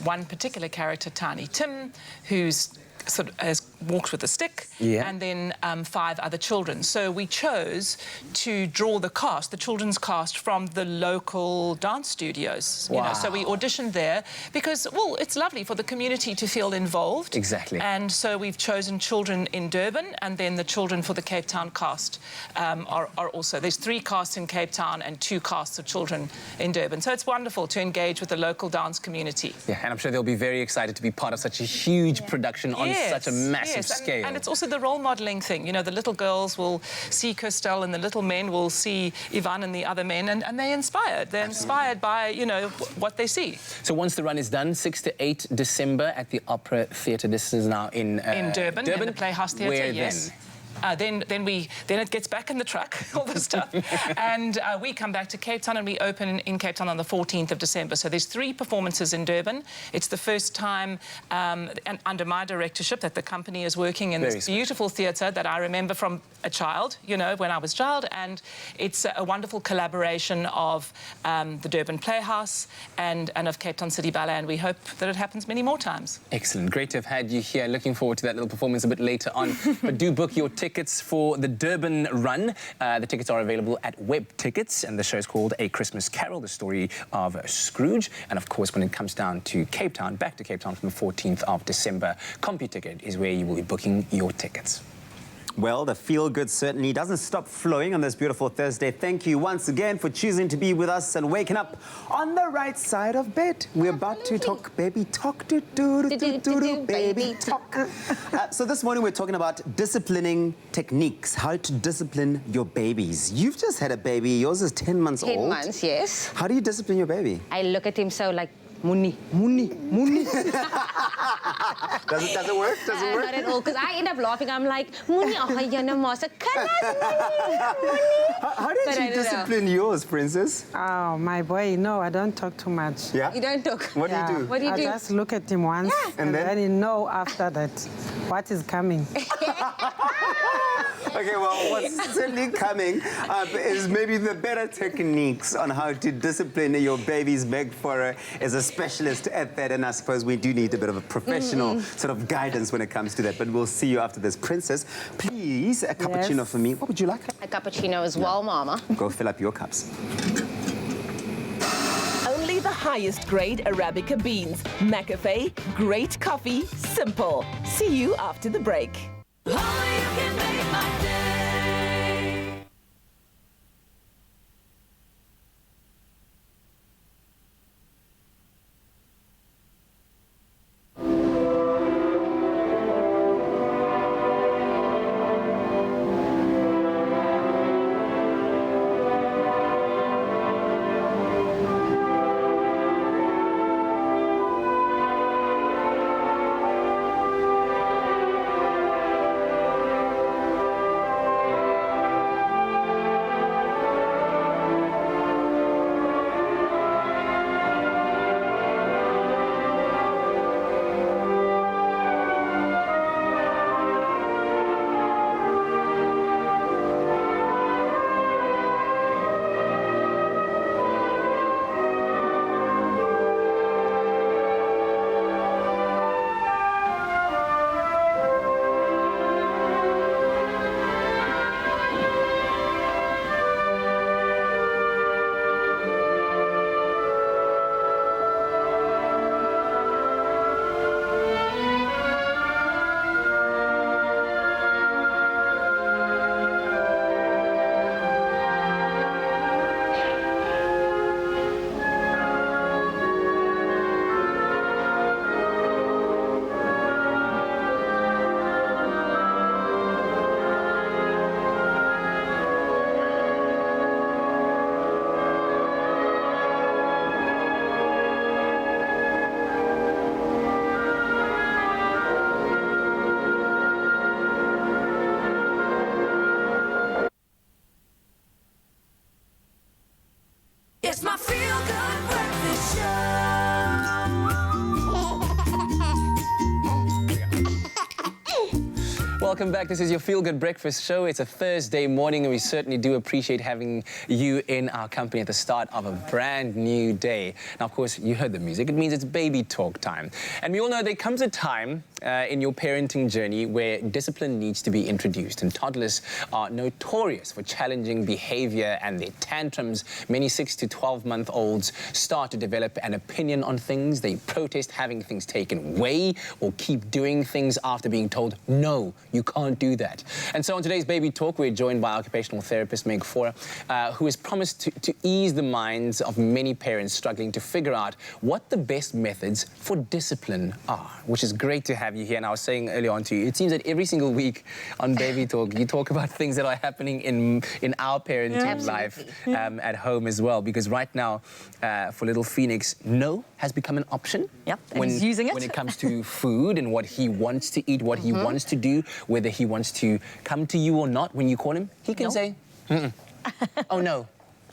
one particular character, Tiny Tim, who's sort of has walked with a stick, and then 5 other children. So we chose to draw the cast, the children's cast, from the local dance studios. Wow. So we auditioned there because, well, it's lovely for the community to feel involved. Exactly. And so we've chosen children in Durban, and then the children for the Cape Town cast are also. There's 3 casts in Cape Town and 2 casts of children in Durban. So it's wonderful to engage with the local dance community. Yeah, and I'm sure they'll be very excited to be part of such a huge production on such a massive scale. And it's also the role modelling thing. The little girls will see Christelle and the little men will see Ivan and the other men, and they're inspired. They're inspired by, what they see. So once the run is done, 6 to 8 December at the Opera Theatre. This is now in Durban, in the Playhouse Theatre, Where yes. then? Then it gets back in the truck, all the stuff, and we come back to Cape Town, and we open in Cape Town on the 14th of December. So there's 3 performances in Durban. It's the first time and under my directorship that the company is working in this beautiful theatre that I remember from a child, when I was a child, and it's a wonderful collaboration of the Durban Playhouse and of Cape Town City Ballet, and we hope that it happens many more times. Excellent. Great to have had you here. Looking forward to that little performance a bit later on. But do book your tickets for the Durban run. The tickets are available at Web Tickets, and the show is called A Christmas Carol, the story of Scrooge. And of course, when it comes down to Cape Town, back to Cape Town from the 14th of December, CompuTicket is where you will be booking your tickets. Well, the feel-good certainly doesn't stop flowing on this beautiful Thursday. Thank you once again for choosing to be with us and waking up on the right side of bed. We're about to talk baby talk, baby talk. So this morning we're talking about disciplining techniques, how to discipline your babies. You've just had a baby. Yours is 10 months old. 10 months, yes. How do you discipline your baby? I look at him so like, Muni. Does it work? Does it work? Not at all, because I end up laughing. I'm like, Muni, How did you discipline yours, Princess? Oh, my boy, no, I don't talk too much. Yeah? You don't talk? What do you do? What do you do? I just look at him once, and then you know after that what is coming. Okay, well, what's certainly coming is maybe the better techniques on how to discipline your baby's beg for is a specialist at that, and I suppose we do need a bit of a professional sort of guidance when it comes to that, but we'll see you after this. Princess, please, a cappuccino for me. What would you like? A cappuccino as well, Mama. Go fill up your cups. Only the highest grade Arabica beans. McAfee, great coffee, simple. See you after the break. Welcome back. This is your Feel Good Breakfast Show. It's a Thursday morning, and we certainly do appreciate having you in our company at the start of a brand new day. Now, of course, you heard the music. It means it's baby talk time. And we all know there comes a time in your parenting journey where discipline needs to be introduced. And toddlers are notorious for challenging behavior and their tantrums. Many 6 to 12-month-olds start to develop an opinion on things. They protest having things taken away or keep doing things after being told, no, you can't do that. And so on today's Baby Talk, we're joined by occupational therapist Meg Fora, who has promised to ease the minds of many parents struggling to figure out what the best methods for discipline are, which is great to have you here. And I was saying earlier on to you, it seems that every single week on Baby Talk, you talk about things that are happening in our parenting life at home as well. Because right now, for little Phoenix, no has become an option. Yep, and he's using it. When it comes to food and what he wants to eat, what he wants to do, whether he wants to come to you or not when you call him, he can say, oh no.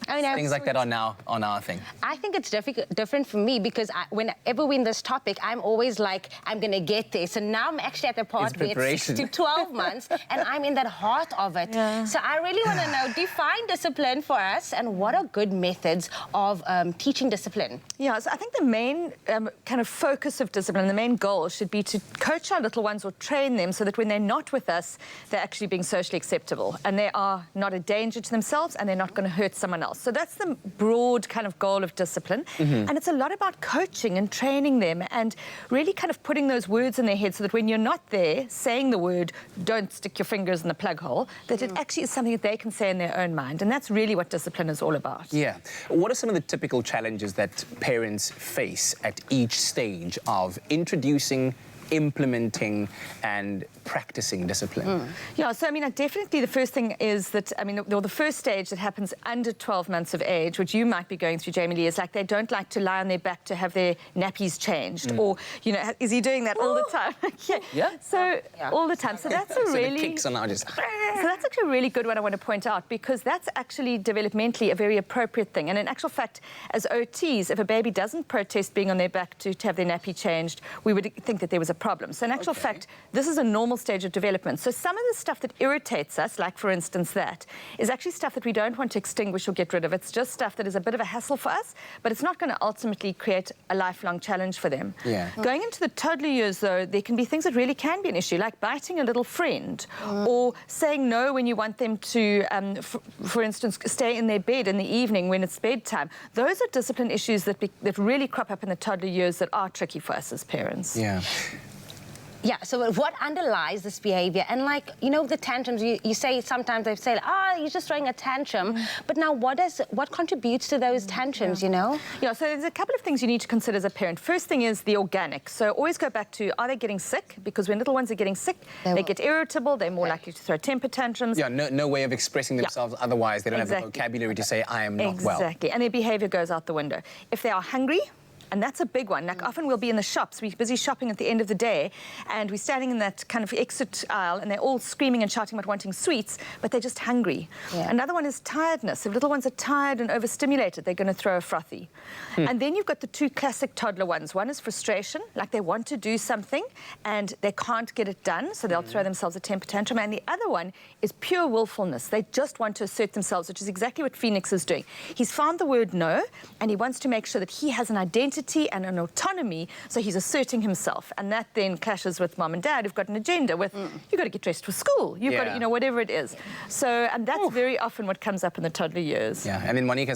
I know. Things like that are now on our thing. I think it's different for me because whenever we win this topic, I'm always like, I'm going to get there. So now I'm actually at the part where it's 6 to 12 months and I'm in that heart of it. Yeah. So I really want to know, define discipline for us and what are good methods of teaching discipline? Yeah, so I think the main kind of focus of discipline, the main goal should be to coach our little ones or train them so that when they're not with us, they're actually being socially acceptable and they are not a danger to themselves and they're not going to hurt someone else. So that's the broad kind of goal of discipline. And it's a lot about coaching and training them and really kind of putting those words in their head so that when you're not there saying the word, don't stick your fingers in the plug hole, that it actually is something that they can say in their own mind. And that's really what discipline is all about. Yeah. What are some of the typical challenges that parents face at each stage of introducing, implementing and practicing discipline? Yeah, so I mean, definitely the first thing is that, I mean, the first stage that happens under 12 months of age, which you might be going through, Jamie Lee, is like they don't like to lie on their back to have their nappies changed. Or, you know, is he doing that all the time? Yeah. So, all the time. So that's a really... So the kicks are now just... So that's actually a really good one I want to point out because that's actually developmentally a very appropriate thing. And in actual fact, as OTs, if a baby doesn't protest being on their back to have their nappy changed, we would think that there was a problem. So in actual fact, this is a normal stage of development. So some of the stuff that irritates us, like for instance that, is actually stuff that we don't want to extinguish or get rid of. It's just stuff that is a bit of a hassle for us, but it's not going to ultimately create a lifelong challenge for them. Yeah. Going into the toddler years, though, there can be things that really can be an issue, like biting a little friend or saying no when you want them to, for instance, stay in their bed in the evening when it's bedtime. Those are discipline issues that really crop up in the toddler years that are tricky for us as parents. Yeah. Yeah, so what underlies this behavior? And like, you know, the tantrums, you say sometimes they say, you're just throwing a tantrum. But now what contributes to those tantrums, you know? Yeah, so there's a couple of things you need to consider as a parent. First thing is the organic. So always go back to, are they getting sick? Because when little ones are getting sick, they get irritable, they're more likely to throw temper tantrums. Yeah, no way of expressing themselves otherwise. They don't have the vocabulary to say, I am not well. Exactly, and their behavior goes out the window. If they are hungry, and that's a big one. Like often we'll be in the shops, we're busy shopping at the end of the day, and we're standing in that kind of exit aisle, and they're all screaming and shouting about wanting sweets, but they're just hungry. Yeah. Another one is tiredness. If little ones are tired and overstimulated, they're going to throw a frothy. And then you've got the two classic toddler ones. One is frustration, like they want to do something and they can't get it done, so they'll throw themselves a temper tantrum. And the other one is pure willfulness. They just want to assert themselves, which is exactly what Phoenix is doing. He's found the word no, and he wants to make sure that he has an identity and an autonomy, so he's asserting himself. And that then clashes with mom and dad who've got an agenda with, you've got to get dressed for school, you've got to, you know, whatever it is. So, and that's very often what comes up in the toddler years. Yeah, and then Monique,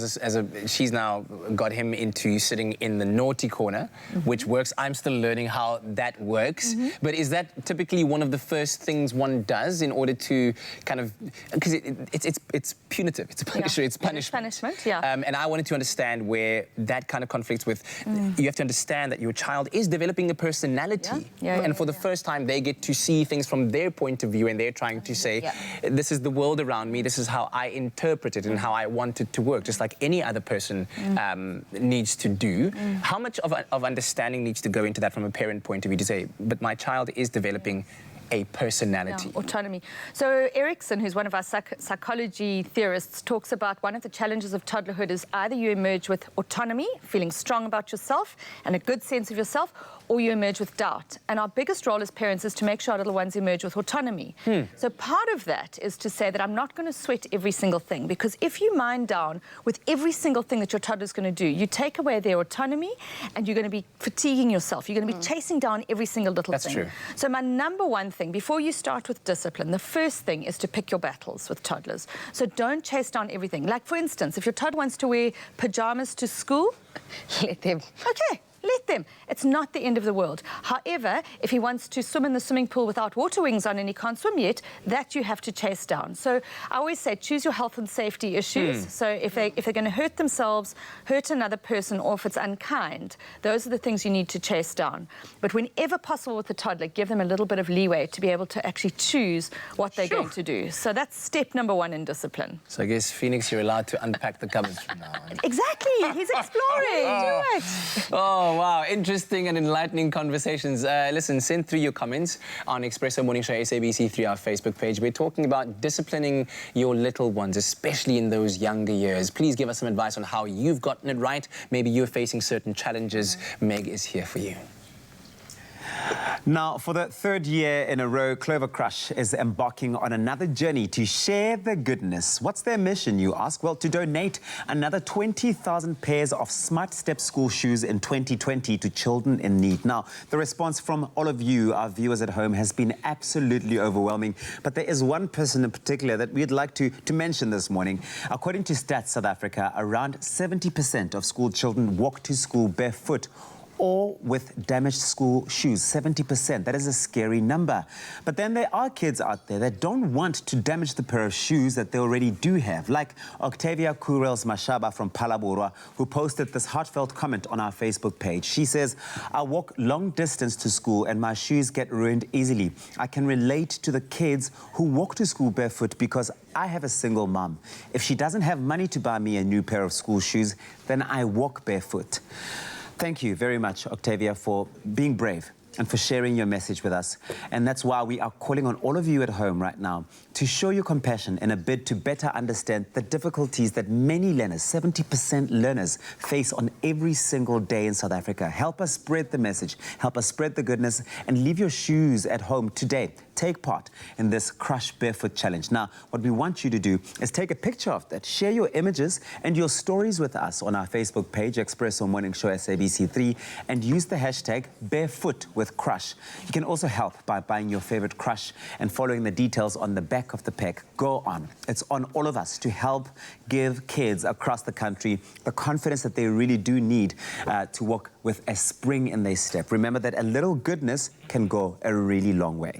she's now got him into sitting in the naughty corner, which works. I'm still learning how that works. But is that typically one of the first things one does in order to kind of, because it's punitive, it's a punishment, it's punishment. It's punishment, yeah. And I wanted to understand where that kind of conflicts with, you have to understand that your child is developing a personality. And for the first time, they get to see things from their point of view, and they're trying to say, this is the world around me, this is how I interpret it and how I want it to work, just like any other person needs to do. How much of understanding needs to go into that from a parent point of view to say, but my child is developing a personality. Yeah, autonomy. So Erickson, who's one of our psychology theorists, talks about one of the challenges of toddlerhood is either you emerge with autonomy, feeling strong about yourself and a good sense of yourself, or you emerge with doubt. And our biggest role as parents is to make sure our little ones emerge with autonomy. So part of that is to say that I'm not going to sweat every single thing, because if you mind down with every single thing that your toddler's going to do, you take away their autonomy and you're going to be fatiguing yourself. You're going to be chasing down every single little thing. That's true. So my number one thing, before you start with discipline, the first thing is to pick your battles with toddlers. So don't chase down everything. Like, for instance, if your toddler wants to wear pajamas to school, let them. Okay. Let them. It's not the end of the world. However, if he wants to swim in the swimming pool without water wings on and he can't swim yet, that you have to chase down. So I always say, choose your health and safety issues. So if they're going to hurt themselves, hurt another person, or if it's unkind, those are the things you need to chase down. But whenever possible with the toddler, give them a little bit of leeway to be able to actually choose what they're going to do. So that's step number one in discipline. So I guess, Phoenix, you're allowed to unpack the cupboards from now on. Exactly. He's exploring. Do it. Oh, wow. Interesting and enlightening conversations. Listen, send through your comments on Expresso Morning Show SABC 3, our Facebook page. We're talking about disciplining your little ones, especially in those younger years. Please give us some advice on how you've gotten it right. Maybe you're facing certain challenges. Meg is here for you. Now, for the third year in a row, Clover Crush is embarking on another journey to share the goodness. What's their mission, you ask? Well, to donate another 20,000 pairs of Smart Step school shoes in 2020 to children in need. Now, the response from all of you, our viewers at home, has been absolutely overwhelming. But there is one person in particular that we'd like to mention this morning. According to Stats South Africa, around 70% of school children walk to school barefoot or with damaged school shoes. 70%. That is a scary number. But then there are kids out there that don't want to damage the pair of shoes that they already do have, like Octavia Kurels Mashaba from Phalaborwa, who posted this heartfelt comment on our Facebook page. She says, I walk long distance to school and my shoes get ruined easily. I can relate to the kids who walk to school barefoot because I have a single mom. If she doesn't have money to buy me a new pair of school shoes, then I walk barefoot. Thank you very much, Octavia, for being brave and for sharing your message with us. And that's why we are calling on all of you at home right now to show your compassion in a bid to better understand the difficulties that many learners, 70% learners, face on every single day in South Africa. Help us spread the message, help us spread the goodness, and leave your shoes at home today. Take part in this Crush Barefoot Challenge. Now, what we want you to do is take a picture of that, share your images and your stories with us on our Facebook page, Expresso Morning Show SABC 3, and use the hashtag Barefoot with Crush. You can also help by buying your favorite Crush and following the details on the back of the pack. Go on. It's on all of us to help give kids across the country the confidence that they really do need to walk with a spring in their step. Remember that a little goodness can go a really long way.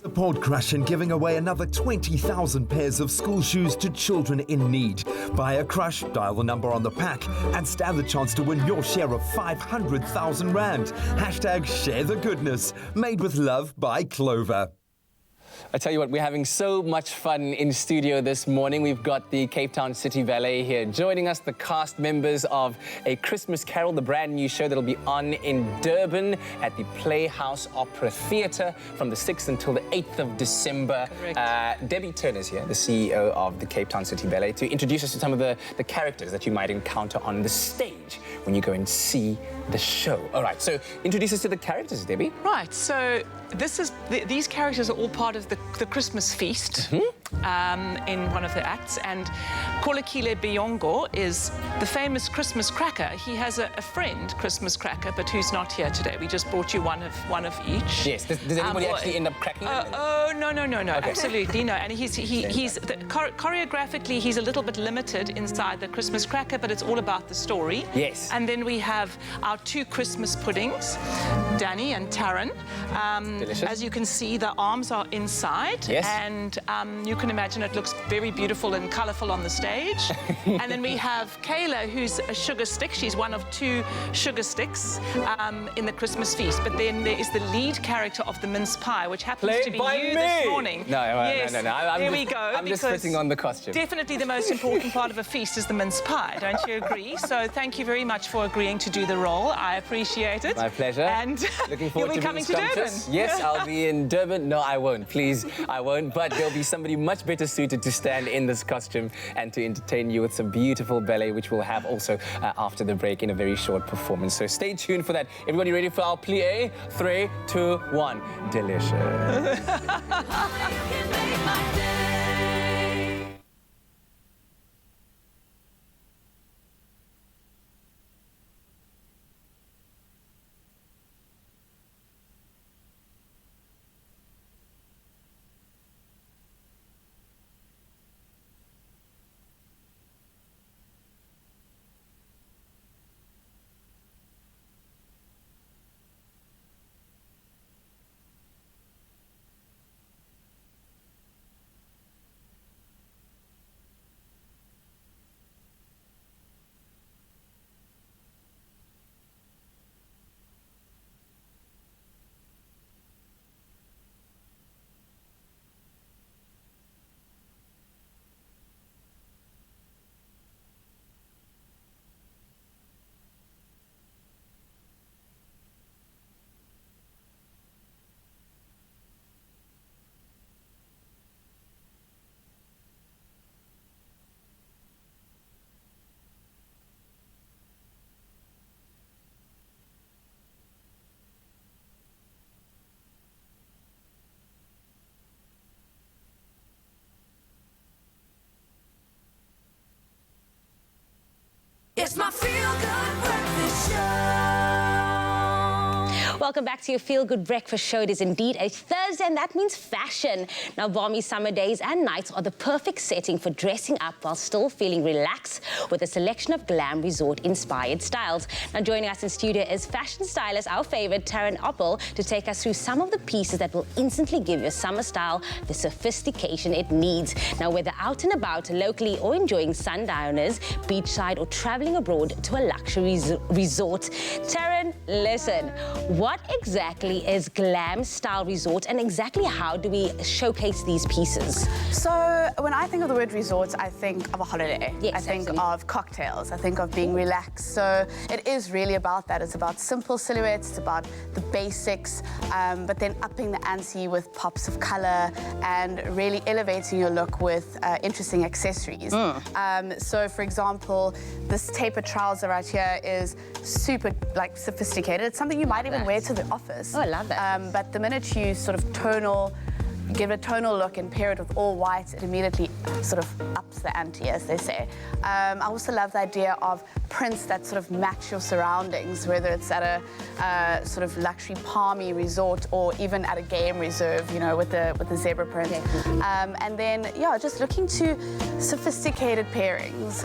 Support Crush in giving away another 20,000 pairs of school shoes to children in need. Buy a Crush, dial the number on the pack, and stand the chance to win your share of 500,000 Rand. Hashtag Share the Goodness. Made with love by Clover. I tell you what, we're having so much fun in studio this morning. We've got the Cape Town City Ballet here joining us, the cast members of A Christmas Carol, the brand new show that'll be on in Durban at the Playhouse Opera Theatre from the 6th until the 8th of December. Debbie Turner's here, the CEO of the Cape Town City Ballet, to introduce us to some of the characters that you might encounter on the stage when you go and see the show. All right, so introduce us to the characters, Debbie. Right, so these characters are all part of the Christmas feast in one of the acts, and Kolekile Biyongo is the famous Christmas cracker. He has a friend, Christmas Cracker, but who's not here today. We just brought you one of each. Yes. Does anybody actually end up cracking them? Oh no, okay. Absolutely no. And choreographically he's a little bit limited inside the Christmas cracker, but it's all about the story. Yes. And then we have our two Christmas puddings, Danny and Taryn. Delicious. As you can see, the arms are inside. Yes. And you can imagine it looks very beautiful and colourful on the stage. stage. And then we have Kayla, who's a sugar stick. She's one of 2 sugar sticks in the Christmas feast. But then there is the lead character of the mince pie, which happens to be you this morning. No. There we go. I'm just putting on the costume. Definitely the most important part of a feast is the mince pie. Don't you agree? So thank you very much for agreeing to do the role. I appreciate it. My pleasure. And looking forward you'll be to coming being to Durban. Scrumptious. Yes, I'll be in Durban. No, I won't. Please, I won't. But there'll be somebody much better suited to stand in this costume and to entertain you with some beautiful ballet, which we'll have also after the break in a very short performance. So stay tuned for that. Everybody ready for our plie? 3, 2, 1. Delicious. It's my feel-good breakfast show. Welcome back to your Feel Good Breakfast Show. It is indeed a Thursday, and that means fashion. Now, balmy summer days and nights are the perfect setting for dressing up while still feeling relaxed with a selection of glam resort-inspired styles. Now, joining us in studio is fashion stylist, our favorite, Taryn Oppel, to take us through some of the pieces that will instantly give your summer style the sophistication it needs. Now, whether out and about locally or enjoying sundowners, beachside, or traveling abroad to a luxury resort. Taryn, listen, what exactly is Glam Style Resort, and exactly how do we showcase these pieces? So when I think of the word resort, I think of a holiday. Yes, I think of cocktails. I think of being relaxed. So it is really about that. It's about simple silhouettes. It's about the basics, but then upping the ante with pops of color and really elevating your look with interesting accessories. So, for example, this taper trouser right here is super sophisticated. It's something you might even wear to the office. Oh, I love that. But the minute you sort of give it a tonal look and pair it with all white, it immediately sort of ups the ante, as they say. I also love the idea of prints that sort of match your surroundings, whether it's at a sort of luxury palmy resort or even at a game reserve, you know, with the zebra print. And then, yeah, just looking to sophisticated pairings.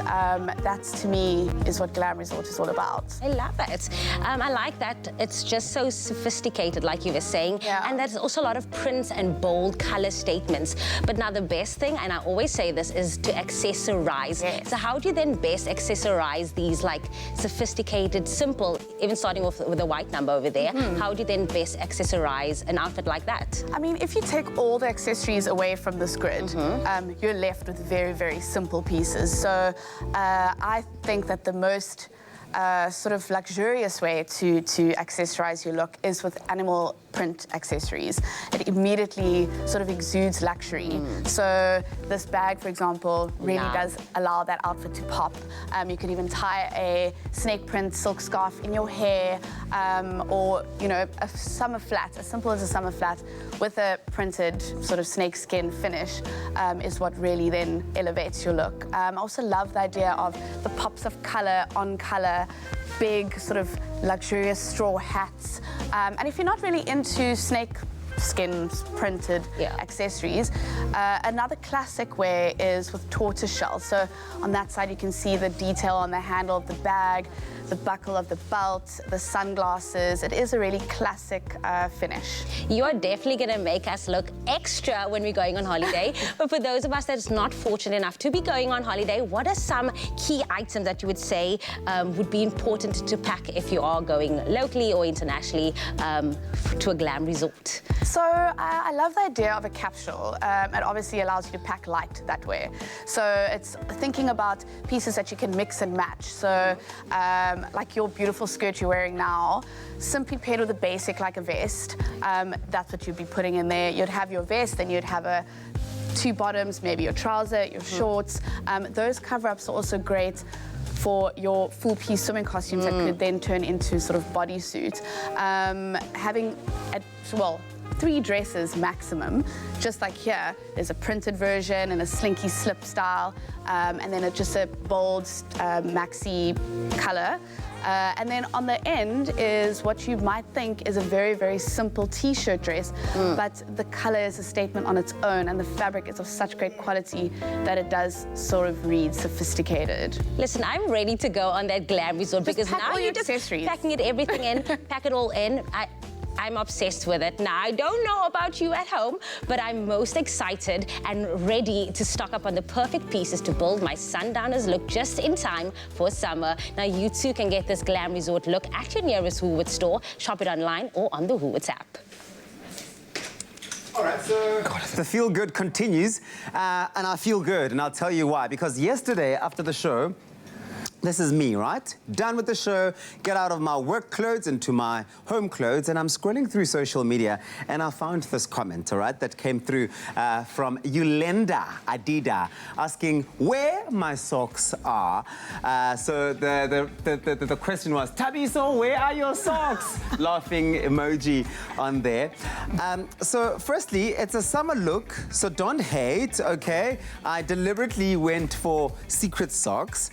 That, to me, is what Glam Resort is all about. I love it. I like that it's just so sophisticated, like you were saying, and there's also a lot of prints and bold color statements. But now the best thing, and I always say this, is to accessorize. So how do you then best accessorize these like sophisticated, simple, even starting off with a white number over there, how do you then best accessorize an outfit like that? I mean, if you take all the accessories away from this grid, you're left with very, very simple pieces. So I think that the most sort of luxurious way to accessorize your look is with animal print accessories. It immediately sort of exudes luxury. So this bag, for example, really does allow that outfit to pop. You can even tie a snake print silk scarf in your hair, or, you know, a summer flat, as simple as a summer flat with a printed sort of snake skin finish is what really then elevates your look. I also love the idea of the pops of color on color, big sort of luxurious straw hats. And if you're not really into snake skin printed accessories. Another classic wear is with tortoiseshell. So on that side you can see the detail on the handle of the bag, the buckle of the belt, the sunglasses. It is a really classic finish. You are definitely going to make us look extra when we're going on holiday. But for those of us that's not fortunate enough to be going on holiday, what are some key items that you would say would be important to pack if you are going locally or internationally to a glam resort? So I love the idea of a capsule. It obviously allows you to pack light that way. So it's thinking about pieces that you can mix and match. So like your beautiful skirt you're wearing now, simply paired with a basic like a vest, that's what you'd be putting in there. You'd have your vest, then you'd have two bottoms, maybe your trouser, your shorts. Those cover-ups are also great for your full-piece swimming costumes that could then turn into sort of bodysuit. Having, well, 3 dresses maximum, just like here. There's a printed version and a slinky slip style, and then just a bold maxi color. And then on the end is what you might think is a very, very simple t-shirt dress, but the color is a statement on its own, and the fabric is of such great quality that it does sort of read sophisticated. Listen, I'm ready to go on that glam resort because now you're just packing it everything in, pack it all in. I'm obsessed with it. Now, I don't know about you at home, but I'm most excited and ready to stock up on the perfect pieces to build my sundowners look just in time for summer. Now, you too can get this glam resort look at your nearest Woolworths store, shop it online or on the Woolworths app. All right, so the feel good continues, and I feel good, and I'll tell you why. Because yesterday, after the show, this is me, right? Done with the show, get out of my work clothes into my home clothes, and I'm scrolling through social media, and I found this comment, all right, that came through from Yolanda Adida, asking where my socks are. So the question was, Tabiso, where are your socks? Laughing emoji on there. So firstly, it's a summer look, so don't hate, okay? I deliberately went for secret socks.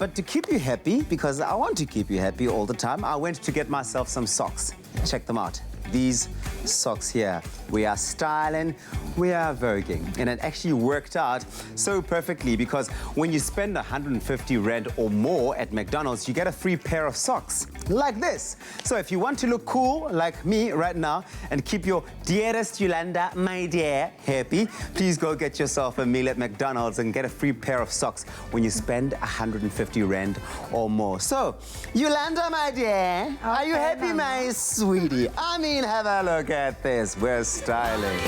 But to keep you happy, because I want to keep you happy all the time, I went to get myself some socks. Check them out. These socks here. We are styling, we are voguing. And it actually worked out so perfectly because when you spend 150 Rand or more at McDonald's, you get a free pair of socks like this. So if you want to look cool like me right now and keep your dearest Yolanda, my dear, happy, please go get yourself a meal at McDonald's and get a free pair of socks when you spend 150 Rand or more. So, Yolanda, my dear, are you happy, my sweetie? I mean, have a look at this. We're styling.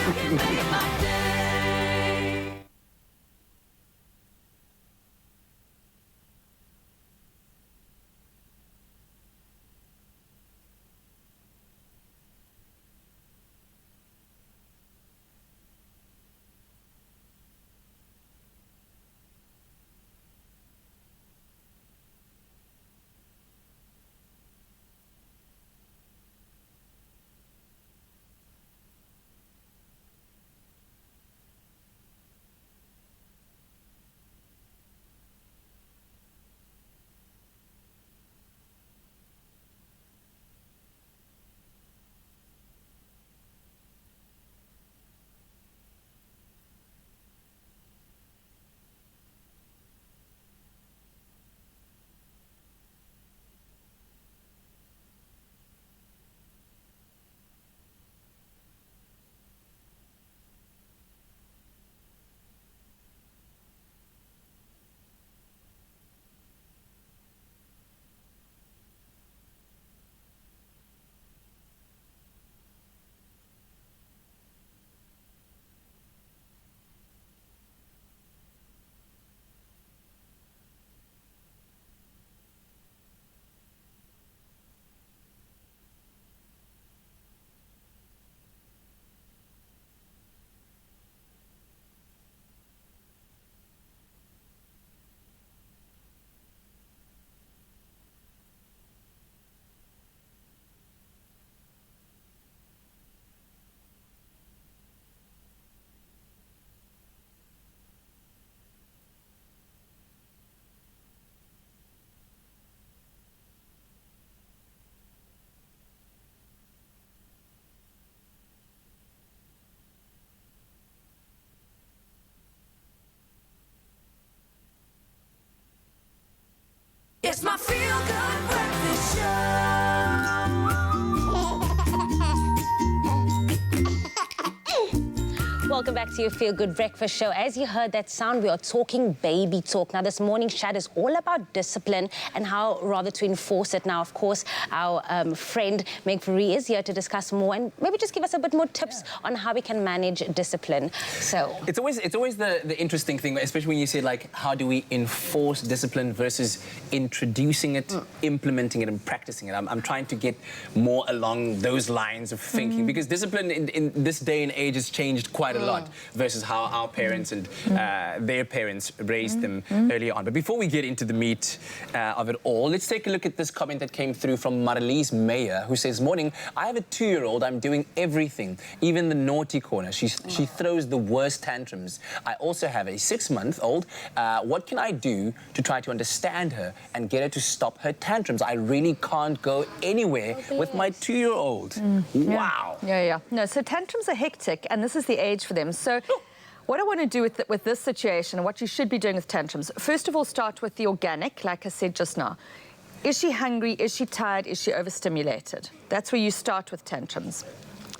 It's my feel-good breakfast show. Welcome back to your Feel Good Breakfast Show. As you heard that sound, we are talking baby talk. Now, this morning's chat is all about discipline and how rather to enforce it. Now, of course, our friend Meg Fourie is here to discuss more and maybe just give us a bit more tips on how we can manage discipline. So it's always the interesting thing, especially when you say, like, how do we enforce discipline versus introducing it, implementing it and practicing it. I'm trying to get more along those lines of thinking because discipline in this day and age has changed quite a lot versus how our parents and their parents raised them earlier on. But before we get into the meat of it all, let's take a look at this comment that came through from Marlies Meyer, who says, "Morning, I have a 2-year-old. I'm doing everything, even the naughty corner. She throws the worst tantrums. I also have a 6-month-old. What can I do to try to understand her and get her to stop her tantrums? I really can't go anywhere with my 2-year-old. Wow. Yeah. No, so tantrums are hectic, and this is the age for them. So what I want to do with this situation, and what you should be doing with tantrums, first of all, start with the organic, like I said just now. Is she hungry? Is she tired? Is she overstimulated? That's where you start with tantrums.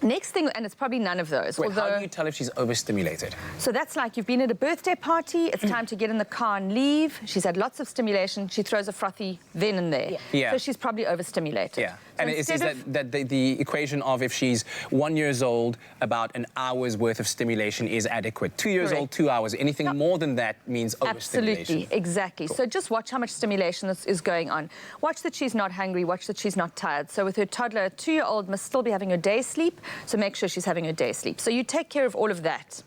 Next thing, and it's probably none of those. Wait, how do you tell if she's overstimulated? So that's like you've been at a birthday party, it's time to get in the car and leave. She's had lots of stimulation, she throws a frothy then and there. Yeah. So she's probably overstimulated. Yeah. So and is that the equation of if she's 1 year old, about an hour's worth of stimulation is adequate. 2 years old, 2 hours. Anything more than that means overstimulation. Absolutely, exactly. Cool. So just watch how much stimulation is going on. Watch that she's not hungry, watch that she's not tired. So with her toddler, a 2-year-old must still be having her day sleep, so make sure she's having her day sleep. So you take care of all of that.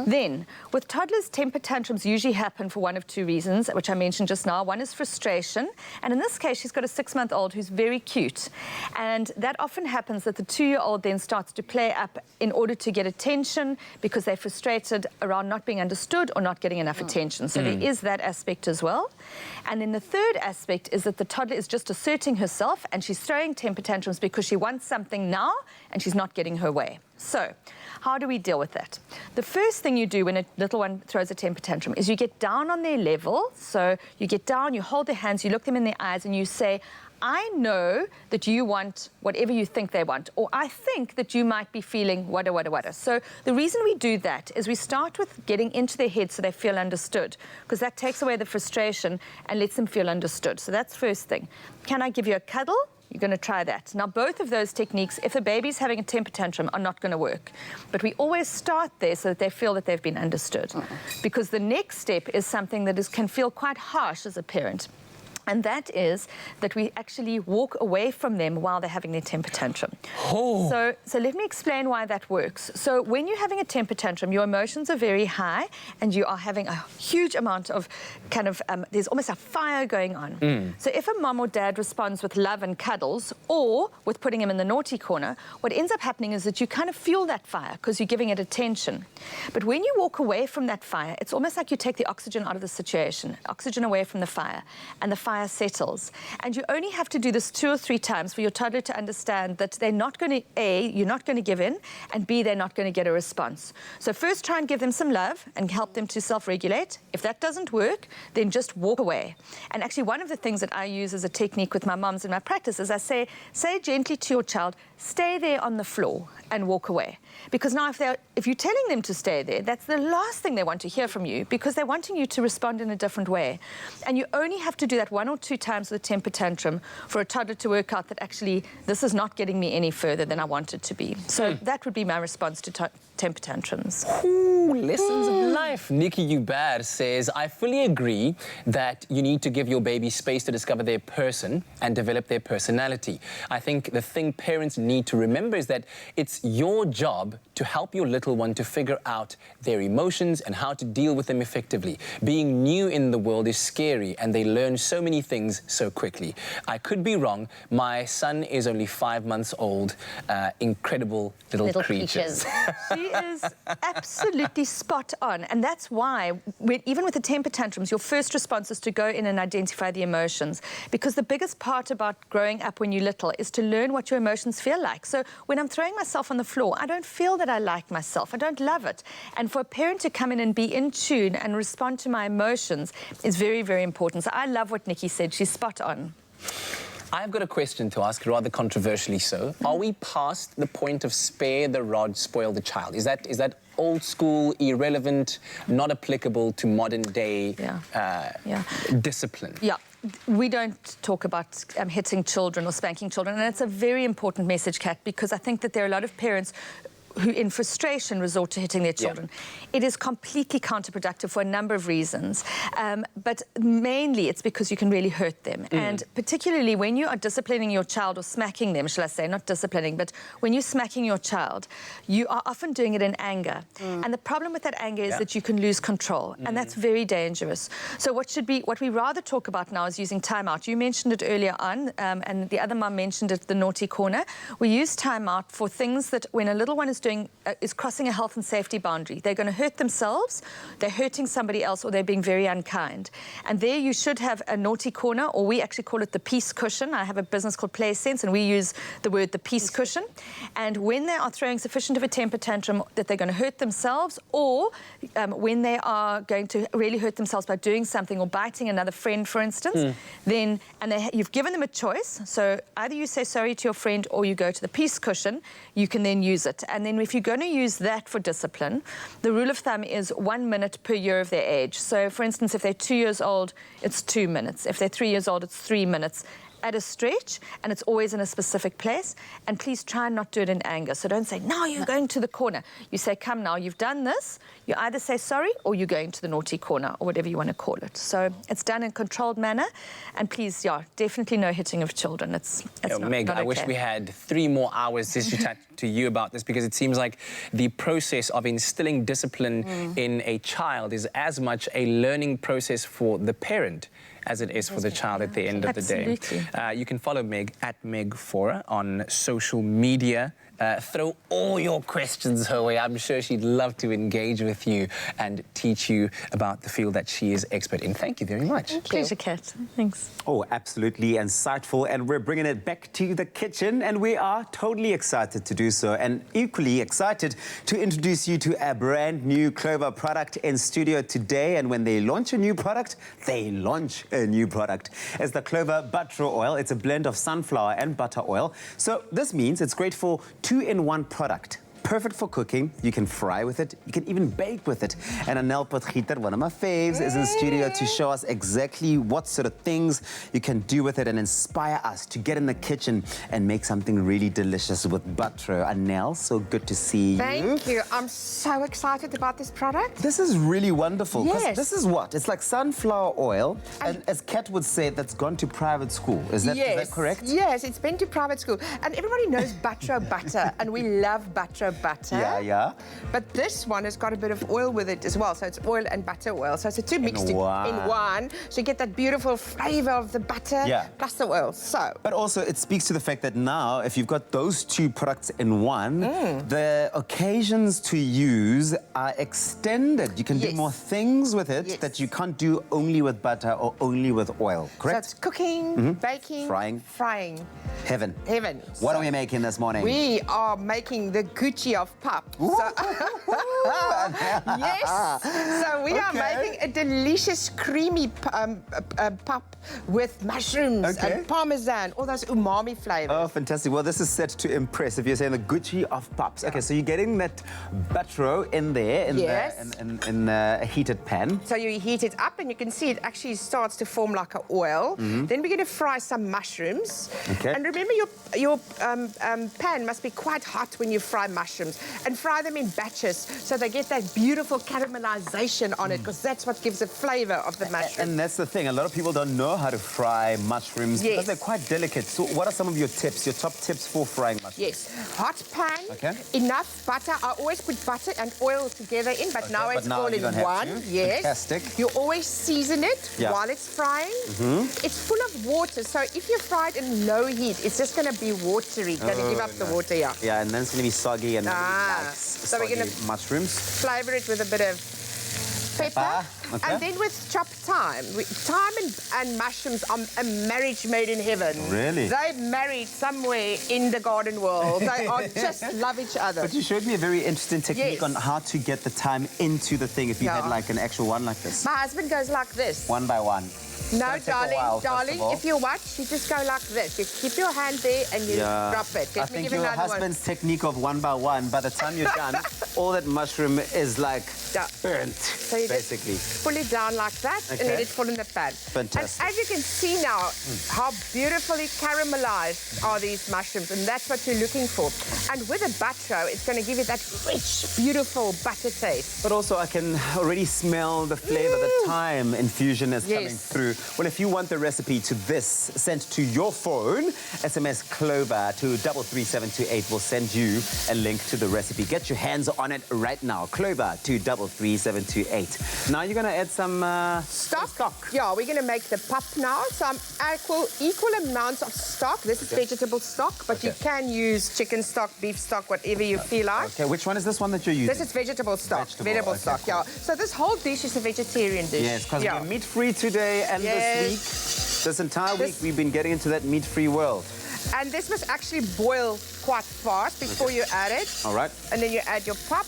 Then, with toddlers, temper tantrums usually happen for one of two reasons, which I mentioned just now. One is frustration, and in this case, she's got a 6-month-old who's very cute. And that often happens that the 2-year-old then starts to play up in order to get attention because they're frustrated around not being understood or not getting enough attention. So there is that aspect as well. And then the third aspect is that the toddler is just asserting herself and she's throwing temper tantrums because she wants something now and she's not getting her way. So how do we deal with that? The first thing you do when a little one throws a temper tantrum is you get down on their level. So you get down, you hold their hands, you look them in their eyes and you say, I know that you want whatever you think they want, or I think that you might be feeling wada, wada, wada. So the reason we do that is we start with getting into their head so they feel understood, because that takes away the frustration and lets them feel understood. So that's first thing. Can I give you a cuddle? You're going to try that. Now, both of those techniques, if the baby's having a temper tantrum, are not going to work. But we always start there so that they feel that they've been understood. Because the next step is something that can feel quite harsh as a parent. And that is that we actually walk away from them while they're having their temper tantrum. So let me explain why that works. So when you're having a temper tantrum, your emotions are very high and you are having a huge amount of there's almost a fire going on. So if a mom or dad responds with love and cuddles or with putting him in the naughty corner, what ends up happening is that you kind of fuel that fire because you're giving it attention. But when you walk away from that fire, it's almost like you take the oxygen out of the situation, oxygen away from the fire, and the fire settles. And you only have to do this 2 or 3 times for your toddler to understand that they're not going to, A, you're not going to give in, and B, they're not going to get a response. So first try and give them some love and help them to self-regulate. If that doesn't work, then just walk away. And actually one of the things that I use as a technique with my moms in my practice is I say gently to your child, stay there on the floor and walk away. Because now if you're telling them to stay there, that's the last thing they want to hear from you because they're wanting you to respond in a different way. And you only have to do that 1 or 2 times with a temper tantrum for a toddler to work out that actually this is not getting me any further than I want it to be. So that would be my response to temper tantrums. Ooh, lessons of life. Nikki Uber says, I fully agree that you need to give your baby space to discover their person and develop their personality. I think the thing parents need to remember is that it's your job to help your little one to figure out their emotions and how to deal with them effectively. Being new in the world is scary and they learn so many things so quickly. I could be wrong. My son is only 5 months old. Incredible little creatures. is absolutely spot on. And that's why, even with the temper tantrums, your first response is to go in and identify the emotions. Because the biggest part about growing up when you're little is to learn what your emotions feel like. So when I'm throwing myself on the floor, I don't feel that I like myself. I don't love it. And for a parent to come in and be in tune and respond to my emotions is very, very important. So I love what Nikki said. She's spot on. I've got a question to ask, rather controversially so. Are we past the point of spare the rod, spoil the child? Is that old school, irrelevant, not applicable to modern day discipline? Yeah. We don't talk about hitting children or spanking children, and it's a very important message, Kat, because I think that there are a lot of parents who in frustration resort to hitting their children. Yeah. It is completely counterproductive for a number of reasons, but mainly it's because you can really hurt them. And particularly when you are disciplining your child, or smacking them, shall I say, not disciplining, but when you're smacking your child, you are often doing it in anger. And the problem with that anger is that you can lose control, and that's very dangerous. So what we rather talk about now is using timeout. You mentioned it earlier on, and the other mum mentioned it, the naughty corner. We use timeout for things that when a little one is crossing a health and safety boundary. They're going to hurt themselves, they're hurting somebody else, or they're being very unkind. And there you should have a naughty corner, or we actually call it the peace cushion. I have a business called Play Sense, and we use the word the peace cushion. And when they are throwing sufficient of a temper tantrum that they're going to hurt themselves, or when they are going to really hurt themselves by doing something or biting another friend, for instance, then you've given them a choice. So either you say sorry to your friend or you go to the peace cushion. You can then use it. And then if you're going to use that for discipline, the rule of thumb is 1 minute per year of their age. So, for instance, if they're 2 years old, it's 2 minutes. If they're 3 years old, it's 3 minutes at a stretch, and it's always in a specific place. And please try and not do it in anger. So don't say, no, you're going to the corner. You say, come now, you've done this. You either say sorry or you're going to the naughty corner, or whatever you want to call it. So it's done in a controlled manner. And please, definitely no hitting of children. It's not, Meg, not I okay. wish we had 3 more hours just to chat to you about this, because it seems like the process of instilling discipline in a child is as much a learning process for the parent as it is for the child at the end of the day. You can follow Meg at Meg4 on social media. Throw all your questions her way. I'm sure she'd love to engage with you and teach you about the field that she is expert in. Thank you very much. Pleasure, Kat. Thanks. Oh, absolutely insightful. And we're bringing it back to the kitchen, and we are totally excited to do so, and equally excited to introduce you to a brand new Clover product in studio today. And when they launch a new product, they launch a new product. It's the Clover butter oil. It's a blend of sunflower and butter oil. So this means it's great for 2-in-1 product. Perfect for cooking. You can fry with it. You can even bake with it. And Anel Potgieter, one of my faves, is in studio to show us exactly what sort of things you can do with it and inspire us to get in the kitchen and make something really delicious with butter. Anel, so good to see you. Thank you. I'm so excited about this product. This is really wonderful. Yes. This is what? It's like sunflower oil. And as Kat would say, that's gone to private school. Is that correct? Yes, it's been to private school. And everybody knows butter, and we love butter. Yeah. But this one has got a bit of oil with it as well. So it's oil and butter oil. So it's the two mixed in one. So you get that beautiful flavor of the butter plus the oil. But also it speaks to the fact that now, if you've got those 2 products in one, the occasions to use are extended. You can do more things with it that you can't do only with butter or only with oil. Correct? So it's cooking, baking, frying. Heaven. What are we making this morning? We are making the Gucci of pap. Yes. So we are making a delicious creamy pap with mushrooms and parmesan, all those umami flavors. Oh, fantastic. Well, this is set to impress if you're saying the Gucci of paps. Okay, so you're getting that butter in there in a heated pan. So you heat it up and you can see it actually starts to form like an oil. Then we're going to fry some mushrooms. Okay. And remember your pan must be quite hot when you fry mushrooms, and fry them in batches so they get that beautiful caramelization on it, because that's what gives the flavor of the mushroom. And that's the thing, a lot of people don't know how to fry mushrooms because they're quite delicate. So what are some of your tips, your top tips for frying mushrooms? Yes, hot pan, enough butter. I always put butter and oil together in, but now it's all in one. Yes. Fantastic. You always season it while it's frying. It's full of water, so if you fry it in low heat, heat, it's just going to be watery. Going to give up the water, yeah. Yeah, and then it's going to be soggy and nice. So we're going to mushrooms. Flavor it with a bit of pepper. Okay. And then with chopped thyme. Thyme and mushrooms are a marriage made in heaven. Really? They married somewhere in the garden world. They are just love each other. But you showed me a very interesting technique on how to get the thyme into the thing if you had like an actual one like this. My husband goes like this. One by one. No, darling, if you watch, you just go like this. You keep your hand there and you drop it. I think your husband's technique of one by one, by the time you're done, all that mushroom is like burnt, so you basically. Just pull it down like that and let it fall in the pan. Fantastic. And as you can see now, how beautifully caramelized are these mushrooms, and that's what you're looking for. And with a butter, it's going to give it that rich, beautiful butter taste. But also I can already smell the flavor, the thyme infusion is coming through. Well, if you want the recipe to this sent to your phone, SMS Clover to 33728 will send you a link to the recipe. Get your hands on it right now. Clover to 33728. Now you're going to add some stock. Yeah, we're going to make the pap now. Some equal amounts of stock. This is vegetable stock, but you can use chicken stock, beef stock, whatever you feel like. Okay, which one is this one that you're using? This is vegetable stock. Vegetable stock, yeah. So this whole dish is a vegetarian dish. Yes, because we're meat-free today and this week, this entire week, we've been getting into that meat-free world. And this must actually boil quite fast before you add it. All right. And then you add your pap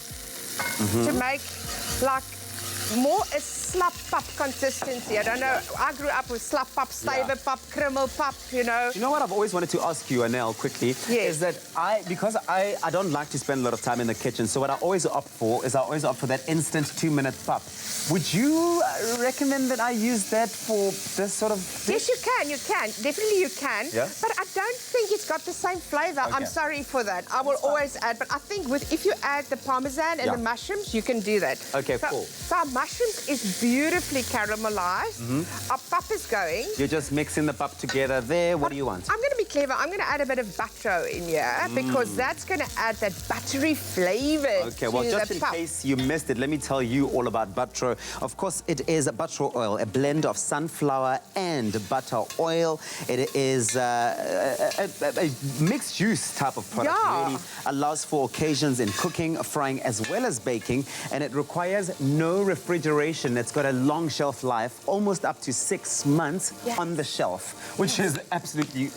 to make like more a slap pap consistency. I don't know. I grew up with slap pap, stave pap, krimmel pap, you know. You know what I've always wanted to ask you, Anel, quickly? Yes. Is that because I don't like to spend a lot of time in the kitchen, so what I always opt for that instant 2-minute pap. Would you recommend that I use that for this sort of dish? Yes, you can. You can. Definitely you can. Yeah? But I don't think it's got the same flavor. Okay. I'm sorry for that. I will always add. But I think if you add the parmesan and the mushrooms, you can do that. Okay, cool. So our mushrooms is beautifully caramelized. Our pap is going. You're just mixing the pap together there. What do you want? I'm going to be clever. I'm going to add a bit of butter in here because that's going to add that buttery flavor Okay, well, just in case you missed it, let me tell you all about butter. Of course, it is butter oil, a blend of sunflower and butter oil. It is a mixed use type of product. Yeah. Really allows for occasions in cooking, frying, as well as baking, and it requires no refrigeration. It's got a long shelf life, almost up to 6 months on the shelf, which is absolutely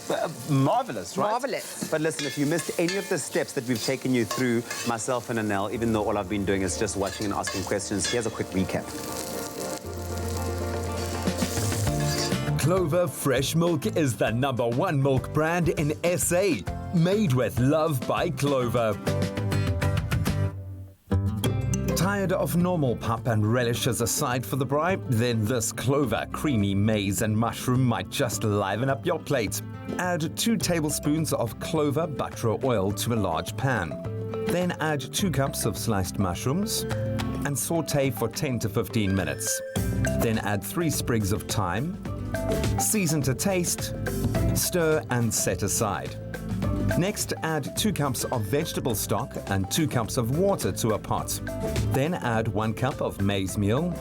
marvelous, right? Marvelous. But listen, if you missed any of the steps that we've taken you through, myself and Anel, even though all I've been doing is just watching and asking questions, here's a quick recap. Clover Fresh Milk is the #1 milk brand in SA, made with love by Clover. Tired of normal pap and relish as a side for the bribe? Then this Clover creamy maize and mushroom might just liven up your plate. Add 2 tablespoons of Clover butter oil to a large pan. Then add 2 cups of sliced mushrooms and saute for 10 to 15 minutes. Then add 3 sprigs of thyme, season to taste, stir and set aside. Next, add 2 cups of vegetable stock and 2 cups of water to a pot. Then add 1 cup of maize meal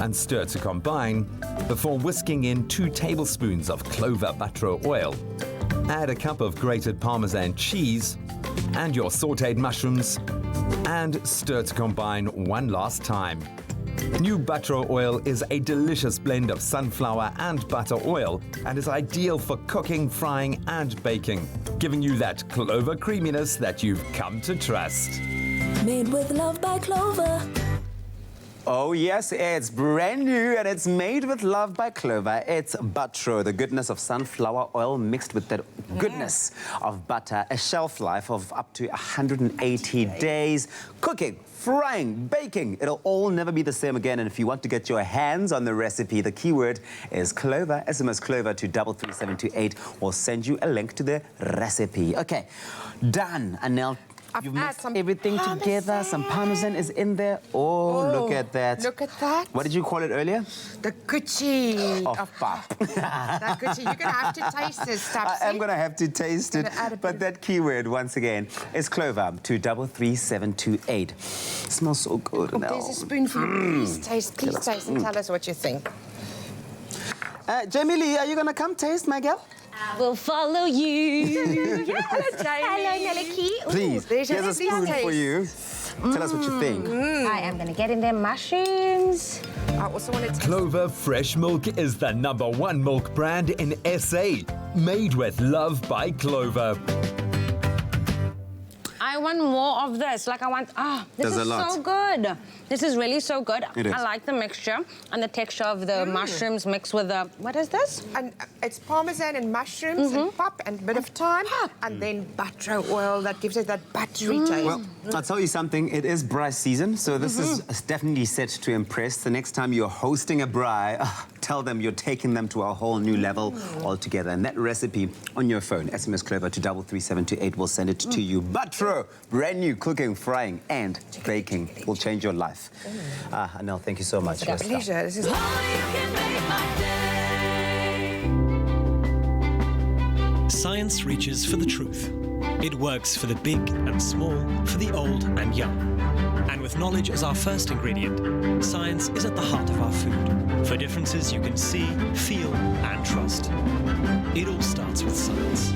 and stir to combine before whisking in 2 tablespoons of Clover butter oil. Add a cup of grated Parmesan cheese and your sautéed mushrooms and stir to combine one last time. New butter oil is a delicious blend of sunflower and butter oil and is ideal for cooking, frying and baking, giving you that Clover creaminess that you've come to trust. Made with love by Clover. Oh yes, it's brand new and it's made with love by Clover. It's butter, the goodness of sunflower oil mixed with the goodness of butter. A shelf life of up to 180 days. Cooking, frying, baking, it'll all never be the same again. And if you want to get your hands on the recipe, the keyword is Clover. SMS Clover to 33728 will send you a link to the recipe. Okay, done. Anel, you've mixed everything together. Some Parmesan is in there. Oh, look at that. Look at that. What did you call it earlier? The Gucci of pap. That Gucci. You're going to have to taste this stuff. I am going to have to taste it. But that keyword, once again, is Clover to 33728. It smells so good. Oh, there's a spoonful. Please taste and tell us what you think. Jamie Lee, are you going to come taste, my girl? I will follow you. Hello, Jamie. Hello, Nelly. Please, here's a spoon for you. Tell us what you think. I am going to get in there mushrooms. I also want to Clover Fresh Milk is the #1 milk brand in SA. Made with love by Clover. I want more of this. Like, I want... this There's is a lot. so good. This is really so good. It is. I like the mixture and the texture of the mushrooms mixed with the... What is this? And it's parmesan and mushrooms and pop and a bit of thyme and then butter oil that gives it that buttery taste. Well, I'll tell you something. It is braai season, so this is definitely set to impress. The next time you're hosting a braai, tell them you're taking them to a whole new level altogether. And that recipe on your phone, SMS Clover to 33728, will send it to you. Butro, brand new cooking, frying, and baking will change your life. Anel, thank you so much. It's a pleasure. This is... Science reaches for the truth. It works for the big and small, for the old and young. And with knowledge as our first ingredient, science is at the heart of our food. For differences you can see, feel, and trust. It all starts with science.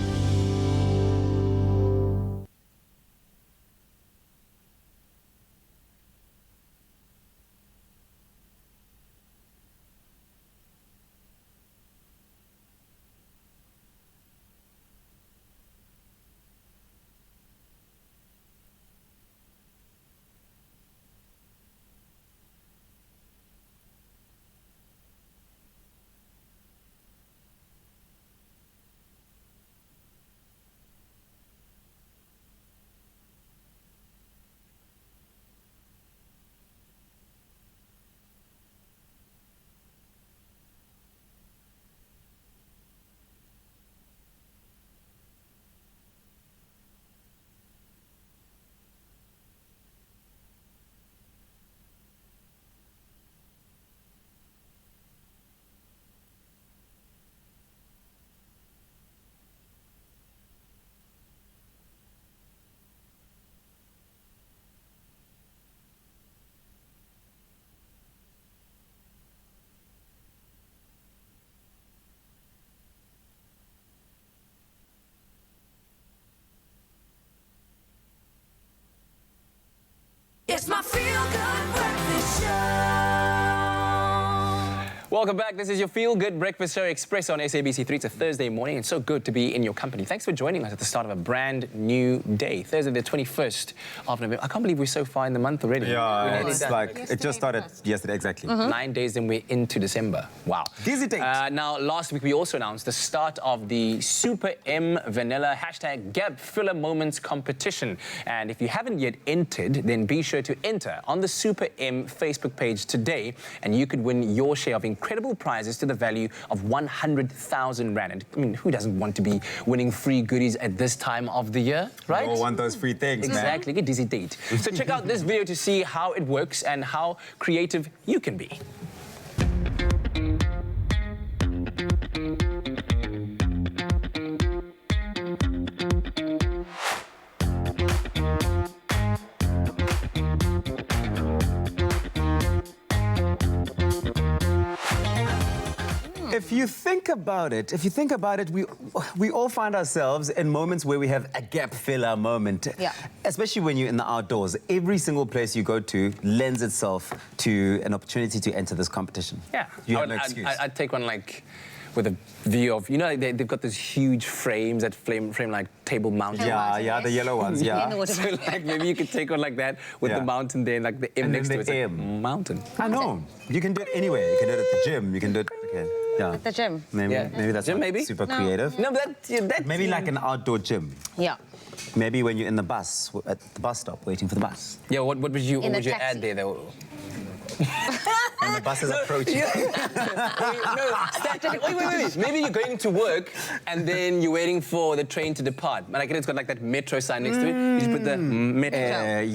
It's my feel-good breakfast show. Welcome back. This is your feel-good breakfast show, Expresso on SABC 3. It's a Thursday morning. It's so good to be in your company. Thanks for joining us at the start of a brand new day. Thursday, the 21st of November. I can't believe we're so far in the month already. Yeah, it's like, it just started yesterday, exactly. 9 days, then we're into December. Wow. Dizzy date. Now, last week we also announced the start of the Super M Vanilla #Gap Filler Moments competition. And if you haven't yet entered, then be sure to enter on the Super M Facebook page today, and you could win your share of incredible prizes to the value of 100,000 Rand. And, I mean, who doesn't want to be winning free goodies at this time of the year, right? We all want those free things, exactly. Get dizzy date. So check out this video to see how it works and how creative you can be. If you think about it, we all find ourselves in moments where we have a gap filler moment. Yeah. Especially when you're in the outdoors. Every single place you go to lends itself to an opportunity to enter this competition. Yeah. You have no excuse. I'd take one like with a view of, you know, they've got those huge frames that frame like table mountains. Yeah, the yellow ones, yeah. So like maybe you could take one like that with the mountain there, like the M and next then to it. the It's like M. mountain. I know. You can do it anywhere. You can do it at the gym. You can do it. Okay. Yeah. At the gym. Maybe that's gym, not maybe? super No. creative. No, but that Maybe like an outdoor gym. Yeah. Maybe when you're in the bus, at the bus stop, waiting for the bus. Yeah, what would you In a add taxi. there though? When the bus is approaching. Wait. Maybe you're going to work and then you're waiting for the train to depart. And like it's got like that metro sign next to it. You just put the metro.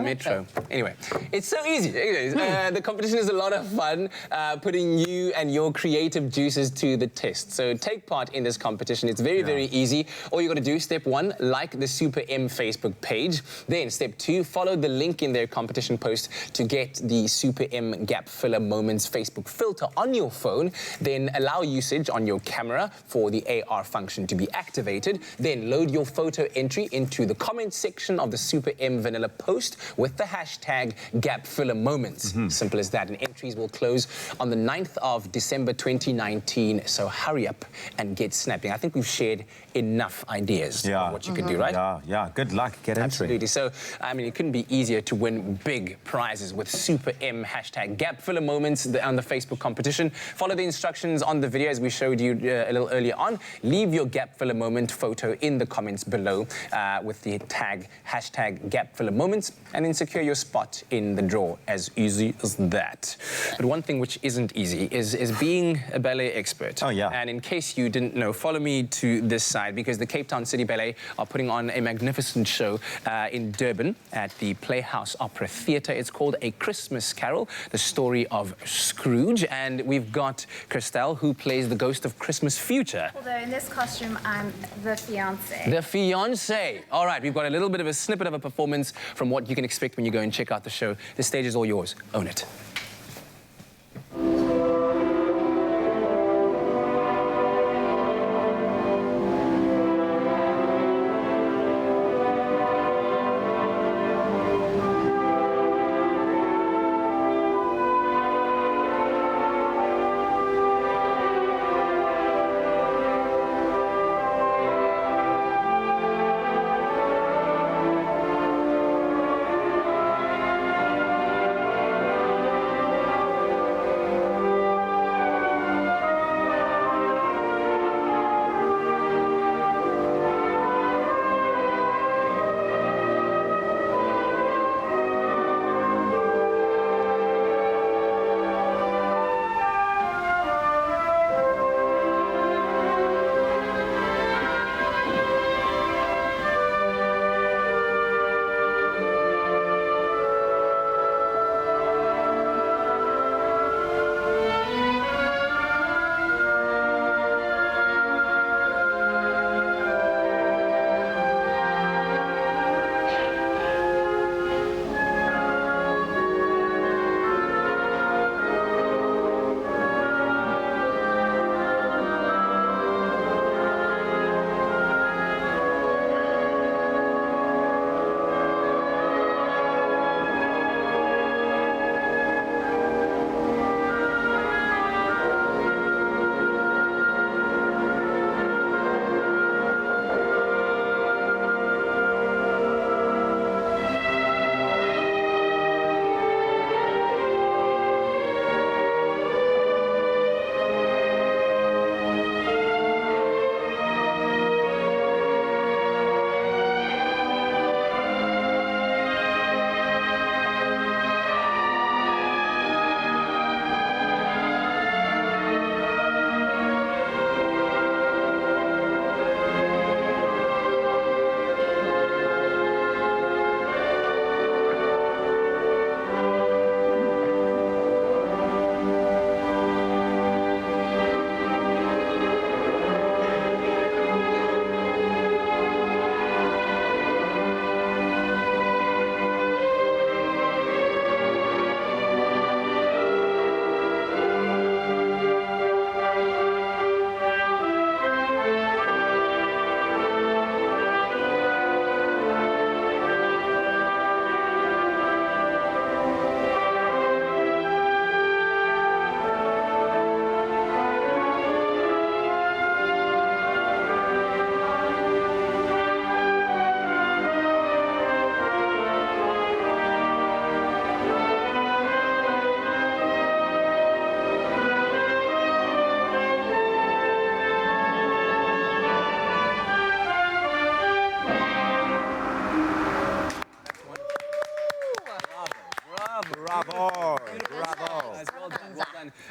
Metro. Anyway, it's so easy. Anyways, the competition is a lot of fun, putting you and your creative juices to the test. So take part in this competition. It's very, very easy. All you got to do, step 1, like the Super M Facebook page. Then step 2, follow the link in their competition post to get the Super M Gap Filler Moments Facebook filter on your phone, then allow usage on your camera for the AR function to be activated, then load your photo entry into the comment section of the Super M Vanilla post with the hashtag #GapFillerMoments. Simple as that. And entries will close on the 9th of December 2019, so hurry up and get snapping. I think we've shared enough ideas of what you could do, right? Yeah, good luck. Get entering. Absolutely. So, I mean, it couldn't be easier to win big prizes with Super M hashtag #GapFillerMoments on the Facebook competition. Follow the instructions on the video as we showed you a little earlier on. Leave your Gap Filler Moment photo in the comments below with the tag hashtag #GapFillerMoments, and then secure your spot in the draw. As easy as that. But one thing which isn't easy is being a ballet expert. And in case you didn't know, follow me to this side, because the Cape Town City Ballet are putting on a magnificent show in Durban at the Playhouse Opera Theatre. It's called A Christmas Carol, the story of Scrooge. And we've got Christelle, who plays the ghost of Christmas Future. Although in this costume, I'm the fiancé. The fiancé. All right, we've got a little bit of a snippet of a performance from what you can expect when you go and check out the show. The stage is all yours. Own it.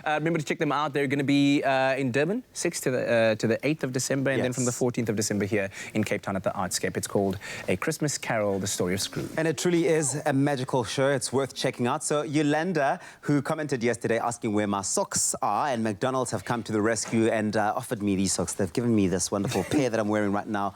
Remember to check them out. They're going to be in Durban, 6th to the 8th of December, and then from the 14th of December here in Cape Town at the Artscape. It's called A Christmas Carol, The Story of Scrooge. And it truly is a magical show. It's worth checking out. So Yolanda, who commented yesterday asking where my socks are, and McDonald's have come to the rescue and offered me these socks. They've given me this wonderful pair that I'm wearing right now.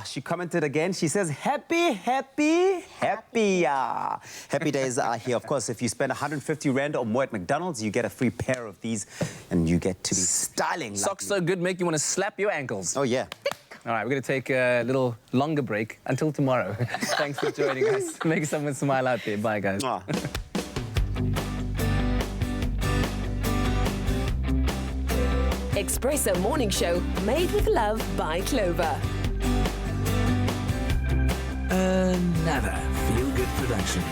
She commented again. She says, happy, happy, happy. Happy days are here. Of course, if you spend 150 Rand or more at McDonald's, you get a free pair of these and you get to be styling. Socks so good, make you want to slap your ankles. Oh, yeah. All right, we're going to take a little longer break until tomorrow. Thanks for joining us. Make someone smile out there. Bye, guys. Expresso Morning Show, made with love by Clover. Another feel-good production.